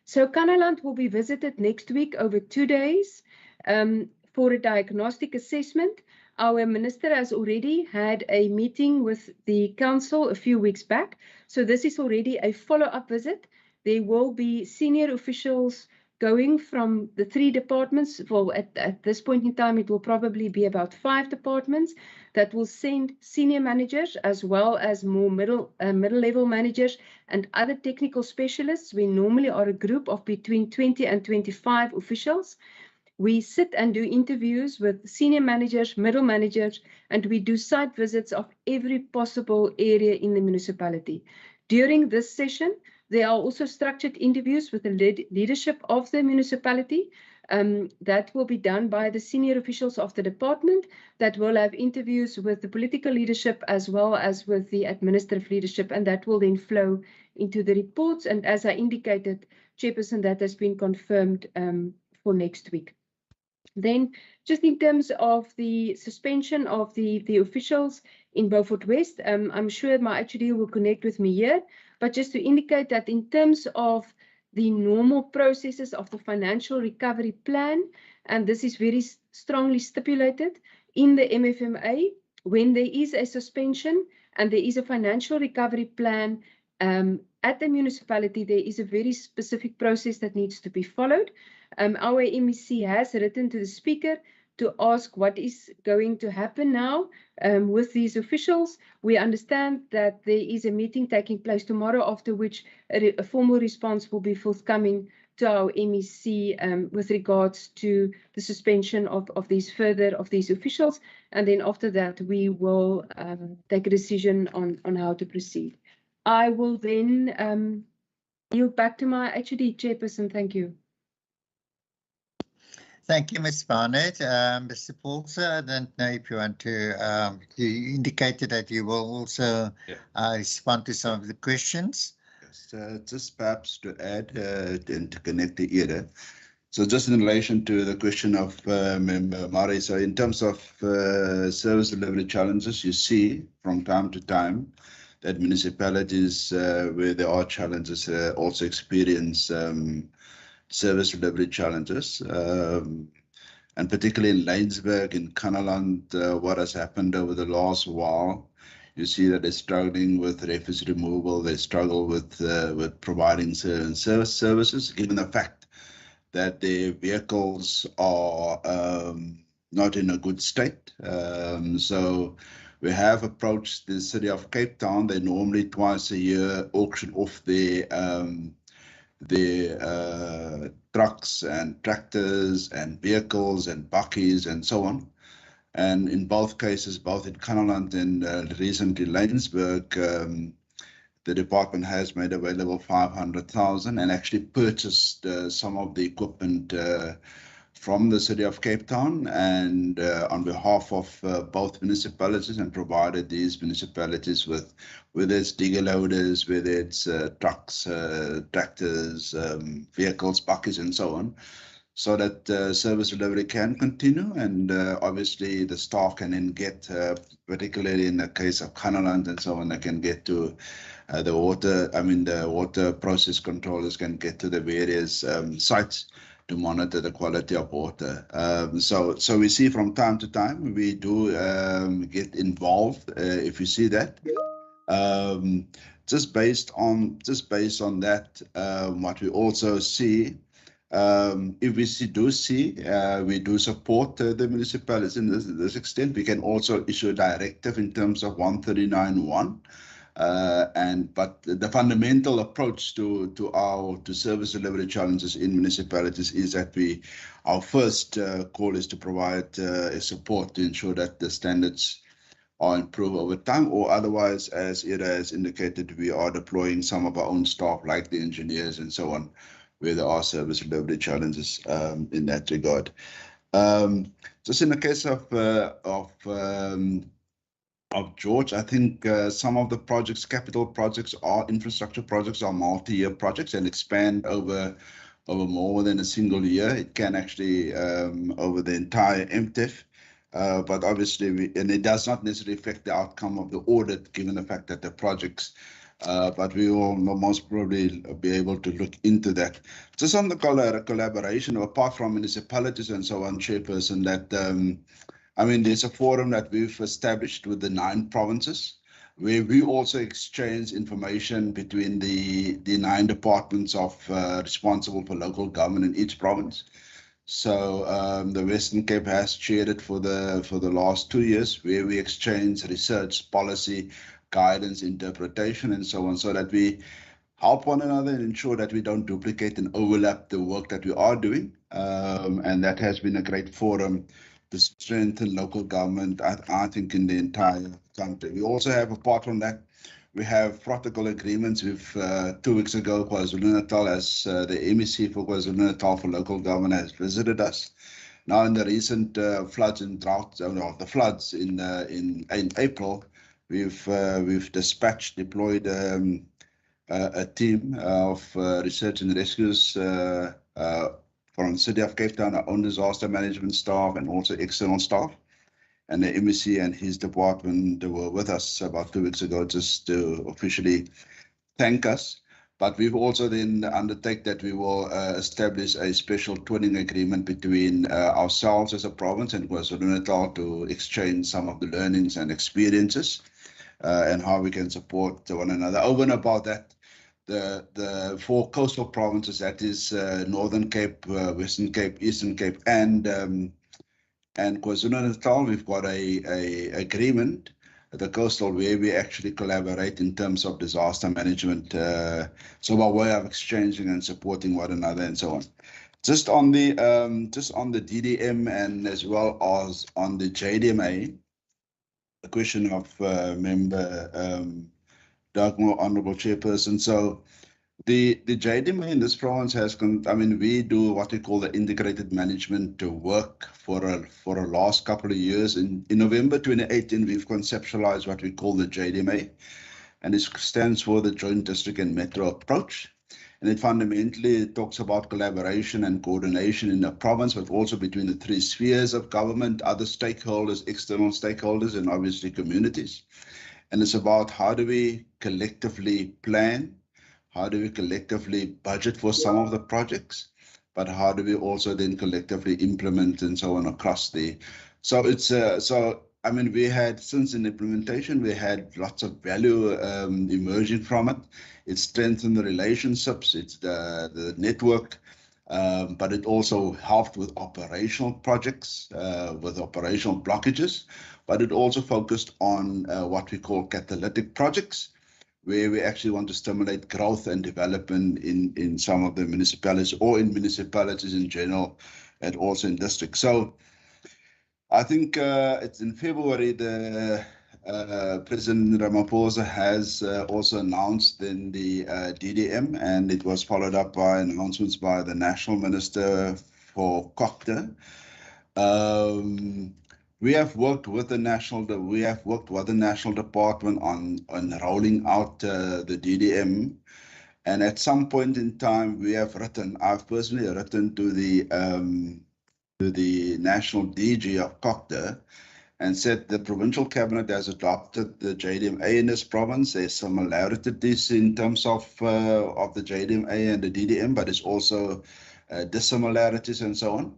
So Kanaland will be visited next week over 2 days for a diagnostic assessment. Our minister has already had a meeting with the council a few weeks back. So this is already a follow-up visit. There will be senior officials going from the 3 departments. Well, at this point in time, it will probably be about 5 departments that will send senior managers as well as more middle-level managers and other technical specialists. We normally are a group of between 20 and 25 officials. We sit and do interviews with senior managers, middle managers, and we do site visits of every possible area in the municipality. During this session, there are also structured interviews with the leadership of the municipality that will be done by the senior officials of the department, that will have interviews with the political leadership as well as with the administrative leadership, and that will then flow into the reports. And as I indicated, Chairperson, that has been confirmed for next week. Then, just in terms of the suspension of the officials in Beaufort West, I'm sure my HOD will connect with me here, but just to indicate that in terms of the normal processes of the financial recovery plan, and this is very strongly stipulated in the MFMA, when there is a suspension and there is a financial recovery plan at the municipality, there is a very specific process that needs to be followed. Our MEC has written to the Speaker to ask what is going to happen now with these officials. We understand that there is a meeting taking place tomorrow, after which a formal response will be forthcoming to our MEC with regards to the suspension of these officials. And then after that, we will take a decision on how to proceed. I will then yield back to my HOD, Chairperson. Thank you. Thank you, Ms. Barnett. Mr. Paulser, I don't know if you want to, you indicated that you will also respond to some of the questions. Yes, just perhaps to add and to connect the era. So just in relation to the question of Member Murray, so in terms of service delivery challenges, you see from time to time that municipalities where there are challenges also experience service delivery challenges, and particularly in Laingsburg, in Kanaland, what has happened over the last while, you see that they're struggling with refuse removal, they struggle with providing certain services, given the fact that their vehicles are not in a good state. So we have approached the city of Cape Town. They normally twice a year auction off their trucks and tractors and vehicles and bakkies and so on. And in both cases, both in Kanaland and recently Laingsburg, the department has made available 500,000 and actually purchased some of the equipment from the city of Cape Town and on behalf of both municipalities, and provided these municipalities with, whether it's digger loaders, whether it's trucks, tractors, vehicles, buckets, and so on, so that service delivery can continue. And obviously the staff can then get, particularly in the case of Kanaland and so on, they can get to the water process controllers can get to the various sites to monitor the quality of water. So we see from time to time, we do get involved if you see that. just based on that, what we also see, if we do support the municipalities in this extent. We can also issue a directive in terms of 139(1). But the fundamental approach to service delivery challenges in municipalities is that our first call is to provide support to ensure that the standards are improved over time, or otherwise, as Ida has indicated, we are deploying some of our own staff, like the engineers and so on, where there are service delivery challenges in that regard. Just in the case of George, I think some of the projects, capital projects, infrastructure projects, are multi-year projects and expand over more than a single year. It can actually over the entire MTEF. But obviously, and it does not necessarily affect the outcome of the audit, given the fact that the projects, but we will most probably be able to look into that. Just on the collaboration, apart from municipalities and so on, Chairperson, that, I mean, there's a forum that we've established with the 9 provinces, where we also exchange information between the 9 departments responsible for local government in each province. So the Western Cape has chaired it for the last 2 years, where we exchange research, policy, guidance, interpretation, and so on, so that we help one another and ensure that we don't duplicate and overlap the work that we are doing. And that has been a great forum to strengthen local government, I think, in the entire country. We also have, apart from that, we have protocol agreements with 2 weeks ago, KwaZulu-Natal, as the MEC for KwaZulu-Natal for local government has visited us. Now, in the recent floods and drought, the floods in April, we've deployed a team of research and rescues from the City of Cape Town, our own disaster management staff, and also external staff. And the MEC and his department were with us about 2 weeks ago just to officially thank us. But we've also then undertaken that we will establish a special twinning agreement between ourselves as a province and KwaZulu-Natal to exchange some of the learnings and experiences and how we can support one another. Over and about that, the 4 coastal provinces, that is Northern Cape, Western Cape, Eastern Cape, and KwaZulu-Natal, we've got a agreement at the coastal where we actually collaborate in terms of disaster management. So by way of exchanging and supporting one another and so on. Just on the DDM and as well as on the JDMA, the question of member Doug, Honourable Chairperson. So the JDMA in this province has, I mean, we do what we call the integrated management work for a last couple of years. In November 2018, we've conceptualized what we call the JDMA, and it stands for the Joint District and Metro Approach. And it fundamentally talks about collaboration and coordination in the province, but also between the 3 spheres of government, other stakeholders, external stakeholders, and obviously communities. And it's about how do we collectively plan, how do we collectively budget for some of the projects, but how do we also then collectively implement and so on across the. So it's so I mean, we had, since in implementation, we had lots of value emerging from it. It strengthened the relationships, it's the network, but it also helped with operational projects, with operational blockages, but it also focused on what we call catalytic projects, where we actually want to stimulate growth and development in some of the municipalities or in municipalities in general, and also in districts. So I think it's in February, the President Ramaphosa has also announced then the DDM, and it was followed up by announcements by the National Minister for Auditor. We have worked with the National Department on rolling out the DDM, and at some point in time I've personally written to the National DG of Auditor and said the Provincial Cabinet has adopted the JDMA in this province. There's similarities in terms of the JDMA and the DDM, but it's also dissimilarities and so on.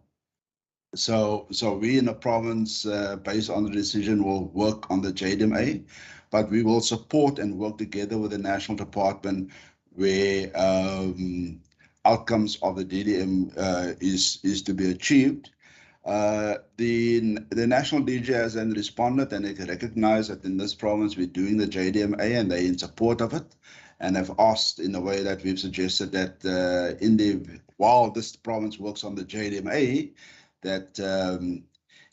So we in the province, based on the decision, will work on the JDMA, but we will support and work together with the national department where outcomes of the DDM is to be achieved. The national DG has then responded and they recognize that in this province we're doing the JDMA and they're in support of it, and have asked in a way that we've suggested that while this province works on the JDMA, that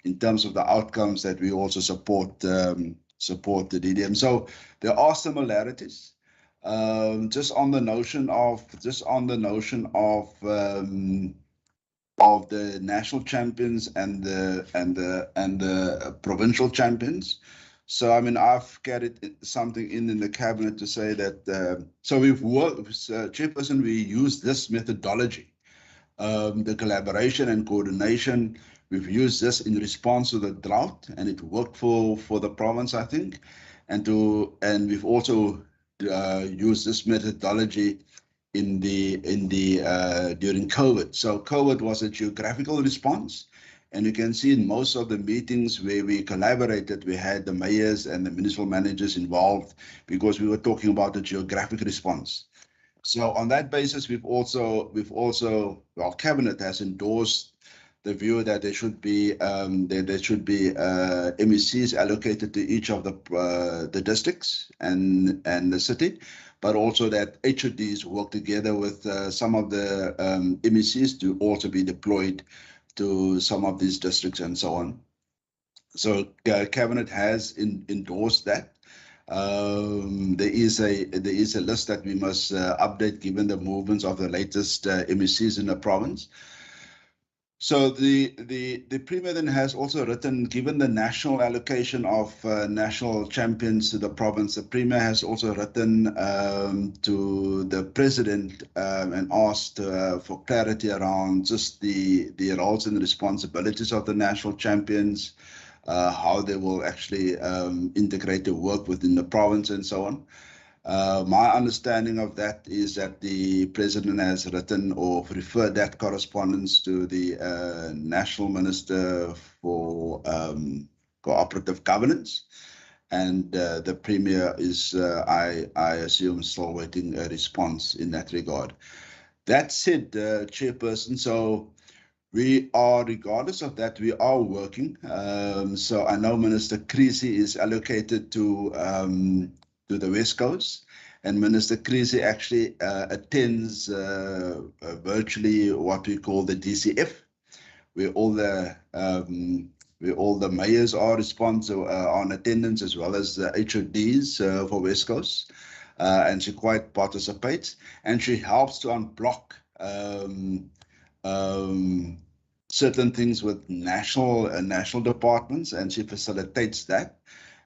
in terms of the outcomes that we also support the DDM. So there are similarities. Just on the notion of the national champions and the provincial champions. So I mean, I've carried something in the cabinet to say that. So we've worked, Chairperson. We use this methodology, the collaboration and coordination. We've used this in response to the drought, and it worked for the province, I think, and we've also used this methodology during COVID. So COVID was a geographical response, and you can see in most of the meetings where we collaborated, we had the mayors and the municipal managers involved because we were talking about the geographic response. So on that basis, we've also our cabinet has endorsed the view that there should be MECs allocated to each of the districts and the city, but also that HODs work together with some of the MECs to also be deployed to some of these districts and so on. So cabinet has endorsed that. There is a list that we must update given the movements of the latest MECs in the province. So the Premier then has also written, given the national allocation of national champions to the province, the Premier has also written to the President and asked for clarity around just the roles and responsibilities of the national champions, how they will actually integrate the work within the province and so on. My understanding of that is that the President has written or referred that correspondence to the National Minister for Cooperative Governance, and the Premier is, I assume, still waiting a response in that regard. That said, Chairperson, so we are, regardless of that, we are working. So I know Minister Creasy is allocated to the West Coast, and Minister Creasy actually attends virtually what we call the DCF, where all the mayors are on attendance, as well as the HODs for West Coast, and she quite participates, and she helps to unblock certain things with national departments, and she facilitates that.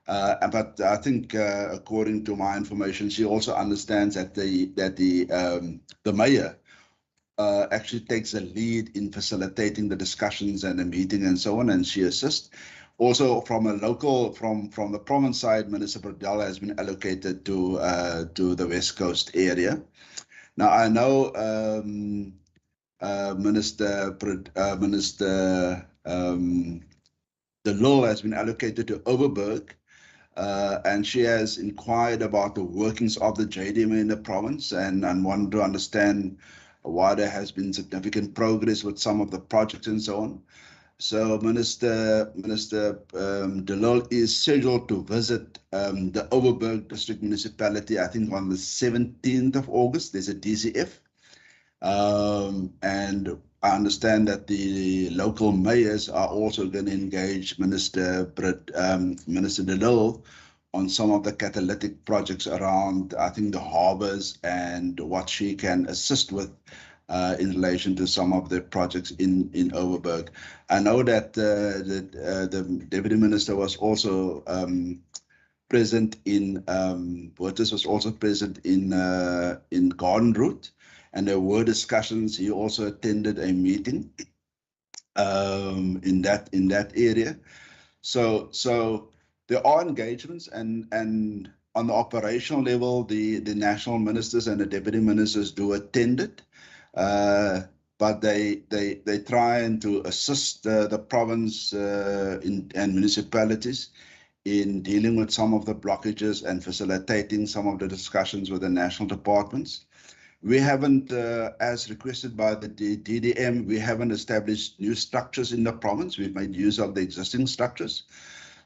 But I think, according to my information, she also understands that the mayor actually takes a lead in facilitating the discussions and the meeting and so on, and she assists. Also, from the province side, Minister Bradell has been allocated to the West Coast area. Now I know Minister De Lille has been allocated to Overberg. And she has inquired about the workings of the JDMA in the province and wanted to understand why there has been significant progress with some of the projects and so on. So Minister De Lille is scheduled to visit the Overberg District Municipality, I think on the 17th of August. There's a DCF. And I understand that the local mayors are also going to engage Minister De Lille on some of the catalytic projects around, I think, the harbours and what she can assist with in relation to some of the projects in Overberg. I know that the Deputy Minister was also present in, Burtis was also present in Garden Route. And there were discussions. He also attended a meeting in that area. So there are engagements, and on the operational level, the national ministers and the deputy ministers do attend it, but they try and to assist the province and municipalities in dealing with some of the blockages and facilitating some of the discussions with the national departments. We haven't, as requested by the DDM, we haven't established new structures in the province. We've made use of the existing structures.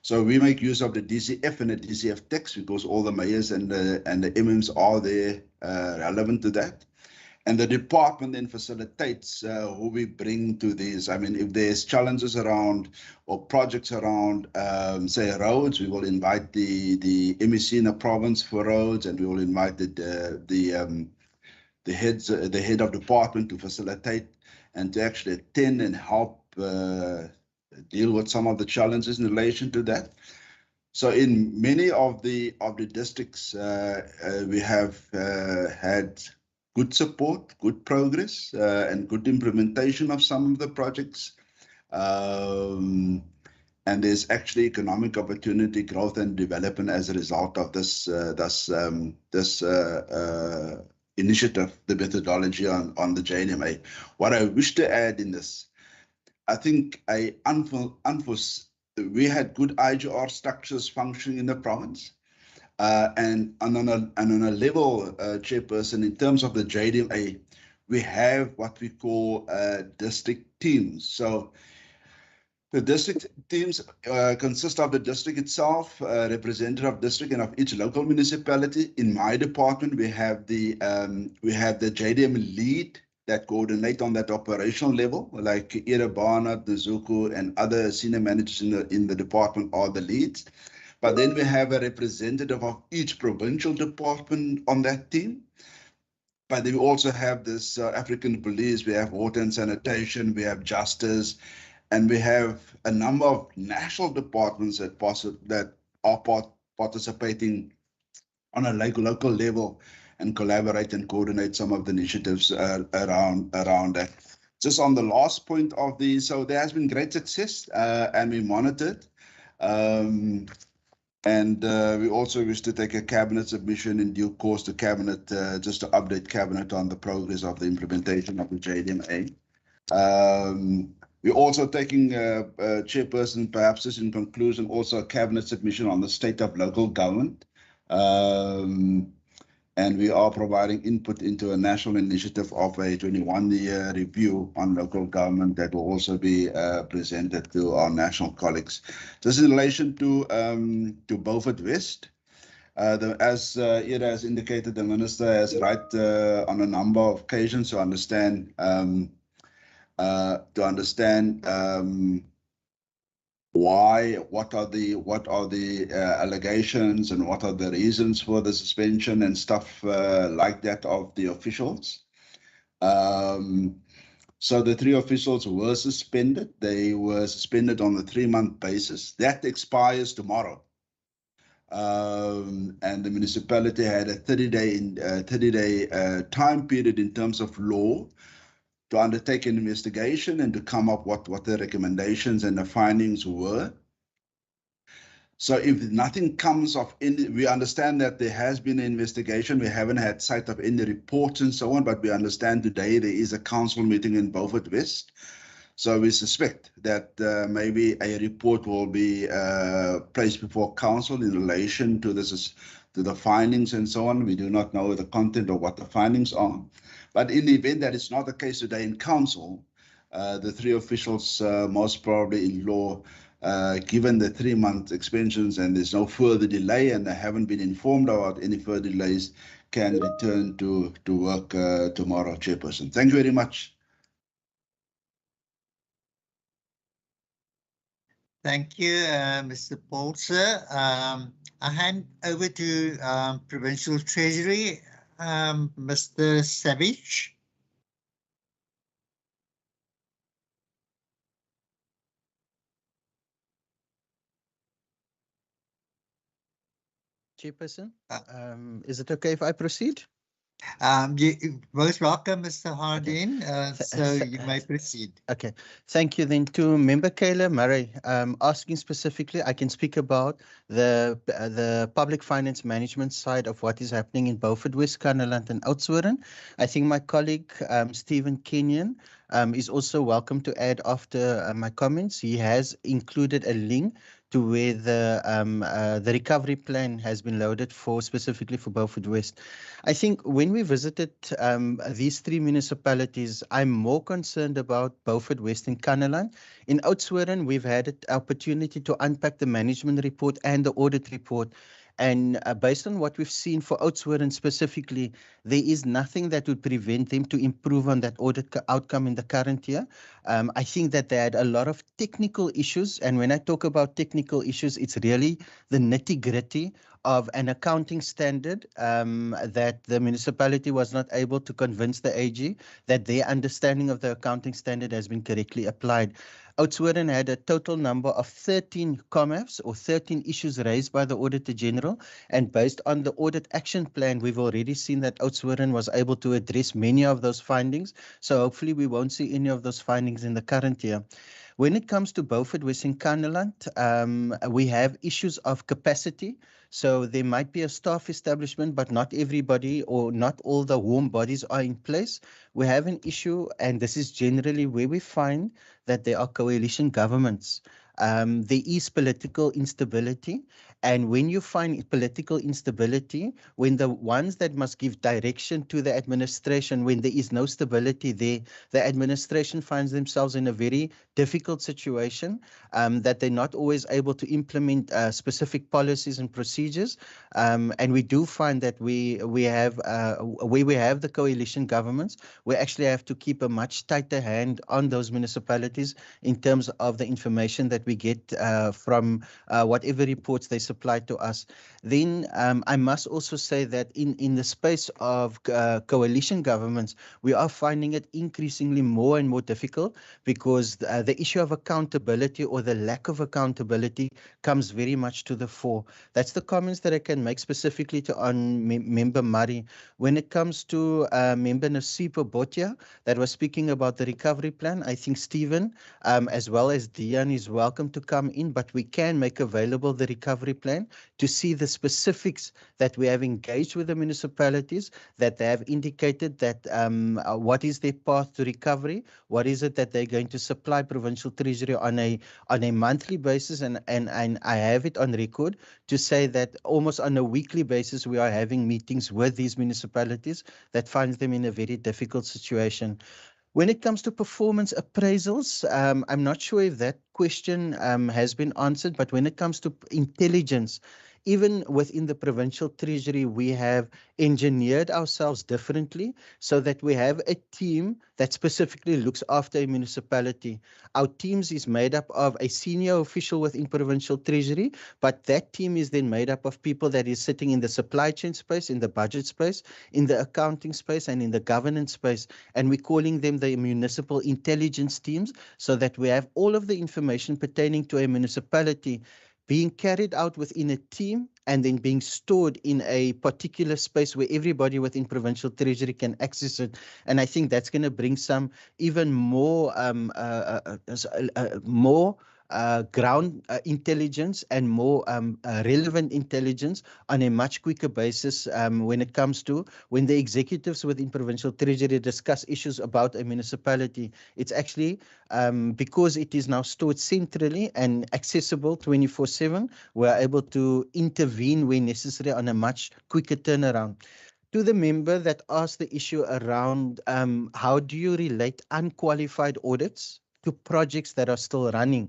So we make use of the DCF and the DCF text because all the mayors and the MMs are there relevant to that. And the department then facilitates who we bring to these. I mean, if there's challenges around or projects around, say, roads, we will invite the MEC in the province for roads, and we will invite the head of department to facilitate and to actually attend and help deal with some of the challenges in relation to that. So in many of the districts, we have had good support, good progress, and good implementation of some of the projects. And there's actually economic opportunity, growth, and development as a result of this initiative, the methodology on the JNMA. What I wish to add in this, I think we had good IGR structures functioning in the province. And on a level, Chairperson, in terms of the JDMA, we have what we call district teams. So the district teams consist of the district itself, representative of district and of each local municipality. In my department, we have the JDM lead that coordinate on that operational level, like Ira Barnard, Nizuku, and other senior managers in the department are the leads. But then we have a representative of each provincial department on that team. But then we also have this African police, we have water and sanitation, we have justice, and we have a number of national departments that are participating on a local level and collaborate and coordinate some of the initiatives around that. Just on the last point of so there has been great success and we monitored. And we also wish to take a cabinet submission in due course to cabinet, just to update cabinet on the progress of the implementation of the JDMA. We're also taking, Chairperson, perhaps just in conclusion, also a cabinet submission on the state of local government. And we are providing input into a national initiative of a 21-year review on local government that will also be presented to our national colleagues. Just in relation to Beaufort West, as Ira has indicated, the Minister has right on a number of occasions to understand why, what are the allegations and what are the reasons for the suspension and stuff like that of the officials. So the 3 officials were suspended. They were suspended on a 3-month basis. That expires tomorrow. And the municipality had a 30-day time period in terms of law to undertake an investigation and to come up what the recommendations and the findings were. So if nothing comes of any, we understand that there has been an investigation. We haven't had sight of any reports and so on, but we understand today there is a council meeting in Beaufort West. So we suspect that maybe a report will be placed before council in relation to this, to the findings and so on. We do not know the content of what the findings are. But in the event that it's not the case today in council, the 3 officials most probably in law, given the 3-month extensions and there's no further delay and they haven't been informed about any further delays, can return to work tomorrow, Chairperson. Thank you very much. Thank you, Mr. Paulser. I hand over to Provincial Treasury, Mr. Savage. Chairperson, is it okay if I proceed? You most welcome, Mr. Hardin. So you may proceed. Okay, thank you. Then to Member Kayla Murray, asking specifically, I can speak about the public finance management side of what is happening in Beaufort West, Kannaland and Oudtshoorn. I think my colleague Stephen Kenyon is also welcome to add after my comments. He has included a link to where the recovery plan has been loaded for specifically for Beaufort West. I think when we visited these three municipalities, I'm more concerned about Beaufort West and Kannaland. In Oudtshoorn, we've had an opportunity to unpack the management report and the audit report. And based on what we've seen for Oudtshoorn specifically, there is nothing that would prevent them to improve on that audit outcome in the current year. I think that they had a lot of technical issues. And when I talk about technical issues, it's really the nitty-gritty of an accounting standard that the municipality was not able to convince the AG that their understanding of the accounting standard has been correctly applied. Oudtshoorn had a total number of 13 COMAFs or 13 issues raised by the Auditor General, and based on the audit action plan, we've already seen that Oudtshoorn was able to address many of those findings, so hopefully we won't see any of those findings in the current year. When it comes to Beaufort West and Kannaland, we have issues of capacity. So there might be a staff establishment, but not everybody or not all the warm bodies are in place. We have an issue, and this is generally where we find that there are coalition governments. There is political instability. And when you find political instability, when the ones that must give direction to the administration, when there is no stability there, the administration finds themselves in a very difficult situation that they're not always able to implement specific policies and procedures. And we do find that we have, where we have the coalition governments, we actually have to keep a much tighter hand on those municipalities in terms of the information that we get from whatever reports they supply to us. Then I must also say that in the space of coalition governments, we are finding it increasingly more and more difficult because the issue of accountability or the lack of accountability comes very much to the fore. That's the comments that I can make specifically to Member Murray. When it comes to Member Nasipo Botia that was speaking about the recovery plan, I think Stephen as well as Dian is welcome to come in, but we can make available the recovery plan to see the specifics that we have engaged with the municipalities, that they have indicated that what is their path to recovery, what is it that they're going to supply Provincial Treasury on a monthly basis, and I have it on record to say that almost on a weekly basis we are having meetings with these municipalities that finds them in a very difficult situation. When it comes to performance appraisals, I'm not sure if that question has been answered, but when it comes to intelligence, even within the Provincial Treasury, we have engineered ourselves differently so that we have a team that specifically looks after a municipality. Our teams is made up of a senior official within Provincial Treasury, but that team is then made up of people that is sitting in the supply chain space, in the budget space, in the accounting space, and in the governance space. And we're calling them the municipal intelligence teams so that we have all of the information pertaining to a municipality being carried out within a team and then being stored in a particular space where everybody within Provincial Treasury can access it. And I think that's going to bring some even more ground intelligence and more relevant intelligence on a much quicker basis when it comes to when the executives within Provincial Treasury discuss issues about a municipality. It's actually because it is now stored centrally and accessible 24/7, we're able to intervene when necessary on a much quicker turnaround. To the member that asked the issue around how do you relate unqualified audits to projects that are still running?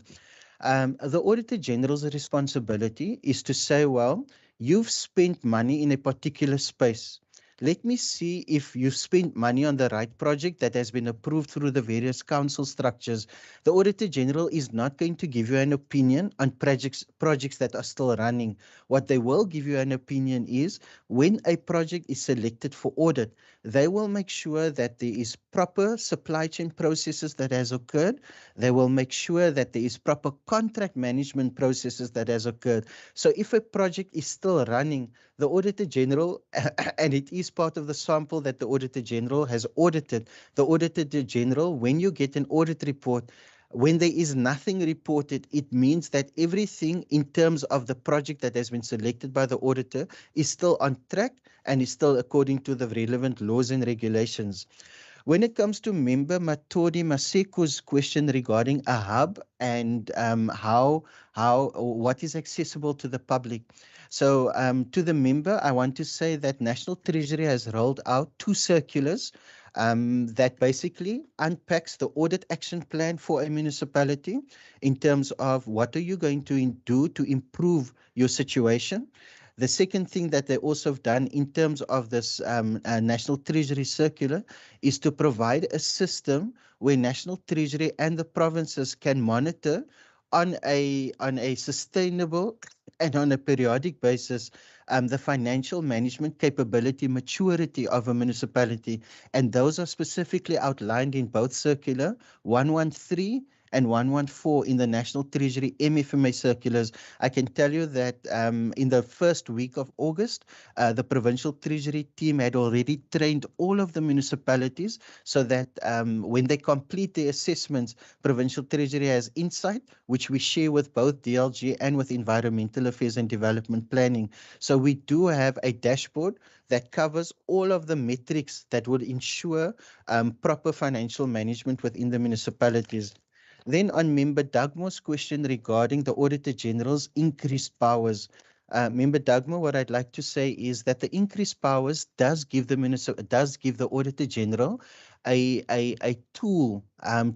The Auditor General's responsibility is to say, well, you've spent money in a particular space. Let me see if you've spent money on the right project that has been approved through the various council structures. The Auditor General is not going to give you an opinion on projects that are still running. What they will give you an opinion is when a project is selected for audit, they will make sure that there is proper supply chain processes that has occurred. They will make sure that there is proper contract management processes that has occurred. So if a project is still running, the Auditor General, and it is part of the sample that the Auditor General has audited, the Auditor General, when you get an audit report, when there is nothing reported, it means that everything in terms of the project that has been selected by the auditor is still on track and is still according to the relevant laws and regulations. When it comes to member Matodi Maseko's question regarding a hub and what is accessible to the public. So to the member, I want to say that National Treasury has rolled out 2 circulars that basically unpacks the audit action plan for a municipality in terms of what are you going to do to improve your situation. The second thing that they also have done in terms of this National Treasury circular is to provide a system where National Treasury and the provinces can monitor on a sustainable and on a periodic basis the financial management capability maturity of a municipality. And those are specifically outlined in both circular 113 and 114 in the National Treasury MFMA circulars. I can tell you that in the first week of August, the Provincial Treasury team had already trained all of the municipalities so that when they complete the assessments, Provincial Treasury has insight, which we share with both DLG and with Environmental Affairs and Development Planning. So we do have a dashboard that covers all of the metrics that would ensure proper financial management within the municipalities. Then on Member Dugmore's question regarding the Auditor General's increased powers, Member Dugmore, what I'd like to say is that the increased powers does give the Auditor General a tool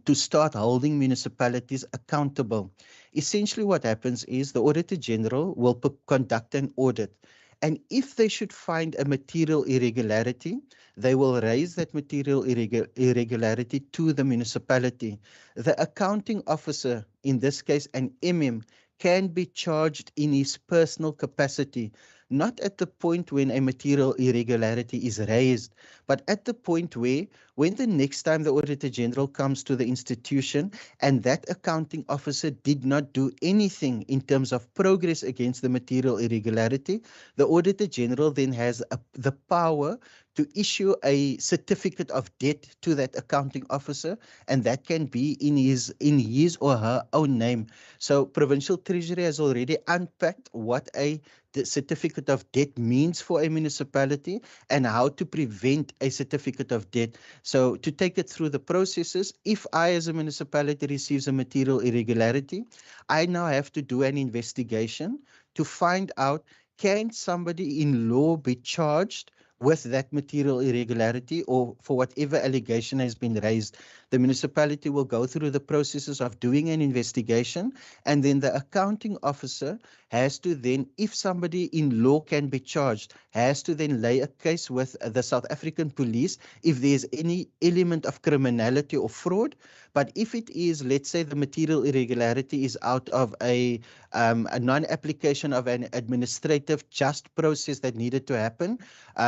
to start holding municipalities accountable. Essentially what happens is the Auditor General will conduct an audit. And if they should find a material irregularity, they will raise that material irregularity to the municipality. The accounting officer, in this case an MM, can be charged in his personal capacity, not at the point when a material irregularity is raised, but at the point where, when the next time the Auditor General comes to the institution and that accounting officer did not do anything in terms of progress against the material irregularity, the Auditor General then has the power to issue a certificate of debt to that accounting officer, and that can be in his or her own name. So Provincial Treasury has already unpacked what the certificate of debt means for a municipality and how to prevent a certificate of debt. So to take it through the processes, if I as a municipality receives a material irregularity, I now have to do an investigation to find out, can somebody in law be charged with that material irregularity or for whatever allegation has been raised. The municipality will go through the processes of doing an investigation, and then the accounting officer has to then, if somebody in law can be charged, has to then lay a case with the South African police if there's any element of criminality or fraud. But if it is, let's say the material irregularity is out of a non-application of an administrative just process that needed to happen,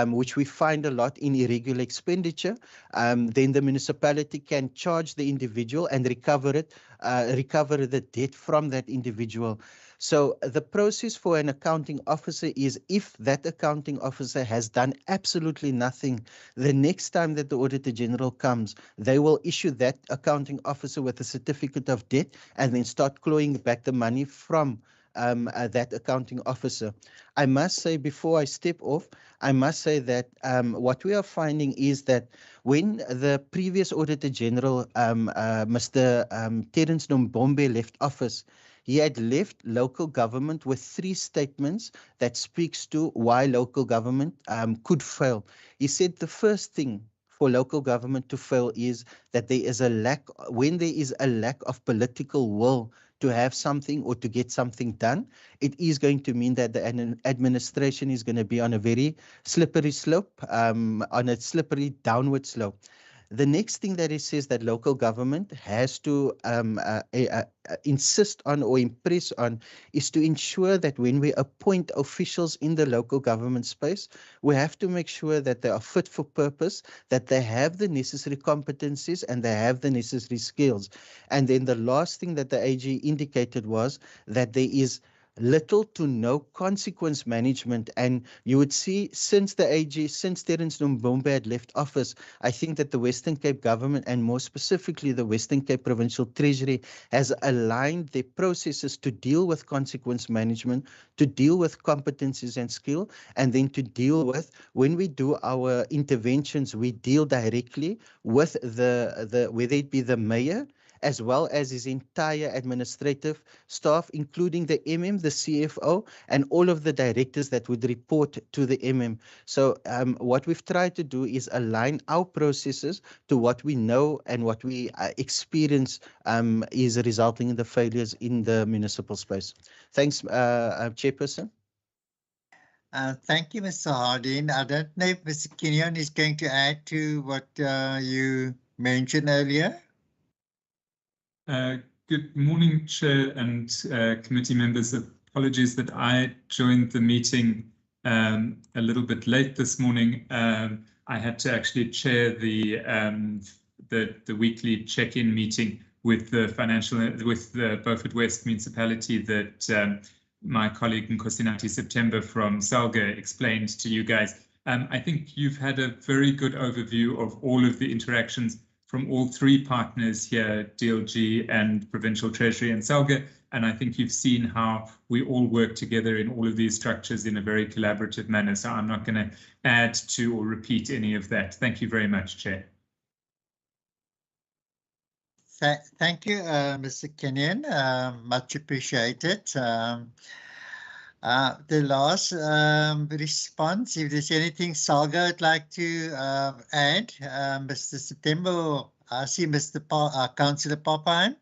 which we find a lot in irregular expenditure, then the municipality can charge the individual and recover the debt from that individual. So the process for an accounting officer is, if that accounting officer has done absolutely nothing, the next time that the Auditor General comes, they will issue that accounting officer with a certificate of debt and then start clawing back the money from that accounting officer. I must say, before I step off, I must say that what we are finding is that when the previous Auditor General, Mr. Terence Nombombe, left office, he had left local government with 3 statements that speaks to why local government could fail. He said the first thing for local government to fail is that there is a lack, when there is a lack of political will to have something or to get something done, it is going to mean that the administration is going to be on a very slippery slope, on a slippery downward slope. The next thing that it says that local government has to insist on or impress on is to ensure that when we appoint officials in the local government space, we have to make sure that they are fit for purpose, that they have the necessary competencies and they have the necessary skills. And then the last thing that the AG indicated was that there is little to no consequence management. And you would see since the AG, since Terence Nombombe had left office, I think that the Western Cape government, and more specifically the Western Cape Provincial Treasury, has aligned their processes to deal with consequence management, to deal with competencies and skill, and then to deal with, when we do our interventions, we deal directly with the whether it be the mayor, as well as his entire administrative staff, including the MM, the CFO, and all of the directors that would report to the MM. So what we've tried to do is align our processes to what we know and what we experience is resulting in the failures in the municipal space. Thanks, Chairperson. Thank you, Mr. Harding. I don't know if Mr. Kenyon is going to add to what you mentioned earlier. Good morning, Chair and committee members. Apologies that I joined the meeting a little bit late this morning. I had to actually chair the weekly check-in meeting with the Beaufort West municipality that my colleague Nkosinathi September from Salga explained to you guys. I think you've had a very good overview of all of the interactions from all three partners here, DLG and Provincial Treasury and Salga, and I think you've seen how we all work together in all of these structures in a very collaborative manner, so I'm not going to add to or repeat any of that. Thank you very much, Chair. Thank you, Mr. Kenyon. Much appreciated. The last response, if there's anything Salga would like to add, Mr. September, I see Mr. Councillor Popham.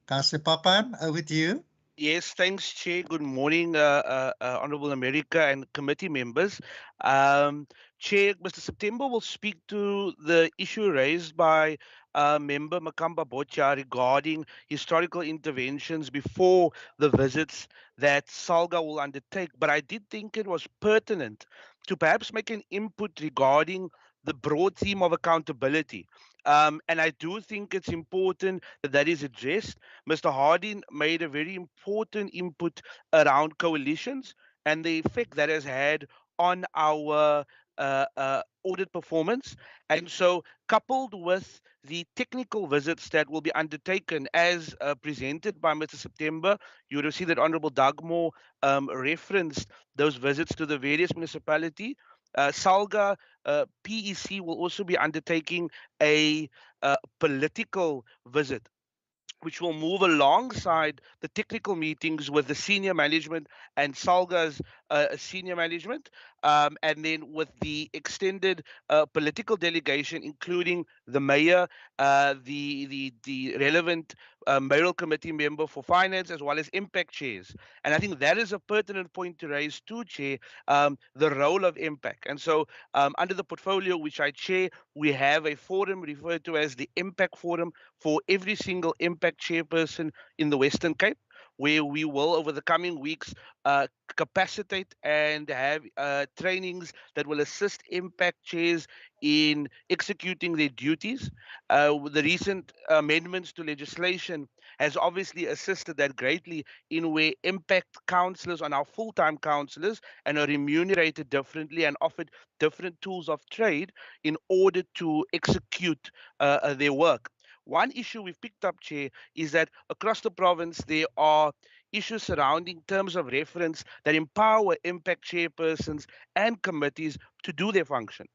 Councillor Popham, over to you. Yes, thanks, Chair. Good morning, Honourable America and committee members. Chair, Mr. September will speak to the issue raised by Member Makamba Bocha regarding historical interventions before the visits that Salga will undertake. But I did think it was pertinent to perhaps make an input regarding the broad theme of accountability. And I do think it's important that that is addressed. Mr. Harding made a very important input around coalitions and the effect that has had on our audit performance. And so, coupled with the technical visits that will be undertaken as presented by Mr. September, you would have seen that Honourable Dugmore referenced those visits to the various municipalities. Salga PEC will also be undertaking a political visit, which will move alongside the technical meetings with the senior management and Salga's senior management, and then with the extended political delegation, including the mayor, the relevant mayoral committee member for finance, as well as impact chairs. And I think that is a pertinent point to raise too, Chair, the role of impact. And so under the portfolio which I chair, we have a forum referred to as the Impact Forum for every single impact chairperson in the Western Cape, where we will, over the coming weeks, capacitate and have trainings that will assist impact chairs in executing their duties. The recent amendments to legislation has obviously assisted that greatly in where impact councillors are now full-time councillors and are remunerated differently and offered different tools of trade in order to execute their work. One issue we've picked up, Chair, is that across the province there are issues surrounding terms of reference that empower impact chairpersons and committees to do their function,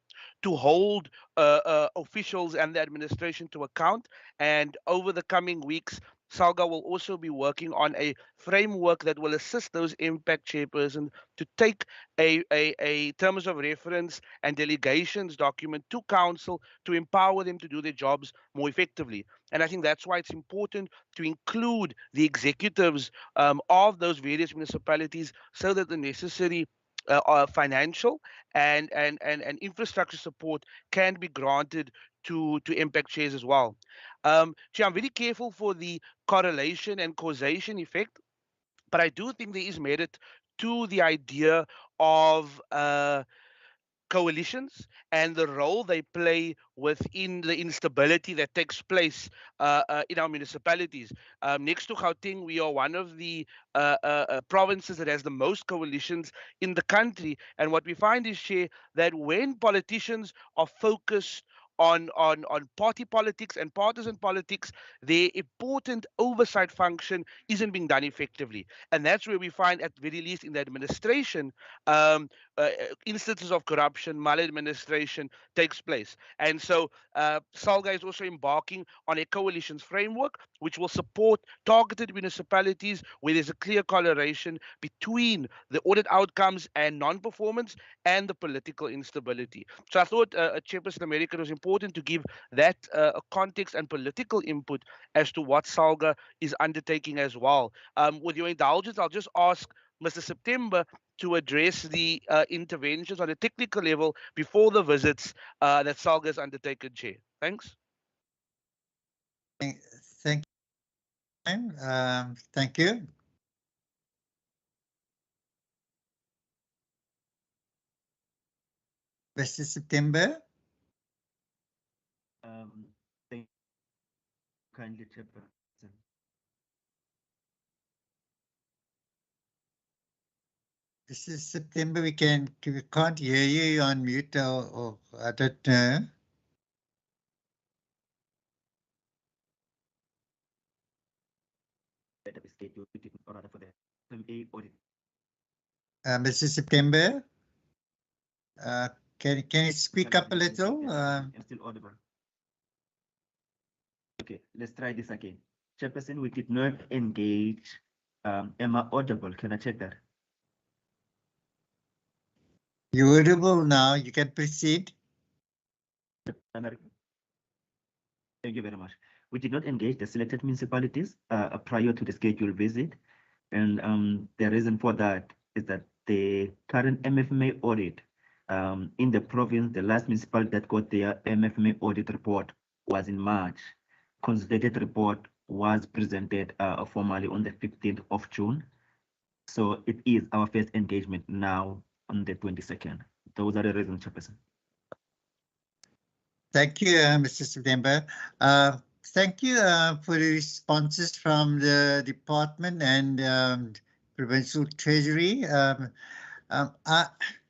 to hold officials and the administration to account. And over the coming weeks, Salga will also be working on a framework that will assist those impact chairpersons to take a terms of reference and delegations document to council to empower them to do their jobs more effectively. And I think that's why it's important to include the executives of those various municipalities so that the necessary financial and infrastructure support can be granted to impact chairs as well. Chair, I'm very careful for the correlation and causation effect, but I do think there is merit to the idea of coalitions and the role they play within the instability that takes place in our municipalities. Next to Gauteng, we are one of the provinces that has the most coalitions in the country. And what we find is, Chair, that when politicians are focused on party politics and partisan politics, their important oversight function isn't being done effectively. And that's where we find, at very least in the administration, instances of corruption, maladministration takes place. And so SALGA is also embarking on a coalitions framework which will support targeted municipalities where there's a clear correlation between the audit outcomes and non-performance and the political instability. So I thought, Chairperson America, it was important to give that context and political input as to what SALGA is undertaking as well. With your indulgence, I'll just ask Mr. September to address the interventions on a technical level before the visits that SALGA has undertaken, Chair. Thanks. Thank you. Thank you. Mr. September. Thank you kindly, Chairperson. This is September. We can't hear you on mute, or I don't know. Mr. September, can you speak up a little? I'm still audible. Okay, let's try this again. Chairperson, we did not engage. Am I audible? Can I check that? You're audible now. You can proceed. Thank you very much. We did not engage the selected municipalities prior to the scheduled visit. And the reason for that is that the current MFMA audit in the province, the last municipality that got their MFMA audit report was in March. Consolidated report was presented formally on the 15th of June. So it is our first engagement now on the 22nd. Those are the reasons, Chairperson. Thank you, Mr. September. Thank you for the responses from the department and Provincial Treasury. I'm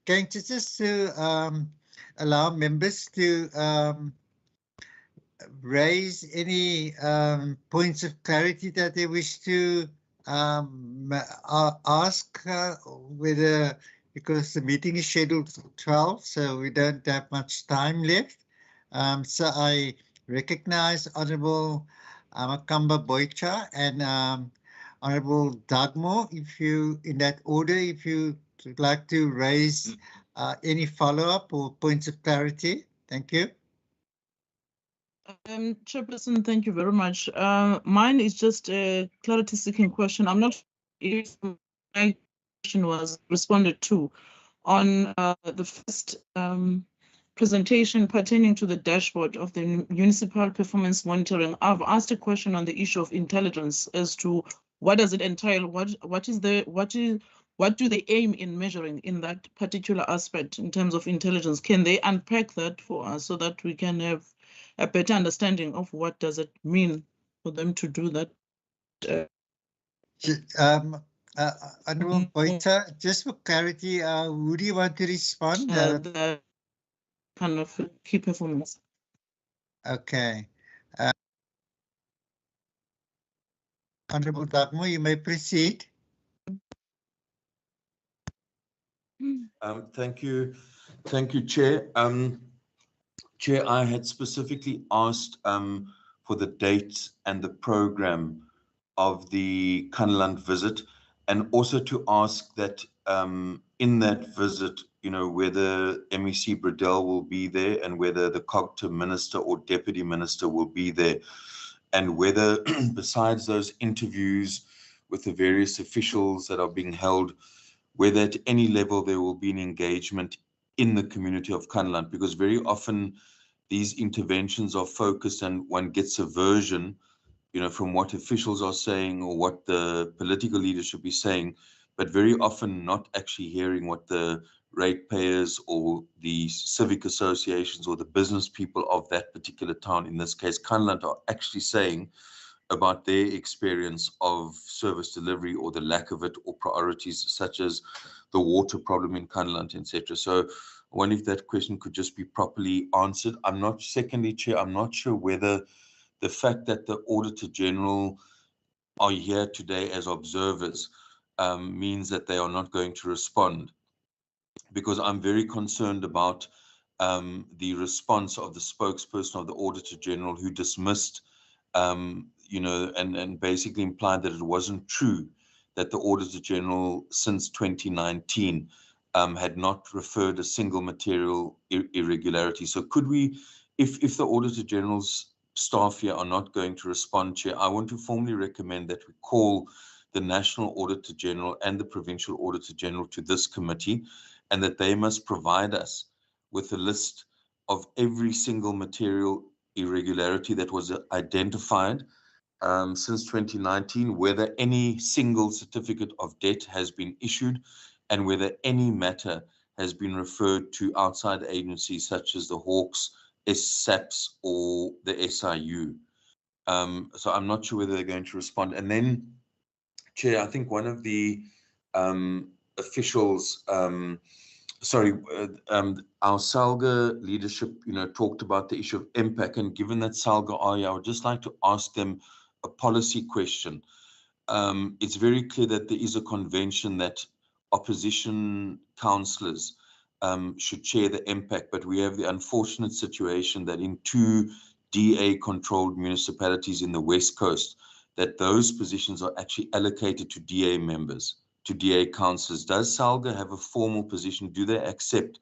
going to just allow members to raise any points of clarity that they wish to ask, whether, because the meeting is scheduled for 12, so we don't have much time left. So I recognize Honorable Makamba Boycha and Honorable Dagmo, if you, in that order, if you would like to raise any follow-up or points of clarity. Thank you. Chairperson, thank you very much. Mine is just a clarity-seeking question. I'm not sure if my question was responded to on the first presentation pertaining to the dashboard of the municipal performance monitoring. I've asked a question on the issue of intelligence as to what does it entail? What do they aim in measuring in that particular aspect in terms of intelligence? Can they unpack that for us so that we can have a better understanding of what does it mean for them to do that? Honorable Boycha, just for clarity, who do you want to respond? The kind of key performance. Okay. Honorable Dagmo, you may proceed. Thank you, Chair. Chair, I had specifically asked for the date and the program of the Kannaland visit, and also to ask that in that visit, whether MEC Bradell will be there and whether the COGTA minister or deputy minister will be there, and whether besides those interviews with the various officials that are being held, whether at any level there will be an engagement in the community of Kannaland, because very often these interventions are focused and one gets a version, from what officials are saying or what the political leadership is saying, but very often not actually hearing what the ratepayers or the civic associations or the business people of that particular town, in this case Kanland, are actually saying about their experience of service delivery or the lack of it, or priorities such as the water problem in Kanland, etc. So I wonder if that question could just be properly answered. Secondly, Chair, I'm not sure whether the fact that the Auditor General are here today as observers means that they are not going to respond, because I'm very concerned about the response of the spokesperson of the Auditor General, who dismissed and basically implied that it wasn't true that the Auditor General since 2019 had not referred a single material irregularity. So could we, if the Auditor General's staff here are not going to respond, Chair, I want to formally recommend that we call the National Auditor General and the Provincial Auditor General to this committee, and that they must provide us with a list of every single material irregularity that was identified since 2019, whether any single certificate of debt has been issued, and whether any matter has been referred to outside agencies such as the Hawks, SAPS, or the SIU. So I'm not sure whether they're going to respond. And then, Chair, I think one of the officials, our SALGA leadership, talked about the issue of impact, and given that SALGA are here, I would just like to ask them a policy question. It's very clear that there is a convention that opposition councillors should chair the impact, but we have the unfortunate situation that in 2 DA-controlled municipalities in the West Coast, that those positions are actually allocated to DA members, to DA councillors. Does SALGA have a formal position? Do they accept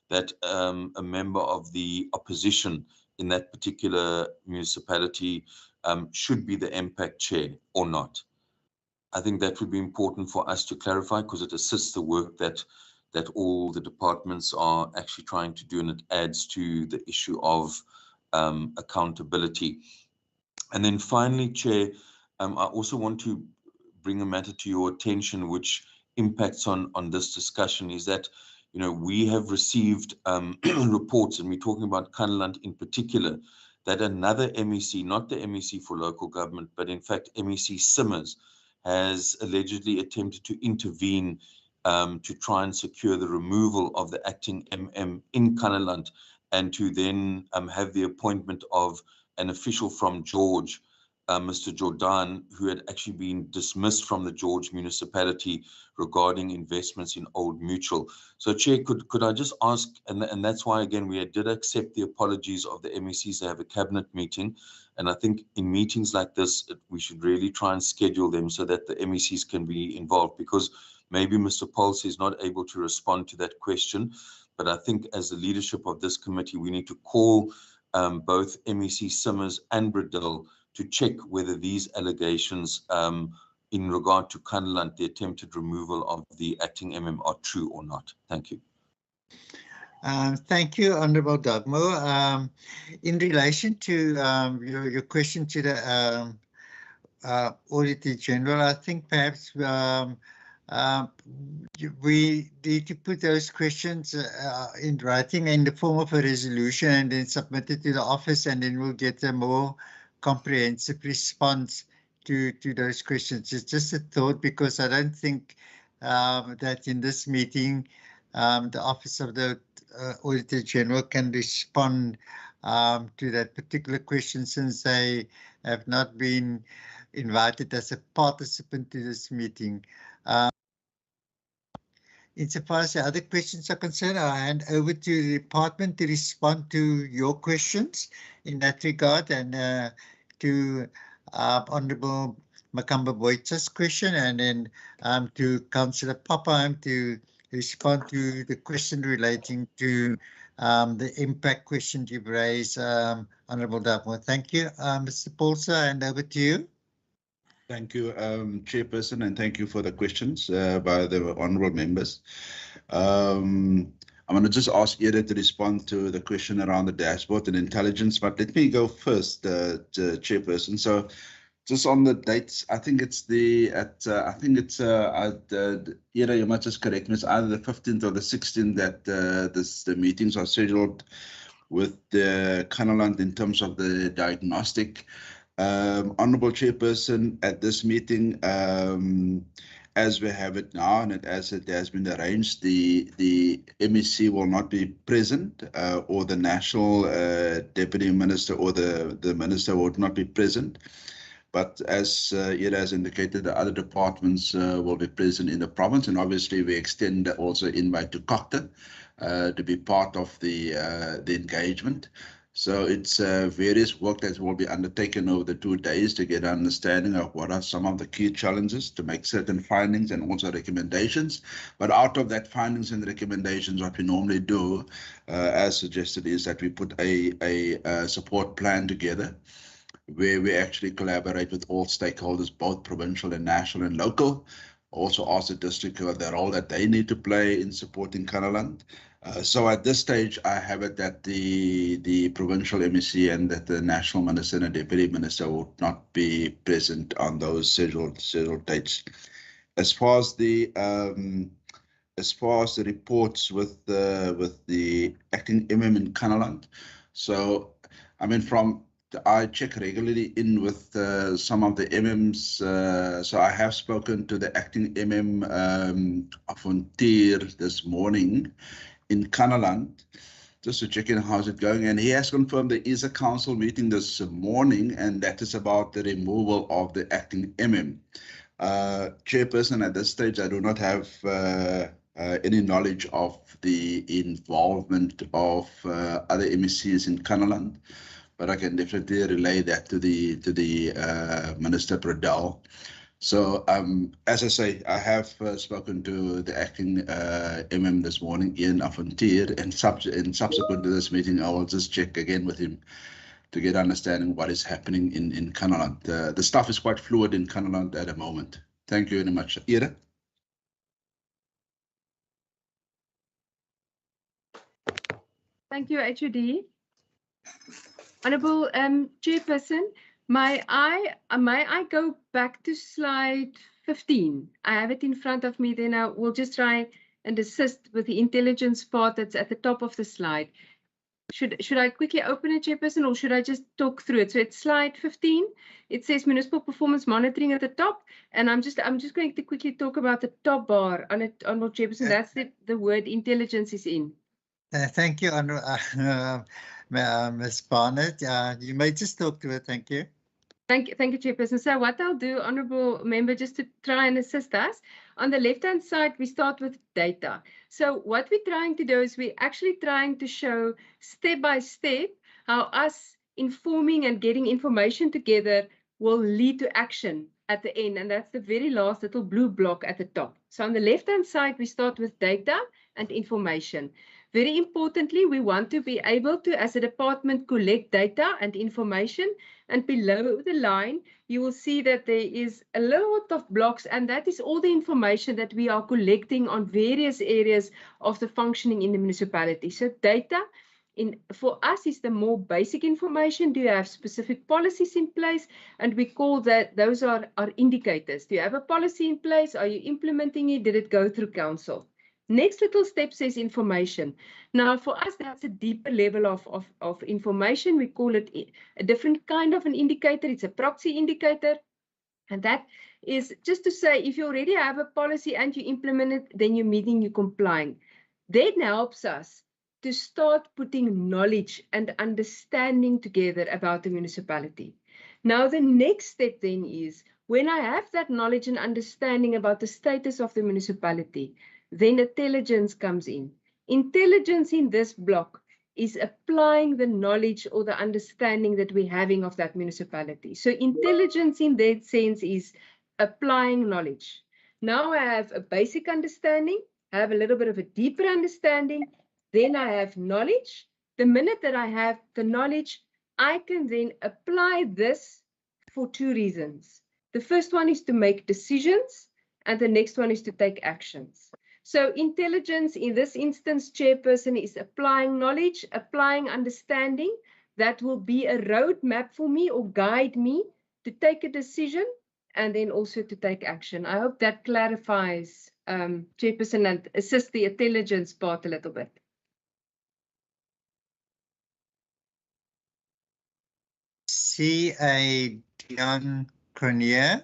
that a member of the opposition in that particular municipality should be the impact chair or not? I think that would be important for us to clarify, because it assists the work that all the departments are actually trying to do, and it adds to the issue of accountability. And then finally, Chair, I also want to bring a matter to your attention which impacts on this discussion, is that we have received reports, and we're talking about Kanland in particular, that another MEC, not the MEC for local government, but in fact MEC Simmers, has allegedly attempted to intervene to try and secure the removal of the acting MM in Kanland, and to then have the appointment of an official from George, Mr. Jordan, who had actually been dismissed from the George municipality regarding investments in Old Mutual. So, Chair, could I just ask, and that's why, again, we did accept the apologies of the MECs to have a cabinet meeting. And I think in meetings like this, we should really try and schedule them so that the MECs can be involved, because maybe Mr. Pulse is not able to respond to that question. But I think as the leadership of this committee, we need to call both MEC Simmers and Bradell to check whether these allegations in regard to Kanland, the attempted removal of the acting MM, are true or not. Thank you. Thank you, Honourable Dagmo. In relation to your question to the Auditor General, I think perhaps we need to put those questions in writing in the form of a resolution and then submit it to the office, and then we'll get a more comprehensive response to those questions. It's just a thought, because I don't think that in this meeting the Office of the Auditor General can respond to that particular question, since they have not been invited as a participant to this meeting. Insofar as the other questions are concerned, I'll hand over to the department to respond to your questions in that regard, and to Honourable Makamba Boitsa's question, and then to Councillor Papheim to respond to the question relating to the impact question you've raised, Honourable Dagmo. Thank you. Mr. Paulsa, and over to you. Thank you, Chairperson, and thank you for the questions by the honourable members. I'm going to just ask Eda to respond to the question around the dashboard and intelligence, but let me go first, Chairperson. So just on the dates, I think it's you might just correct me, it's either the 15th or the 16th that the meetings are scheduled with the Kanaland in terms of the diagnostic. Honorable Chairperson, at this meeting, as we have it now and as it has been arranged, the MEC will not be present, or the National Deputy Minister or the Minister would not be present. But as it has indicated, the other departments will be present in the province, and obviously we extend also invite to COCTA to be part of the engagement. So it's various work that will be undertaken over the 2 days to get an understanding of what are some of the key challenges, to make certain findings and also recommendations. But out of that findings and recommendations, what we normally do, as suggested, is that we put a support plan together, where we actually collaborate with all stakeholders, both provincial and national and local. Also ask the district the role that they need to play in supporting Kanaland. So at this stage, I have it that the provincial MEC and that the national minister and the deputy minister will not be present on those scheduled dates. As far as the reports with the acting in Kanaland, so I mean I check regularly in with some of the MMs. So I have spoken to the acting of Untitled this morning in Kanaland, just to check in how's it going. And he has confirmed there is a council meeting this morning, and that is about the removal of the acting Chairperson, at this stage, I do not have any knowledge of the involvement of other MECs in Kanaland, but I can definitely relay that to the Minister Bradell. So as I say, I have spoken to the acting this morning, Ian Afontier, and subsequent to this meeting, I will just check again with him to get understanding what is happening in Kanaland. The stuff is quite fluid in Kanaland at the moment. Thank you very much. Ira? Thank you, HOD. Honourable Chairperson, may I go back to slide 15? I have it in front of me, then I will just try and assist with the intelligence part that's at the top of the slide. Should I quickly open it, Chairperson, or should I just talk through it? So it's slide 15. It says municipal performance monitoring at the top, and I'm just going to quickly talk about the top bar on it, Honourable Chairperson. That's the word intelligence is in. Thank you, Ms. Barnett. You may just talk to it. Thank you. Thank you, Chairperson. So what I'll do, Honourable Member, just to try and assist us, on the left-hand side, we start with data. So what we're trying to do is we're actually trying to show step by step how us informing and getting information together will lead to action at the end. And that's the very last little blue block at the top. So on the left-hand side, we start with data and information. Very importantly, we want to be able to, as a department, collect data and information. And below the line, you will see that there is a lot of blocks, and that is all the information that we are collecting on various areas of the functioning in the municipality. So data for us is the more basic information. Do you have specific policies in place? And we call that, those are our indicators. Do you have a policy in place? Are you implementing it? Did it go through council? Next little step says information. Now, for us, that's a deeper level of information. We call it a different kind of an indicator. It's a proxy indicator. And that is just to say, if you already have a policy and you implement it, then you're meeting, you're complying. That helps us to start putting knowledge and understanding together about the municipality. Now, the next step then is, when I have that knowledge and understanding about the status of the municipality, then intelligence comes in. Intelligence in this block is applying the knowledge or the understanding that we're having of that municipality. So intelligence in that sense is applying knowledge. Now I have a basic understanding, I have a little bit of a deeper understanding, then I have knowledge. The minute that I have the knowledge, I can then apply this for two reasons. The first one is to make decisions, and the next one is to take actions. So intelligence in this instance, Chairperson, is applying knowledge, applying understanding that will be a roadmap for me or guide me to take a decision and then also to take action. I hope that clarifies, Chairperson, and assists the intelligence part a little bit. See a young Creditor.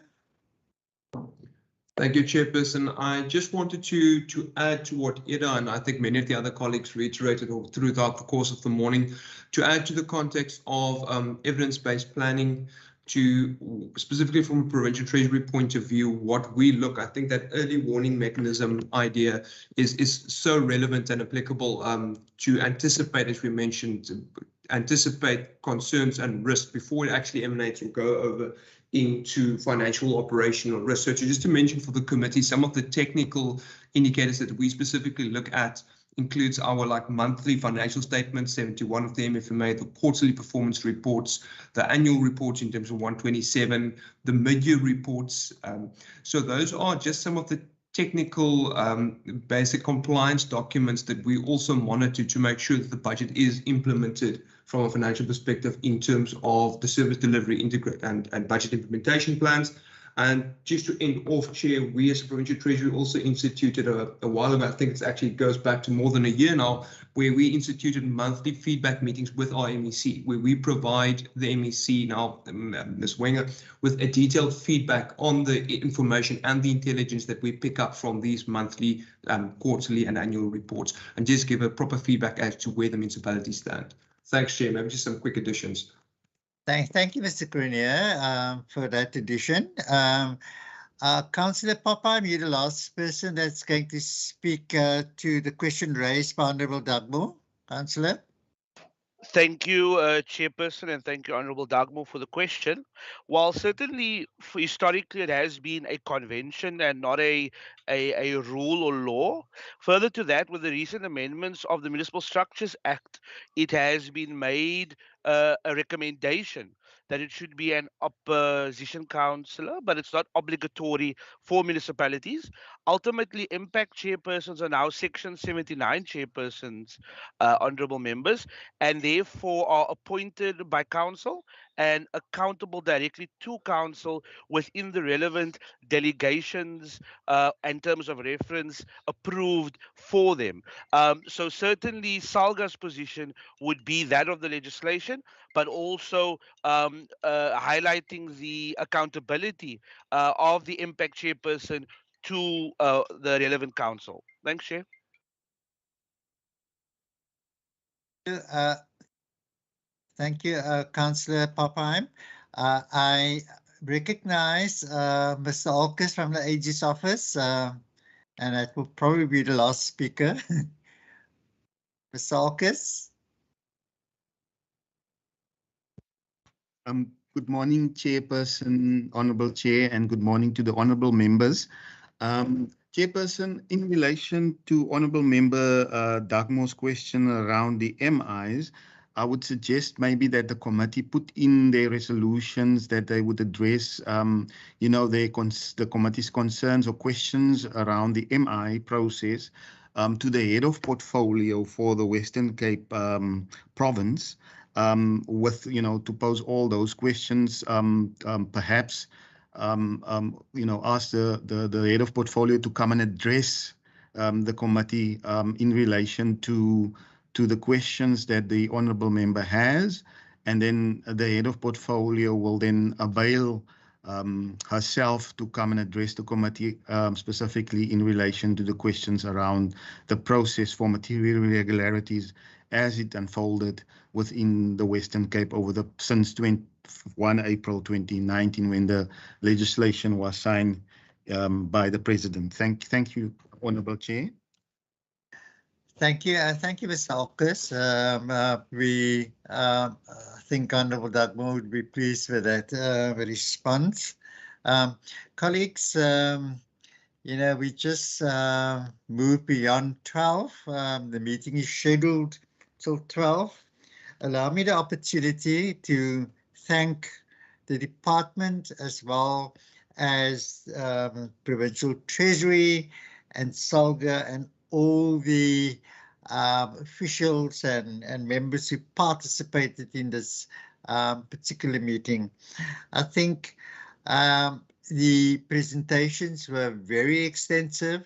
Thank you, Chairperson. I just wanted to add to what Ida and I think many of the other colleagues reiterated throughout the course of the morning, to add to the context of evidence-based planning, to specifically from a Provincial Treasury point of view, what we look, I think that early warning mechanism idea is so relevant and applicable to anticipate, as we mentioned, anticipate concerns and risk before it actually emanates or go over into financial operational risk. So just to mention for the committee, some of the technical indicators that we specifically look at includes our monthly financial statements, 71 of them, FMA, the quarterly performance reports, the annual reports in terms of 127, the mid-year reports. So those are just some of the technical basic compliance documents that we also monitor to make sure that the budget is implemented from a financial perspective in terms of the service delivery integrate and budget implementation plans. And just to end off, Chair, we as a Provincial Treasury also instituted a while ago, I think it actually goes back to more than a year now, where we instituted monthly feedback meetings with our MEC, where we provide the MEC, now Ms. Wenger, with a detailed feedback on the information and the intelligence that we pick up from these monthly, quarterly and annual reports, and just give a proper feedback as to where the municipalities stand. Thanks, Chair. Maybe just some quick additions. Thank you, Mr. Creditor, for that addition. Councillor Popham, you're the last person that's going to speak to the question raised by Honourable Dagmo. Councillor. Thank you, Chairperson, and thank you, Honourable Dagmo, for the question. While certainly historically it has been a convention and not a rule or law, further to that, with the recent amendments of the Municipal Structures Act, it has been made a recommendation that it should be an opposition councillor, but it's not obligatory for municipalities. Ultimately, impact chairpersons are now Section 79 chairpersons, honourable members, and therefore are appointed by council and accountable directly to council within the relevant delegations in terms of reference approved for them. So certainly SALGA's position would be that of the legislation, but also highlighting the accountability of the impact chairperson to the relevant council. Thanks, Chair. Thank you, Councillor Popham. I recognize Mr. Alkes from the AG's office, and that will probably be the last speaker. Mr. Alkes. Good morning, Chairperson, Honourable Chair, and good morning to the honourable members. Chairperson, in relation to Honourable Member Dagmo's question around the MIs, I would suggest maybe that the committee put in their resolutions that they would address, the committee's concerns or questions around the MI process to the head of portfolio for the Western Cape province, to pose all those questions, perhaps ask the head of portfolio to come and address the committee in relation to the questions that the honourable member has, and then the head of portfolio will then avail herself to come and address the committee specifically in relation to the questions around the process for material irregularities as it unfolded within the Western Cape since 1 April 2019, when the legislation was signed by the President. Thank you, Honourable Chair. Thank you, Mr. Alkes. We think Honourable Dagmo would be pleased with that response. Colleagues, we just moved beyond 12. The meeting is scheduled till 12. Allow me the opportunity to thank the department as well as Provincial Treasury and SALGA and all the officials and members who participated in this particular meeting. I think the presentations were very extensive.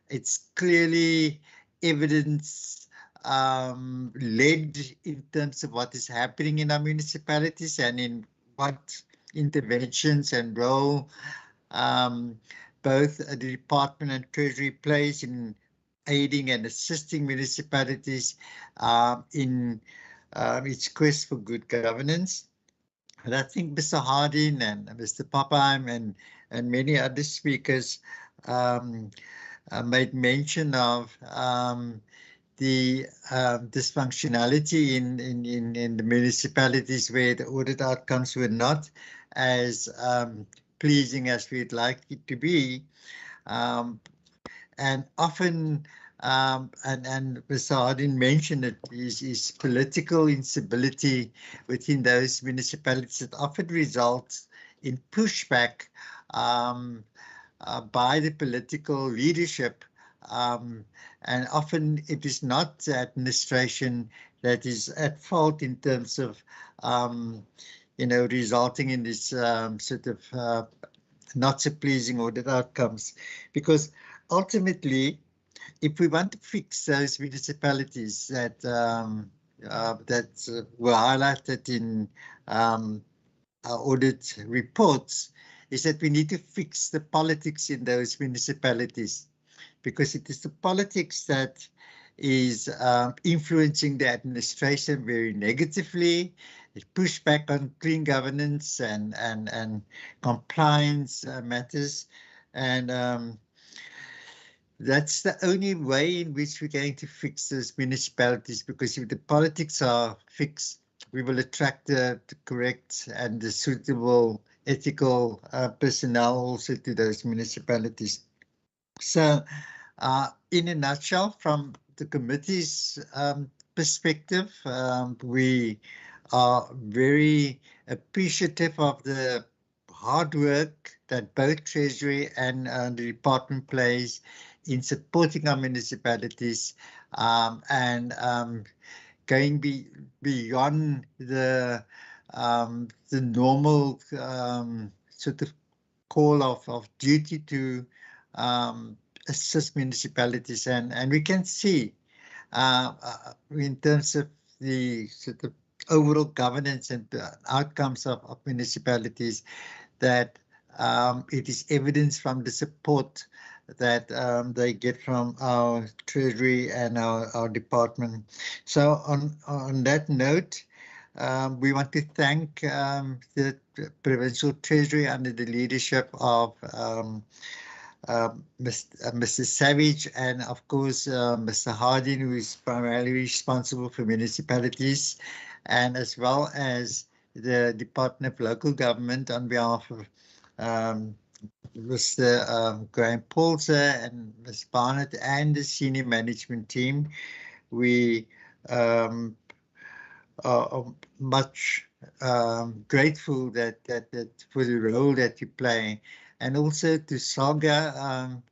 It's clearly evidence led in terms of what is happening in our municipalities and in what interventions and role both the Department and Treasury plays in aiding and assisting municipalities in its quest for good governance. And I think Mr. Hardin and Mr. Papheim and many other speakers made mention of the dysfunctionality in the municipalities where the audit outcomes were not as pleasing as we'd like it to be. And often, and Mr. Hardin mentioned it, is political instability within those municipalities that often results in pushback by the political leadership. And often it is not the administration that is at fault in terms of, resulting in this sort of not so pleasing audit outcomes. Because ultimately, if we want to fix those municipalities that were highlighted in our audit reports, is that we need to fix the politics in those municipalities, because it is the politics that is influencing the administration very negatively. It pushes back on clean governance and compliance matters, and that's the only way in which we're going to fix those municipalities, because if the politics are fixed, we will attract the correct and the suitable ethical personnel also to those municipalities. So in a nutshell, from the committee's perspective, we are very appreciative of the hard work that both Treasury and the department plays in supporting our municipalities and going beyond the normal sort of call of duty to assist municipalities, and we can see in terms of the sort of overall governance and outcomes of municipalities that it is evidence from the support that they get from our Treasury and our department. So on that note, we want to thank the Provincial Treasury under the leadership of Mr. Savage, and of course Mr. Hardin, who is primarily responsible for municipalities, and as well as the Department of Local Government on behalf of Mr. Graham Paulser and Ms. Barnett and the senior management team. We are much grateful that for the role that you play, and also to Salga,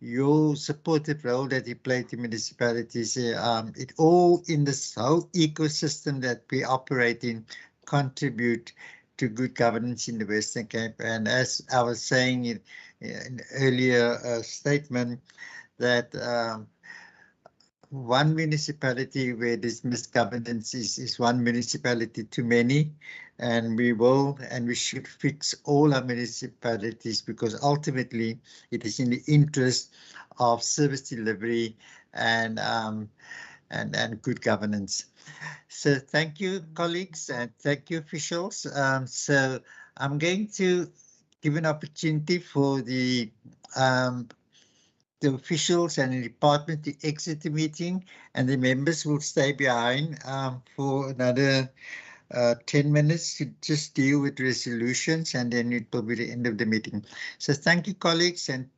your supportive role that you play to municipalities. It all in this whole ecosystem that we operate in contribute to good governance in the Western Cape. And as I was saying in an earlier statement, that one municipality where there's misgovernance is one municipality too many, and we will and we should fix all our municipalities, because ultimately it is in the interest of service delivery and good governance. So thank you, colleagues, and thank you, officials. So I'm going to give an opportunity for the officials and the department to exit the meeting, and the members will stay behind for another 10 minutes to just deal with resolutions, and then it will be the end of the meeting. So thank you, colleagues, and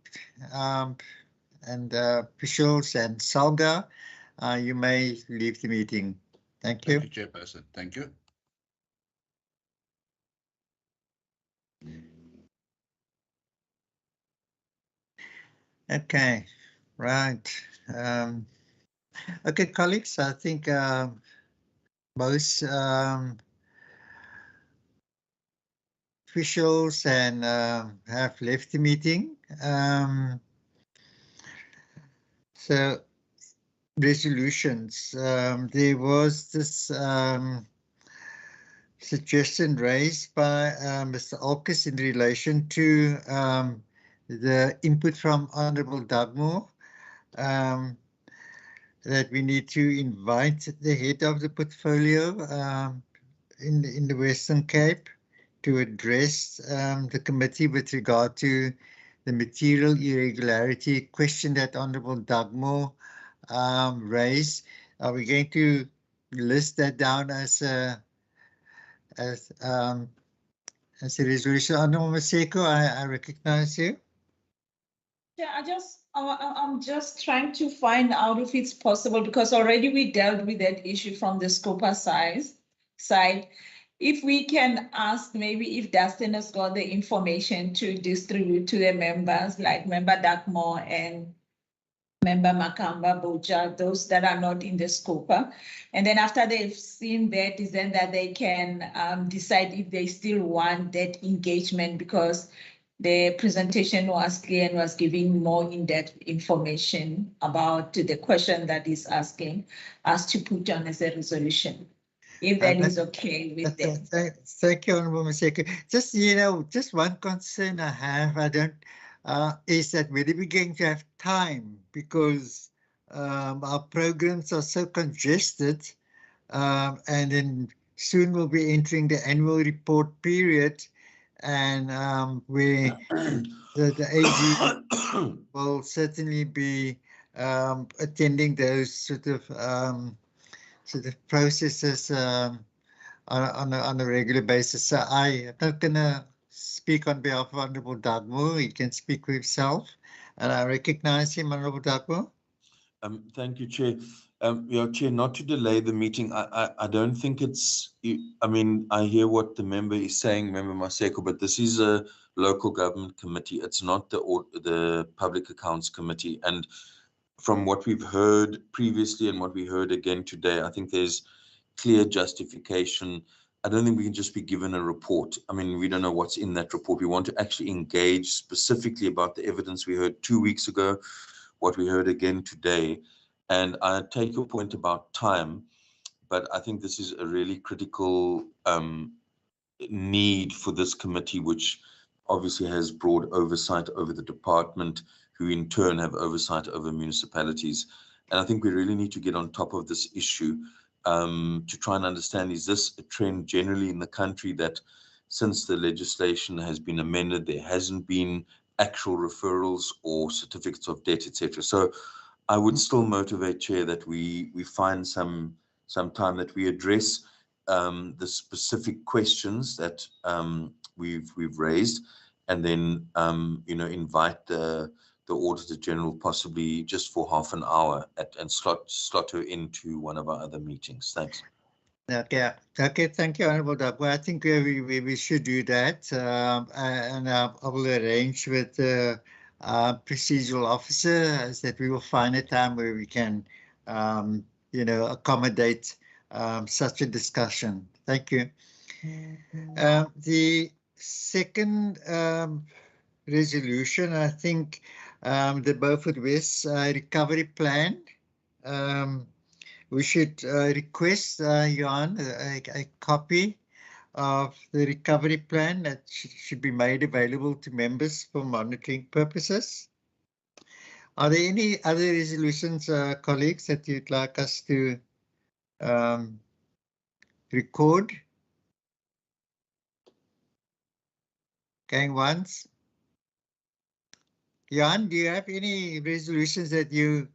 officials, and Salga, you may leave the meeting. Thank you. Thank you, Chairperson. Thank you. Okay, right. Okay, colleagues, I think most officials and have left the meeting. So resolutions. There was this suggestion raised by Mr. Alkes in relation to the input from Honourable Dugmore, that we need to invite the head of the portfolio in the Western Cape to address the committee with regard to the material irregularity question that Honourable Dugmore raised. Are we going to list that down as a resolution? Honourable Maseko, I recognize you. Yeah, I'm just trying to find out if it's possible, because already we dealt with that issue from the scoper side. If we can ask maybe if Dustin has got the information to distribute to the members, like Member Dugmore and Member Makamba Boja, those that are not in the scoper. And then after they've seen that, is then that they can decide if they still want that engagement, because the presentation was clear and was giving more in-depth information about the question that is asking us to put on as a resolution, if that is okay with them. Thank you, Honourable Maseko. Just, just one concern I have, is that whether we're going to have time, because our programs are so congested, and then soon we'll be entering the annual report period, and where the AG will certainly be attending those sort of processes on a regular basis. So I'm not going to speak on behalf of Honourable Dugmore. He can speak for himself, and I recognize him, Honourable Dugmore. Thank you, Chair. Chair, not to delay the meeting, I don't think it's, I mean, I hear what the member is saying, Member Maseko, but this is a local government committee. It's not the Public Accounts Committee. And from what we've heard previously and what we heard again today, I think there's clear justification. I don't think we can just be given a report. I mean, we don't know what's in that report. We want to actually engage specifically about the evidence we heard 2 weeks ago, what we heard again today. And I take your point about time, but I think this is a really critical need for this committee, which obviously has broad oversight over the department, who in turn have oversight over municipalities. And I think we really need to get on top of this issue to try and understand, is this a trend generally in the country that since the legislation has been amended, there hasn't been actual referrals or certificates of debt, etc. So I would still motivate, Chair, that we find some time that we address the specific questions that we've raised, and then invite the Auditor General possibly just for half an hour and slot her into one of our other meetings. Thanks. Okay, thank you, Honourable Dugmore. I think we should do that, and I will arrange with the procedural officer that we will find a time where we can, accommodate such a discussion. Thank you. The second resolution, I think, the Beaufort West recovery plan. We should request, Johan, a copy of the recovery plan that should be made available to members for monitoring purposes. Are there any other resolutions, colleagues, that you'd like us to record? Going once. Johan, do you have any resolutions that we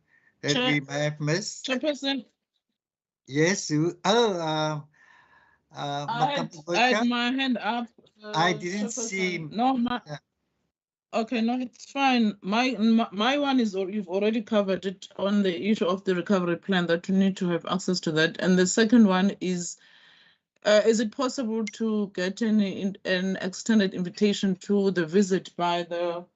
may have missed? Chairperson. Yes. I had my hand up. I didn't see. No, okay, no, it's fine. My one is, you've already covered it on the issue of the recovery plan, that you need to have access to that. And the second one is it possible to get an extended invitation to the visit by the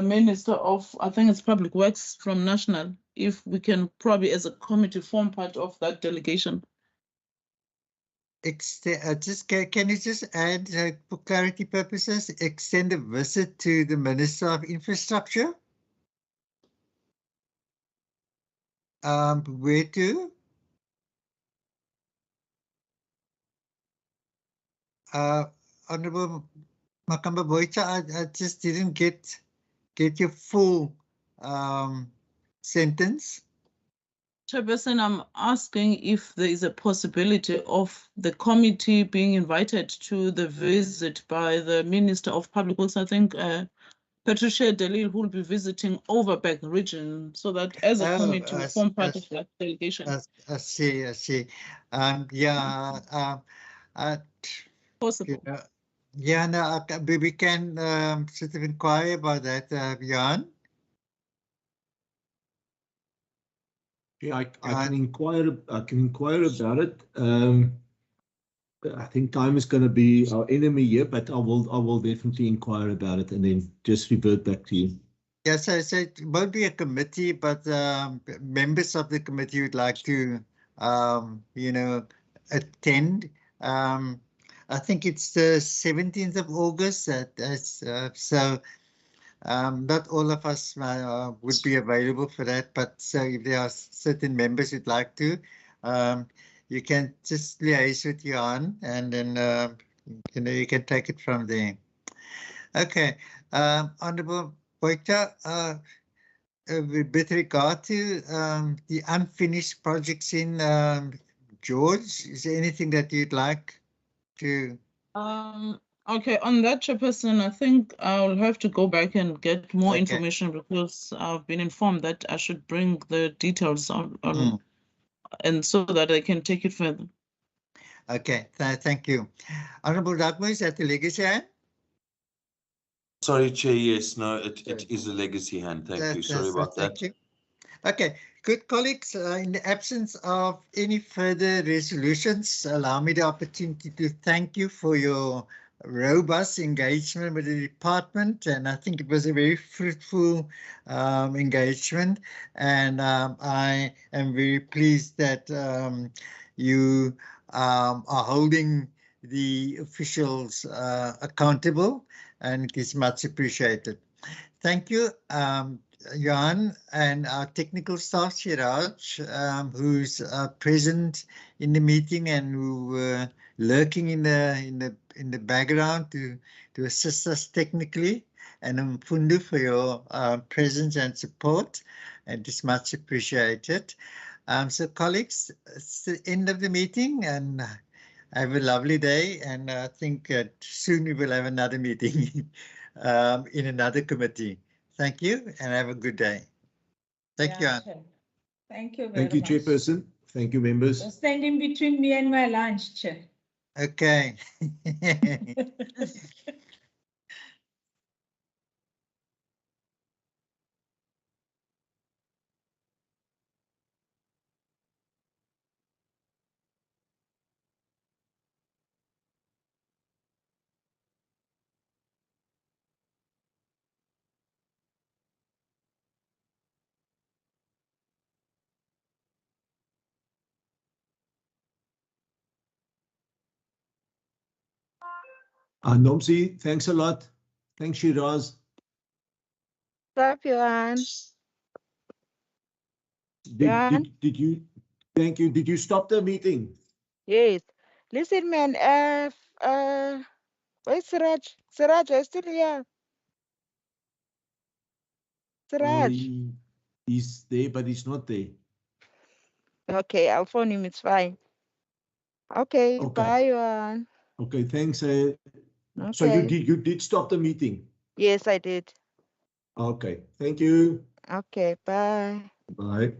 Minister of, I think it's Public Works from National, if we can probably as a committee form part of that delegation? can you just add, for clarity purposes, extend a visit to the Minister of Infrastructure? Where to? Honorable Makamba Boycha, I just didn't get your full sentence. Chairperson, I'm asking if there is a possibility of the committee being invited to the visit by the Minister of Public Works. I think Patricia Delil will be visiting Overberg region, so that as a committee we form part of that delegation. I see. Possible. No, we can sort of inquire about that, Jan. Yeah, I can inquire about it. I think time is going to be our enemy here, but I will definitely inquire about it and then just revert back to you. Yes, I said it won't be a committee, but members of the committee would like to, attend. I think it's the 17th of August. So not all of us would be available for that, but so if there are certain members who'd like to, you can just liaise with Jan, and then you can take it from there. Okay, Honorable Boyta, with regard to the unfinished projects in George, is there anything that you'd like to? Okay, on that, Chairperson, I think I'll have to go back and get more Okay. information, because I've been informed that I should bring the details on and so that I can take it further. Okay, thank you. Honorable Dagmo, is that the legacy hand? Sorry, Chair, yes, no, it is a legacy hand. Thank you. Sorry about that. Thank you. Okay, good colleagues, in the absence of any further resolutions, allow me the opportunity to thank you for your robust engagement with the department, and I think it was a very fruitful engagement, and I am very pleased that you are holding the officials accountable, and it is much appreciated. Thank you, Johan, and our technical staff, Shiraj, who's present in the meeting and who were lurking in the background to assist us technically, and Mfundu for your presence and support, and it's much appreciated. So colleagues, it's the end of the meeting, and have a lovely day, and I think soon we will have another meeting in another committee. Thank you, and have a good day. Thank you, Anne. Thank you very much. Thank you, Chairperson. Thank you, members. You're standing between me and my lunch, Chair. Okay. Nomsi, thanks a lot. Thanks, Shiraz. Stop, Johan. Did you? Thank you. Did you stop the meeting? Yes. Listen, man. Where's Siraj? Siraj, are you still here? Siraj. He's there, but he's not there. Okay, I'll phone him. It's fine. Okay. Bye, Johan. Okay, thanks. Okay. So you did stop the meeting? Yes, I did. Okay, thank you. Okay, bye. Bye.